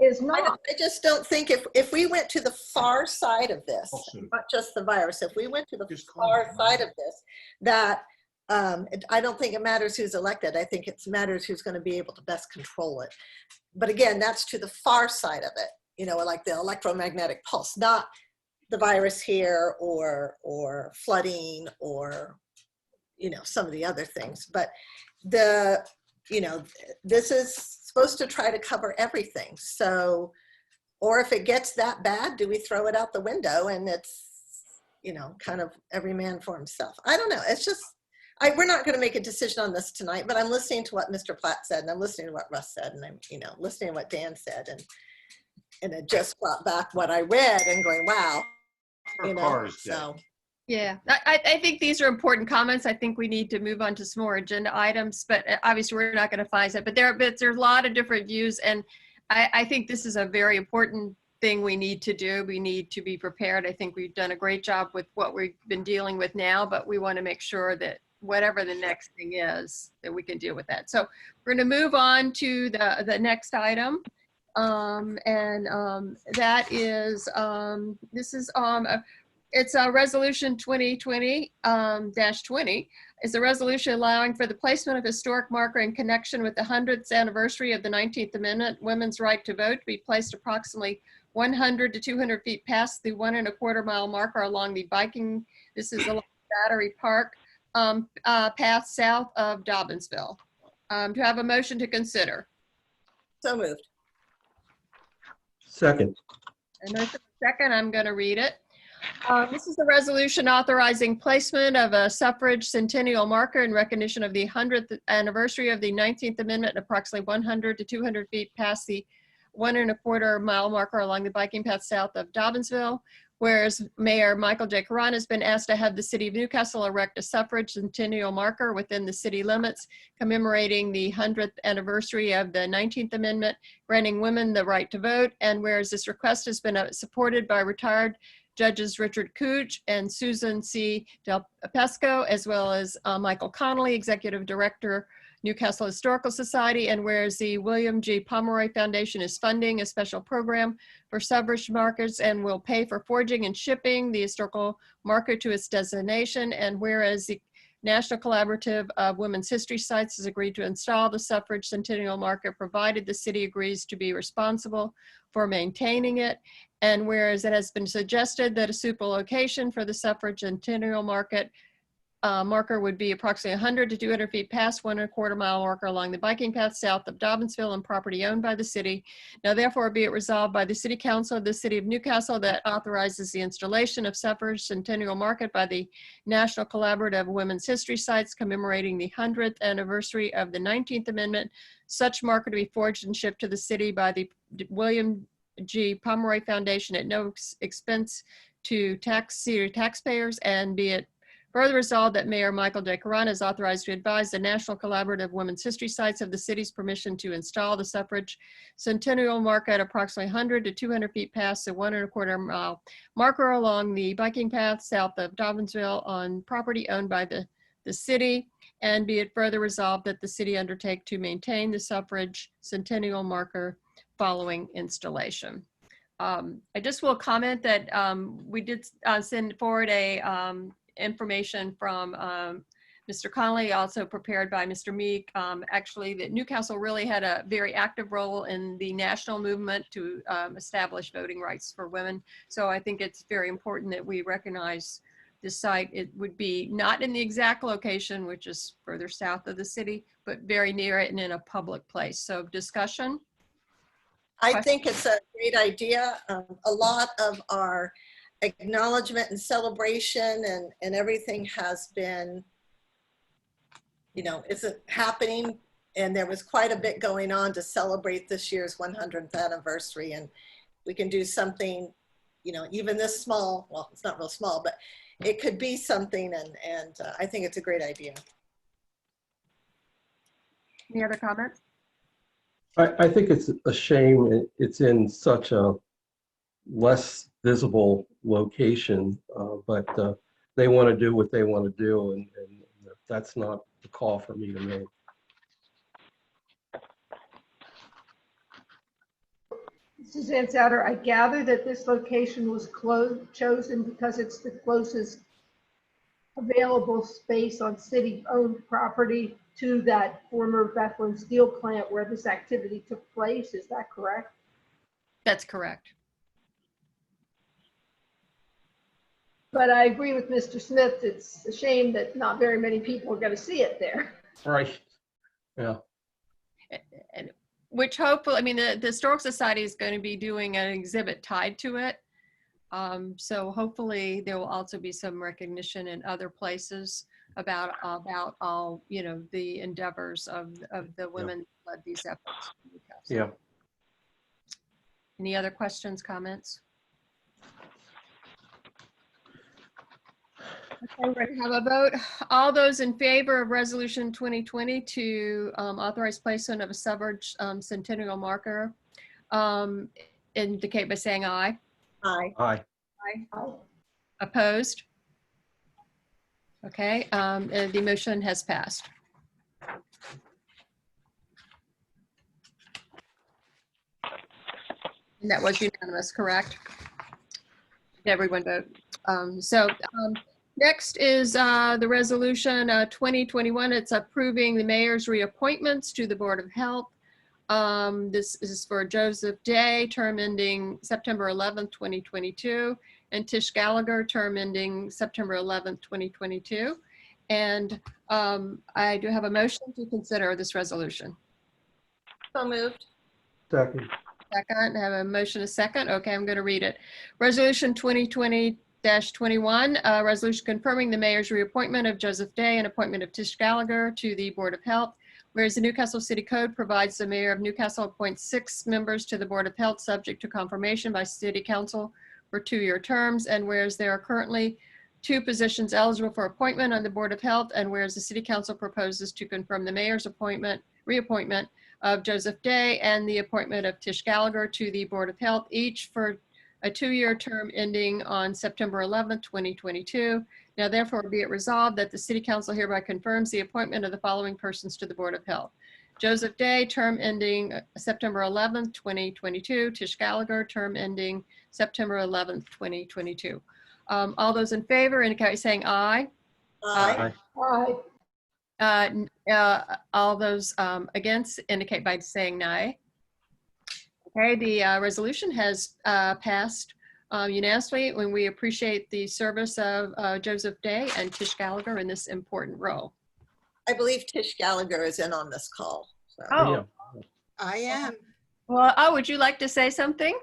is not. I just don't think if we went to the far side of this, not just the virus, if we went to the far side of this, that I don't think it matters who's elected. I think it matters who's going to be able to best control it. But again, that's to the far side of it, like the electromagnetic pulse, not the virus here or flooding or, some of the other things. But this is supposed to try to cover everything. So, or if it gets that bad, do we throw it out the window and it's, kind of every man for himself? I don't know. It's just, we're not going to make a decision on this tonight, but I'm listening to what Mr. Platt said, and I'm listening to what Russ said, and I'm, listening to what Dan said, and it just brought back what I read and going, wow. So. Yeah, I think these are important comments. I think we need to move on to some more agenda items, but obviously we're not going to find it. But there's a lot of different views, and I think this is a very important thing we need to do. We need to be prepared. I think we've done a great job with what we've been dealing with now, but we want to make sure that whatever the next thing is, that we can deal with that. So we're going to move on to the next item. That is, it's a resolution 2020-20. It's a resolution allowing for the placement of historic marker in connection with the 100th anniversary of the 19th Amendment, women's right to vote, to be placed approximately 100 to 200 feet past the 1 1/4 mile marker along the this is along Battery Park path south of Dobbinsville. Do you have a motion to consider? So moved. Second. And there's a second, I'm going to read it. This is a resolution authorizing placement of a suffrage centennial marker in recognition of the 100th anniversary of the 19th Amendment, approximately 100 to 200 feet past the 1 1/4 mile marker along the biking path south of Dobbinsville. Whereas Mayor Michael J. Caron has been asked to have the city of Newcastle erect a suffrage centennial marker within the city limits commemorating the 100th anniversary of the 19th Amendment, granting women the right to vote. And whereas this request has been supported by retired Judges Richard Cooch and Susan C. Del Pesco, as well as Michael Connolly, Executive Director, Newcastle Historical Society, and whereas the William G. Pomeroy Foundation is funding a special program for suffrage markers and will pay for forging and shipping the historical marker to its destination, and whereas the National Collaborative of Women's History Sites has agreed to install the suffrage centennial marker provided the city agrees to be responsible for maintaining it, and whereas it has been suggested that a suitable location for the suffrage centennial marker would be approximately 100 to 200 feet past 1 1/4 mile marker along the biking path south of Dobbinsville and property owned by the city. Now therefore be it resolved by the City Council of the City of Newcastle that authorizes the installation of suffrage centennial marker by the National Collaborative of Women's History Sites commemorating the 100th anniversary of the 19th Amendment. Such marker to be forged and shipped to the city by the William G. Pomeroy Foundation at no expense to city taxpayers, and be it further resolved that Mayor Michael J. Caron is authorized to advise the National Collaborative of Women's History Sites of the city's permission to install the suffrage centennial marker at approximately 100 to 200 feet past the 1 1/4 mile marker along the biking path south of Dobbinsville on property owned by the the city. And be it further resolved that the city undertake to maintain the suffrage centennial marker following installation. I just will comment that we did send forward a information from Mr. Connolly, also prepared by Mr. Meek. Actually, that Newcastle really had a very active role in the national movement to establish voting rights for women. So I think it's very important that we recognize this site. It would be not in the exact location, which is further south of the city, but very near it and in a public place. So discussion? I think it's a great idea. A lot of our acknowledgement and celebration and everything has been, you know, isn't happening. And there was quite a bit going on to celebrate this year's 100th anniversary. And we can do something, you know, even this small, well, it's not real small, but it could be something. And I think it's a great idea. Any other comments? I think it's a shame it's in such a less visible location, but they want to do what they want to do, and that's not the call for me to make. Suzanne Souter, I gather that this location was chosen because it's the closest available space on city-owned property to that former Bethlehem steel plant where this activity took place. Is that correct? That's correct. But I agree with Mr. Smith. It's a shame that not very many people are going to see it there. Right. Yeah. And which hopefully, I mean, the Historical Society is going to be doing an exhibit tied to it. So hopefully there will also be some recognition in other places about all, you know, the endeavors of the women who led these efforts. Yeah. Any other questions, comments? Okay, we're going to have a vote. All those in favor of Resolution 2020 to authorize placement of a suffrage centennial marker indicate by saying aye. Aye. Aye. Aye. Opposed? Okay, the motion has passed. And that was unanimous, correct? Did everyone vote? Next is the resolution 2021. It's approving the mayor's reappointments to the Board of Health. This is for Joseph Day, term ending September 11th, 2022, and Tish Gallagher, term ending September 11th, 2022. And I do have a motion to consider this resolution. So moved. Second. Second, I have a motion, a second. Okay, I'm going to read it. Resolution 2020-21, resolution confirming the mayor's reappointment of Joseph Day and appointment of Tish Gallagher to the Board of Health. Whereas the Newcastle City Code provides the mayor of Newcastle appoints 6 members to the Board of Health subject to confirmation by City Council for 2-year terms. And whereas there are currently 2 positions eligible for appointment on the Board of Health, and whereas the City Council proposes to confirm the mayor's reappointment of Joseph Day and the appointment of Tish Gallagher to the Board of Health, each for a 2-year term ending on September 11th, 2022. Now therefore be it resolved that the City Council hereby confirms the appointment of the following persons to the Board of Health. Joseph Day, term ending September 11th, 2022. Tish Gallagher, term ending September 11th, 2022. All those in favor indicate by saying aye. Aye. Aye. All those against indicate by saying nay. Okay, the resolution has passed unanimously, and we appreciate the service of Joseph Day and Tish Gallagher in this important role. I believe Tish Gallagher is in on this call. So. Oh, I am. well, would you like to say something?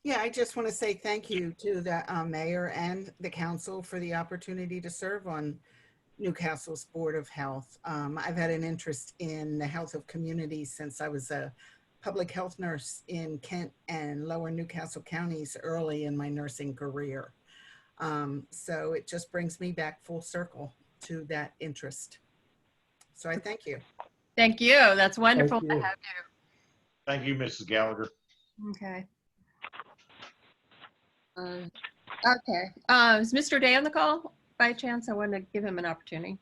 Yeah, I just want to say thank you to the mayor and the council for the opportunity to serve on Newcastle's Board of Health. I've had an interest in the health of communities since I was a public health nurse in Kent and Lower Newcastle counties early in my nursing career. So it just brings me back full circle to that interest. So I thank you. Thank you. That's wonderful to Thank you. have you. Thank you, Mrs. Gallagher. Okay. Okay. Is Mr. Day on the call by chance? I wanted to give him an opportunity.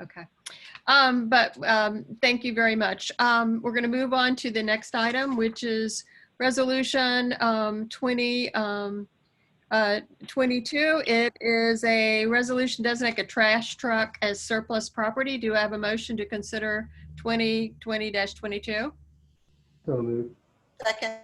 Okay. Thank you very much. We're going to move on to the next item, which is Resolution 2022. It is a resolution designating a trash truck as surplus property. Do I have a motion to consider 2020-22? So moved. Second.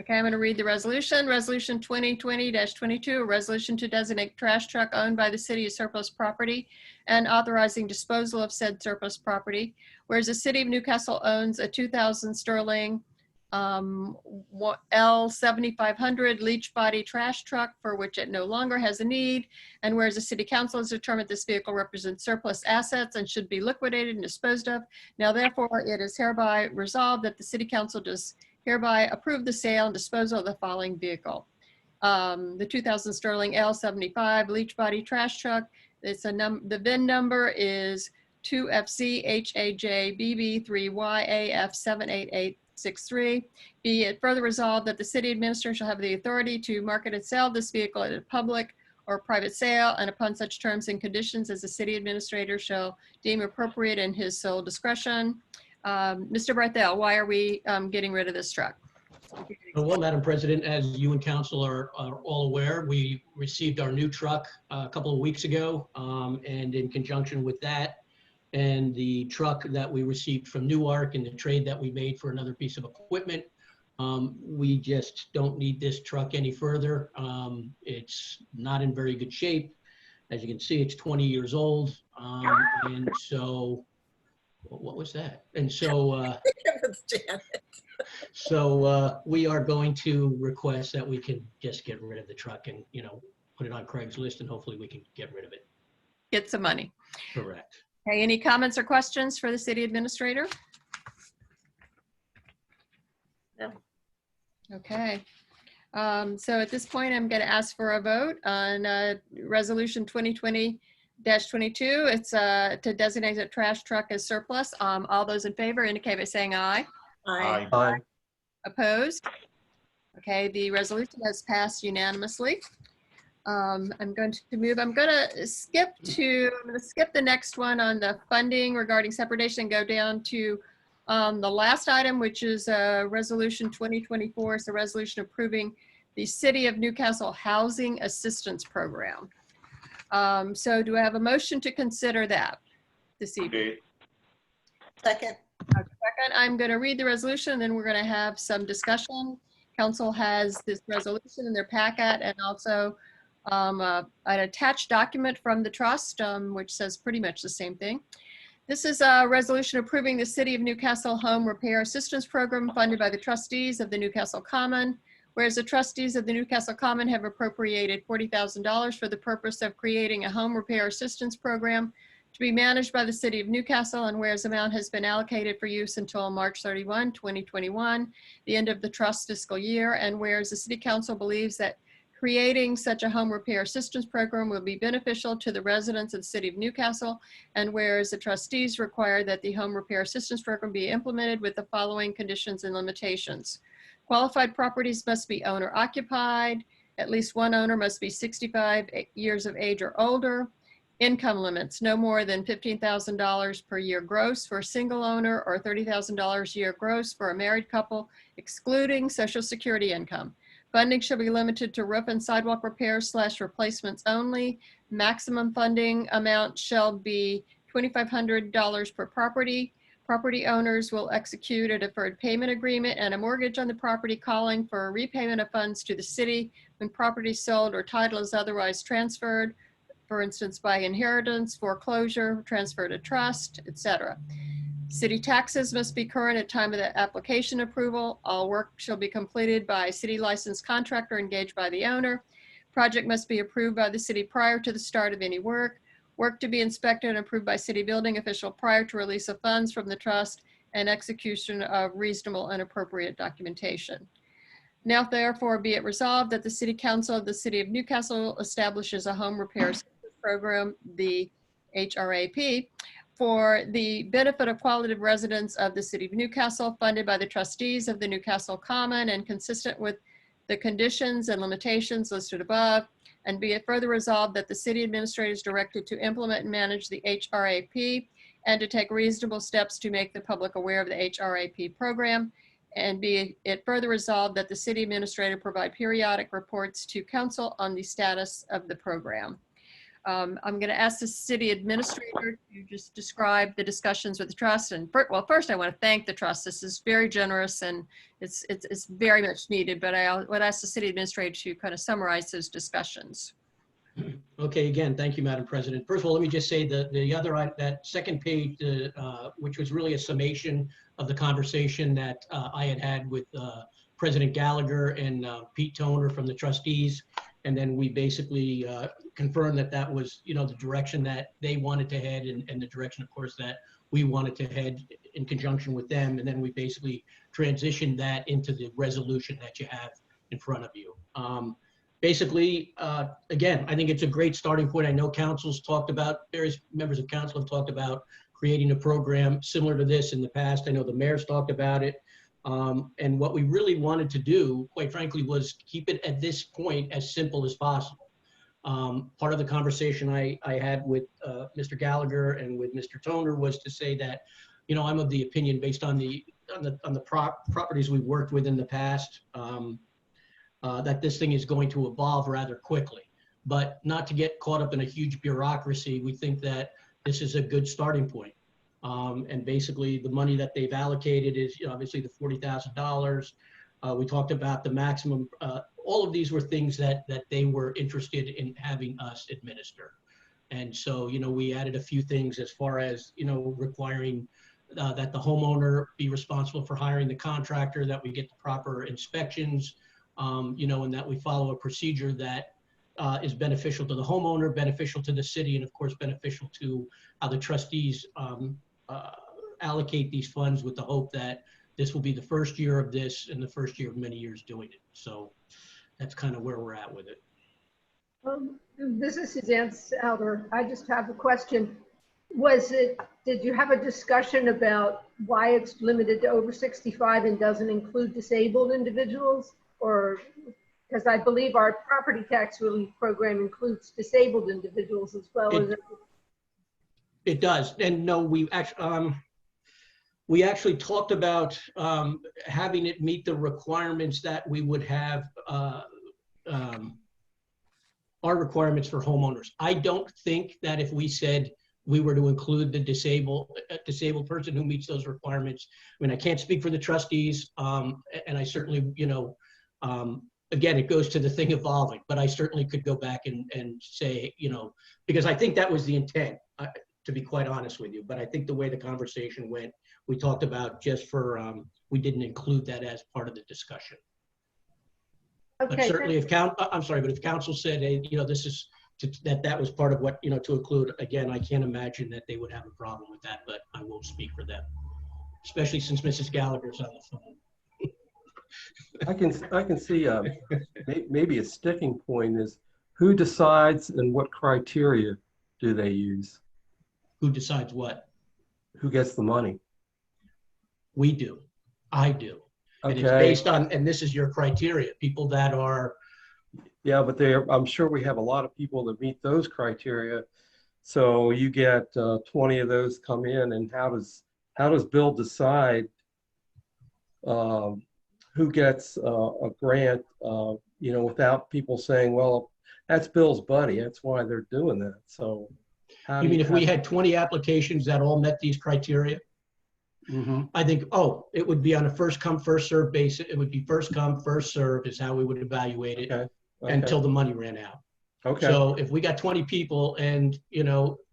Okay, I'm going to read the resolution. Resolution 2020-22, a resolution to designate trash truck owned by the city as surplus property and authorizing disposal of said surplus property. Whereas the city of Newcastle owns a 2000 Sterling L7500 leach body trash truck for which it no longer has a need. And whereas the city council has determined this vehicle represents surplus assets and should be liquidated and disposed of. Now, therefore, it is hereby resolved that the city council does hereby approve the sale and disposal of the following vehicle. The 2000 Sterling L75 leach body trash truck. The VIN number is 2FCHAJBB3YAF78863. Be it further resolved that the city administrator shall have the authority to market and sell this vehicle at a public or private sale and upon such terms and conditions as the city administrator shall deem appropriate in his sole discretion. Mr. Barthel, why are we getting rid of this truck? Well, Madam President, as you and council are all aware, we received our new truck a couple of weeks ago. And in conjunction with that and the truck that we received from Newark and the trade that we made for another piece of equipment, we just don't need this truck any further. It's not in very good shape. As you can see, it's 20 years old. And so, what was that? And so, we are going to request that we can just get rid of the truck and, put it on Craigslist and hopefully we can get rid of it. Get some money. Correct. Okay, any comments or questions for the city administrator? No. Okay. So at this point, I'm going to ask for a vote on Resolution 2020-22. It's to designate a trash truck as surplus. All those in favor indicate by saying aye. Aye. Aye. Opposed? Okay, the resolution has passed unanimously. I'm going to skip the next one on the funding regarding separation and go down to the last item, which is Resolution 2024. It's a resolution approving the City of Newcastle Housing Assistance Program. So do I have a motion to consider that this evening? Second. Second, I'm going to read the resolution and then we're going to have some discussion. Council has this resolution in their packet and also an attached document from the trust, which says pretty much the same thing. This is a resolution approving the City of Newcastle Home Repair Assistance Program funded by the trustees of the Newcastle Common. Whereas the trustees of the Newcastle Common have appropriated $40,000 for the purpose of creating a home repair assistance program to be managed by the City of Newcastle, and whereas the amount has been allocated for use until March 31, 2021, the end of the trust fiscal year, and whereas the City Council believes that creating such a home repair assistance program will be beneficial to the residents of the City of Newcastle, and whereas the trustees require that the home repair assistance program be implemented with the following conditions and limitations. Qualified properties must be owner occupied. At least one owner must be 65 years of age or older. Income limits, no more than $15,000 per year gross for a single owner or $30,000 a year gross for a married couple, excluding Social Security income. Funding shall be limited to roof and sidewalk repairs / replacements only. Maximum funding amount shall be $2,500 per property. Property owners will execute a deferred payment agreement and a mortgage on the property calling for a repayment of funds to the city when property is sold or title is otherwise transferred, for instance, by inheritance, foreclosure, transfer to trust, etc. City taxes must be current at time of the application approval. All work shall be completed by a city licensed contractor engaged by the owner. Project must be approved by the city prior to the start of any work. Work to be inspected and approved by city building official prior to release of funds from the trust and execution of reasonable and appropriate documentation. Now therefore be it resolved that the City Council of the City of Newcastle establishes a home repair program, the HRAP, for the benefit of qualitative residents of the City of Newcastle, funded by the trustees of the Newcastle Common and consistent with the conditions and limitations listed above, And be it further resolved that the city administrator is directed to implement and manage the HRAP and to take reasonable steps to make the public aware of the HRAP program. And be it further resolved that the city administrator provide periodic reports to council on the status of the program. I'm going to ask the city administrator to just describe the discussions with the trust. And well, first I want to thank the trust. This is very generous and it's very much needed, but I would ask the city administrator to kind of summarize those discussions. Okay, again, thank you, Madam President. First of all, let me just say that second page, which was really a summation of the conversation that I had with President Gallagher and Pete Toner from the trustees. And then we basically confirmed that that was, the direction that they wanted to head and the direction, of course, that we wanted to head in conjunction with them. And then we basically transitioned that into the resolution that you have in front of you. Basically, again, I think it's a great starting point. I know council's talked about, various members of council have talked about creating a program similar to this in the past. I know the mayor's talked about it. And what we really wanted to do, quite frankly, was keep it at this point as simple as possible. Part of the conversation I had with Mr. Gallagher and with Mr. Toner was to say that, I'm of the opinion based on the properties we've worked with in the past, that this thing is going to evolve rather quickly, but not to get caught up in a huge bureaucracy. We think that this is a good starting point. And basically the money that they've allocated is obviously the $40,000. We talked about the maximum, all of these were things that they were interested in having us administer. And so, we added a few things as far as, requiring that the homeowner be responsible for hiring the contractor, that we get the proper inspections, and that we follow a procedure that is beneficial to the homeowner, beneficial to the city, and of course, beneficial to how the trustees allocate these funds, with the hope that this will be the first year of this and the first year of many years doing it. So that's kind of where we're at with it. This is Suzanne Souter. I just have a question. Did you have a discussion about why it's limited to over 65 and doesn't include disabled individuals? Or, because I believe our property tax relief program includes disabled individuals as well as it does. And no, we actually talked about having it meet the requirements that we would have, our requirements for homeowners. I don't think that if we said we were to include the disabled person who meets those requirements, I mean, I can't speak for the trustees, and I certainly, again, it goes to the thing evolving, but I certainly could go back and say, because I think that was the intent, to be quite honest with you. But I think the way the conversation went, we talked about just for, we didn't include that as part of the discussion. Okay, but certainly if council said, hey, this is, that was part of what, to include, again, I can't imagine that they would have a problem with that, but I won't speak for them, especially since Mrs. Gallagher's on the phone. I can see maybe a sticking point is who decides and what criteria do they use? Who decides what? Who gets the money? We do. I do. Okay. And it's based on, and this is your criteria, people that are. Yeah, but I'm sure we have a lot of people that meet those criteria. So you get 20 of those come in, and how does Bill decide who gets a grant, without people saying, well, that's Bill's buddy, that's why they're doing that. So you mean if we had 20 applications that all met these criteria? Mm-hmm. I think, it would be on a first come, first serve basis. It would be first come, first serve is how we would evaluate it. Okay. Until the money ran out. Okay. So if we got 20 people and,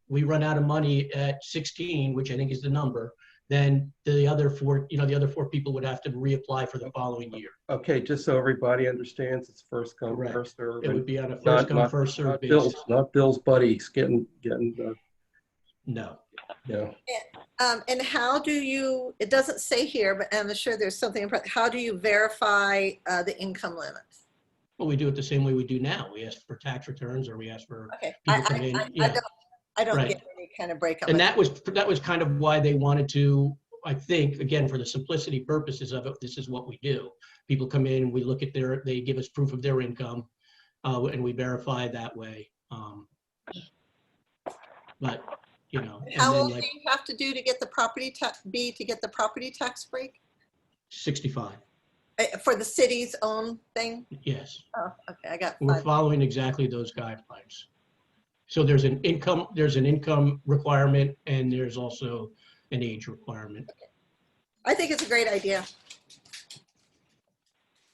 we run out of money at 16, which I think is the number, then the other four people would have to reapply for the following year. Okay, just so everybody understands, it's first come, correct. First serve. It would be on a first come, first serve basis. Not Bill's buddies getting the. No. Yeah. And how do you, it doesn't say here, but I'm sure there's something, how do you verify the income limits? Well, we do it the same way we do now. We ask for tax returns, or we ask for people come in. I don't get any kind of breakup. And that was kind of why they wanted to, I think, again, for the simplicity purposes of it, this is what we do. People come in, we look at they give us proof of their income. and we verify that way. But, you know, and How then old do like you have to do to get the property tax, to get the property tax break? 65, For the city's own thing? yes. Oh, okay, I got We're 5. following exactly those guidelines. So there's an income requirement, and there's also an age requirement. I think it's a great idea.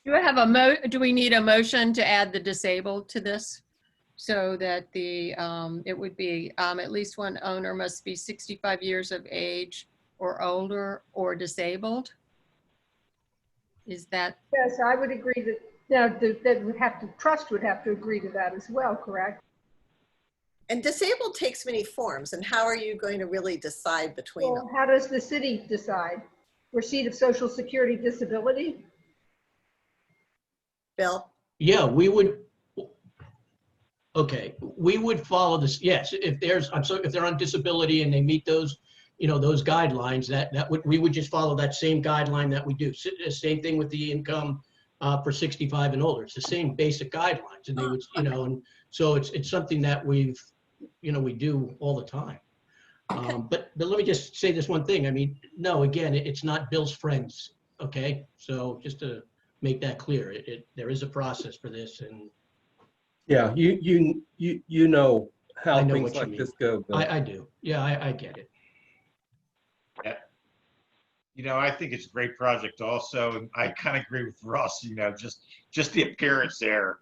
Do we need a motion to add the disabled to this? So that it would be, at least one owner must be 65 years of age or older or disabled? Is that? Yes, I would agree that, now, that would have to, trust would have to agree to that as well, correct? And disabled takes many forms, and how are you going to really decide between them? Well, how does the city decide? Receipt of Social Security disability? Bill? Yeah, we would. Okay, we would follow this. Yes, if they're on disability and they meet those, you know, those guidelines, we would just follow that same guideline that we do. Same thing with the income for 65 and older. It's the same basic guidelines, and they would, you know, and so it's something that we do all the time. But let me just say this one thing. I mean, no, again, it's not Bill's friends. Okay, so just to make that clear, there is a process for this, and Yeah, you know how I know things what you like mean. this go. Bill. I do. Yeah, I get it. Yeah. You know, I think it's a great project also, and I kind of agree with Russ, you know, just the appearance there.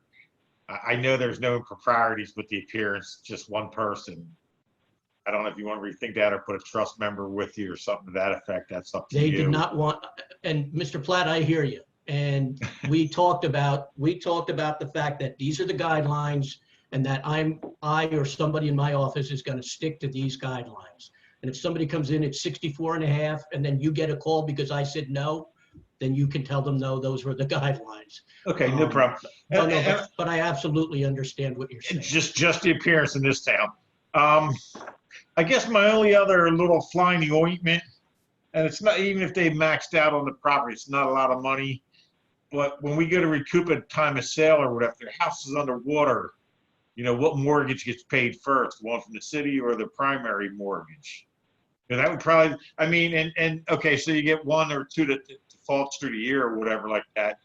I know there's no improprieties with the appearance, just one person. I don't know if you want to rethink that or put a trust member with you or something to that effect. That's up to you. They did not want, and Mr. Platt, I hear you. And we talked about the fact that these are the guidelines, and that I or somebody in my office is going to stick to these guidelines. And if somebody comes in at 64 and a half, and then you get a call because I said no, then you can tell them, no, those were the guidelines. Okay, no problem. No, but I absolutely understand what you're saying. Just the appearance in this town. I guess my only other little fly in the ointment, and it's not, even if they maxed out on the property, it's not a lot of money. But when we go to recoup at time of sale or whatever, their house is underwater, you know, what mortgage gets paid first, one from the city or the primary mortgage? And that would probably, I mean, and okay, so you get 1 or 2 that defaults through the year or whatever like that.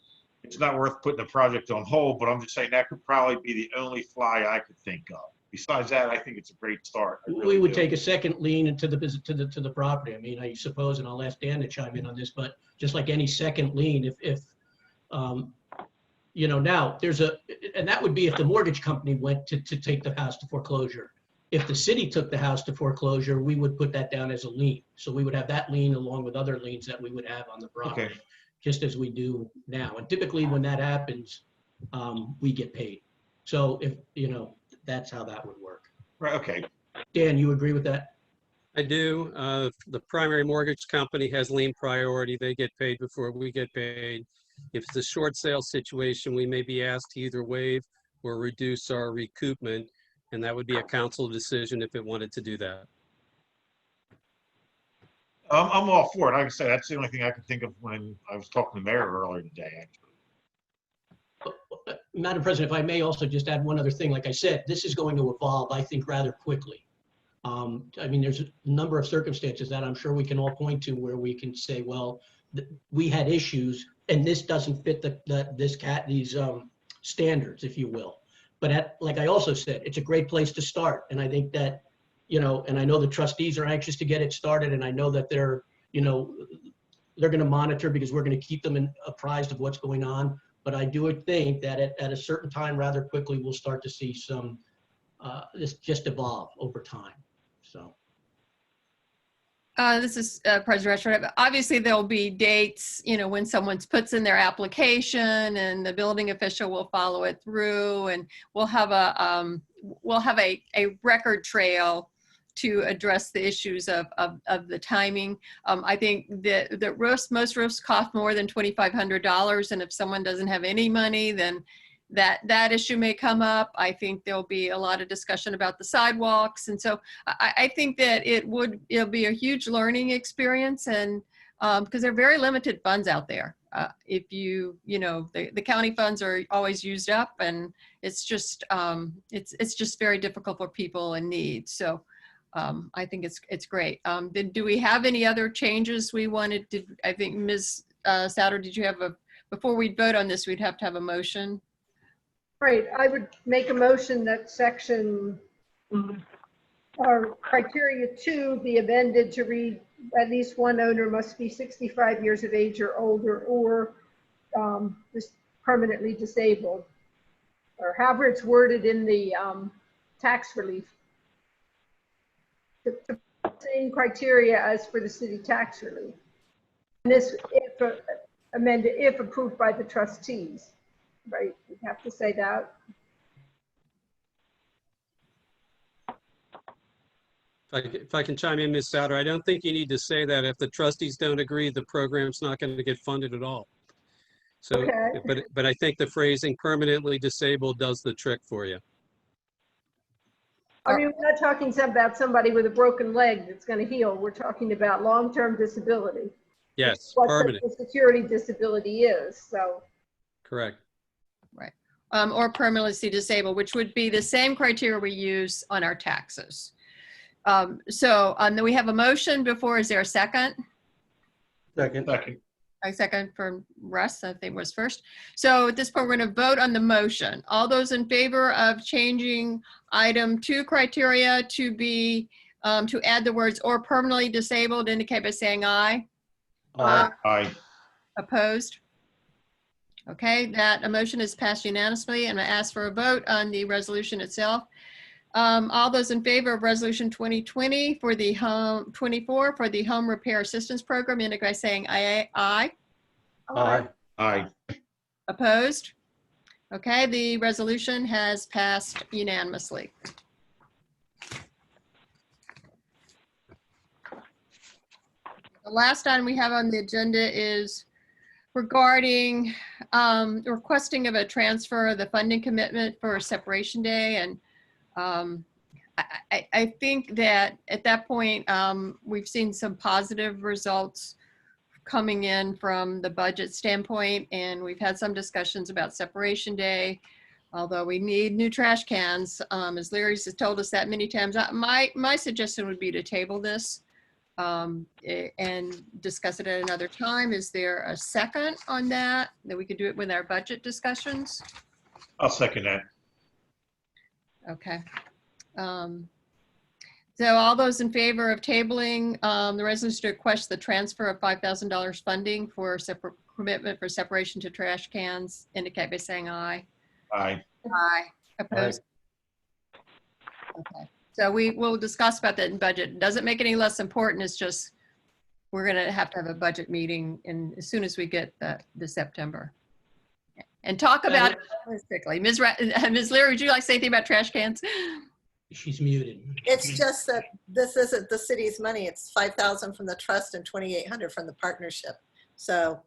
It's not worth putting the project on hold, but I'm just saying that could probably be the only fly I could think of. Besides that, I think it's a great start. We would take a second lien into the property. I mean, I suppose, and I'll ask Dan to chime in on this, but just like any second lien, if you know, now and that would be if the mortgage company went to take the house to foreclosure. If the city took the house to foreclosure, we would put that down as a lien. So we would have that lien along with other liens that we would have on the property, just as we do now. And typically when that happens, we get paid. So if, you know, that's how that would work. Right, okay. Dan, you agree with that? I do. The primary mortgage company has lien priority. They get paid before we get paid. If it's a short sale situation, we may be asked to either waive or reduce our recoupment, and that would be a council decision if it wanted to do that. I'm all for it. Like I said, that's the only thing I could think of when I was talking to the mayor earlier today, actually. Madam President, if I may also just add one other thing. Like I said, this is going to evolve, I think, rather quickly. I mean, there's a number of circumstances that I'm sure we can all point to where we can say, well, we had issues, and this doesn't fit these standards, if you will. But like I also said, it's a great place to start, and I think that, you know, and I know the trustees are anxious to get it started, and I know that they're going to monitor because we're going to keep them apprised of what's going on. But I do think that at a certain time, rather quickly, we'll start to see some this just evolve over time. So. This is President Rashford. Obviously, there'll be dates, you know, when someone puts in their application, and the building official will follow it through, and we'll have a record trail to address the issues of the timing. I think that most roofs cost more than $2,500, and if someone doesn't have any money, then that issue may come up. I think there'll be a lot of discussion about the sidewalks. And so I think that it'll be a huge learning experience, and because there are very limited funds out there. if you know, the county funds are always used up, and it's just very difficult for people in need. So I think it's great. Do we have any other changes we wanted to? I think Ms. Souter, did you have before we vote on this, we'd have to have a motion. Right, I would make a motion that section or criteria 2 be amended to read at least one owner must be 65 years of age or older, or permanently disabled, or however it's worded in the tax relief. The same criteria as for the city tax relief. And this, if amended, if approved by the trustees, right? We have to say that. If I can chime in, Ms. Souter, I don't think you need to say that. If the trustees don't agree, the program's not going to get funded at all. So, Okay. but I think the phrasing permanently disabled does the trick for you. I mean, we're not talking about somebody with a broken leg that's going to heal. We're talking about long-term disability. Yes, What permanent. the security disability is, so. Correct. Right. Or permanently disabled, which would be the same criteria we use on our taxes. Then we have a motion before. Is there a second? Second. A second from Russ, I think was first. So at this point, we're going to vote on the motion. All those in favor of changing item 2 criteria to be, to add the words or permanently disabled, indicate by saying aye. Aye. Aye. Opposed? Okay, that motion is passed unanimously, and I ask for a vote on the resolution itself. All those in favor of resolution 2020 for the home 24 for the home repair assistance program, indicate by saying aye. Aye. Aye. Aye. Opposed? Okay, the resolution has passed unanimously. The last item we have on the agenda is regarding requesting of a transfer of the funding commitment for Separation Day. And I think that at that point, we've seen some positive results coming in from the budget standpoint, and we've had some discussions about Separation Day, although we need new trash cans. As Larry's has told us that many times, my suggestion would be to table this and discuss it at another time. Is there a second on that we could do it with our budget discussions? I'll second that. Okay. So all those in favor of tabling the resolution to request the transfer of $5,000 funding for separate commitment for separation to trash cans, indicate by saying aye. Aye. Aye. Opposed? Okay. So we will discuss about that in budget. It doesn't make it any less important. It's just we're going to have a budget meeting as soon as we get the September. And talk about it holistically. Ms. Leary, would you like to say anything about trash cans? She's muted. It's just that this isn't the city's money. It's 5,000 from the trust and 2,800 from the partnership. So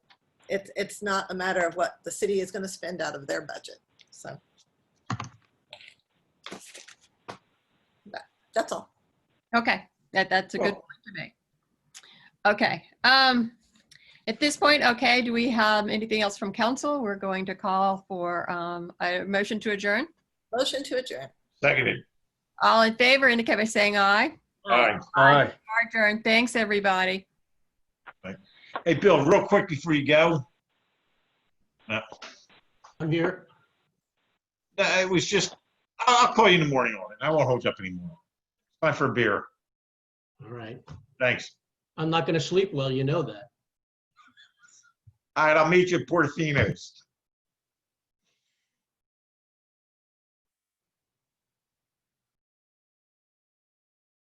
it's not a matter of what the city is going to spend out of their budget. So that's all. Okay, that's a good point to make. Okay. At this point, okay, do we have anything else from council? We're going to call for a motion to adjourn. Motion to adjourn. Seconded. All in favor, indicate by saying aye. Aye. Aye. Adjourn. Thanks, everybody. Hey, Bill, real quick before you go. No, I'm here. it was just, I'll call you in the morning on it. I won't hold you up anymore. Time for a beer. All right. Thanks. I'm not going to sleep well, you know that. All right, I'll meet you at Portofino's.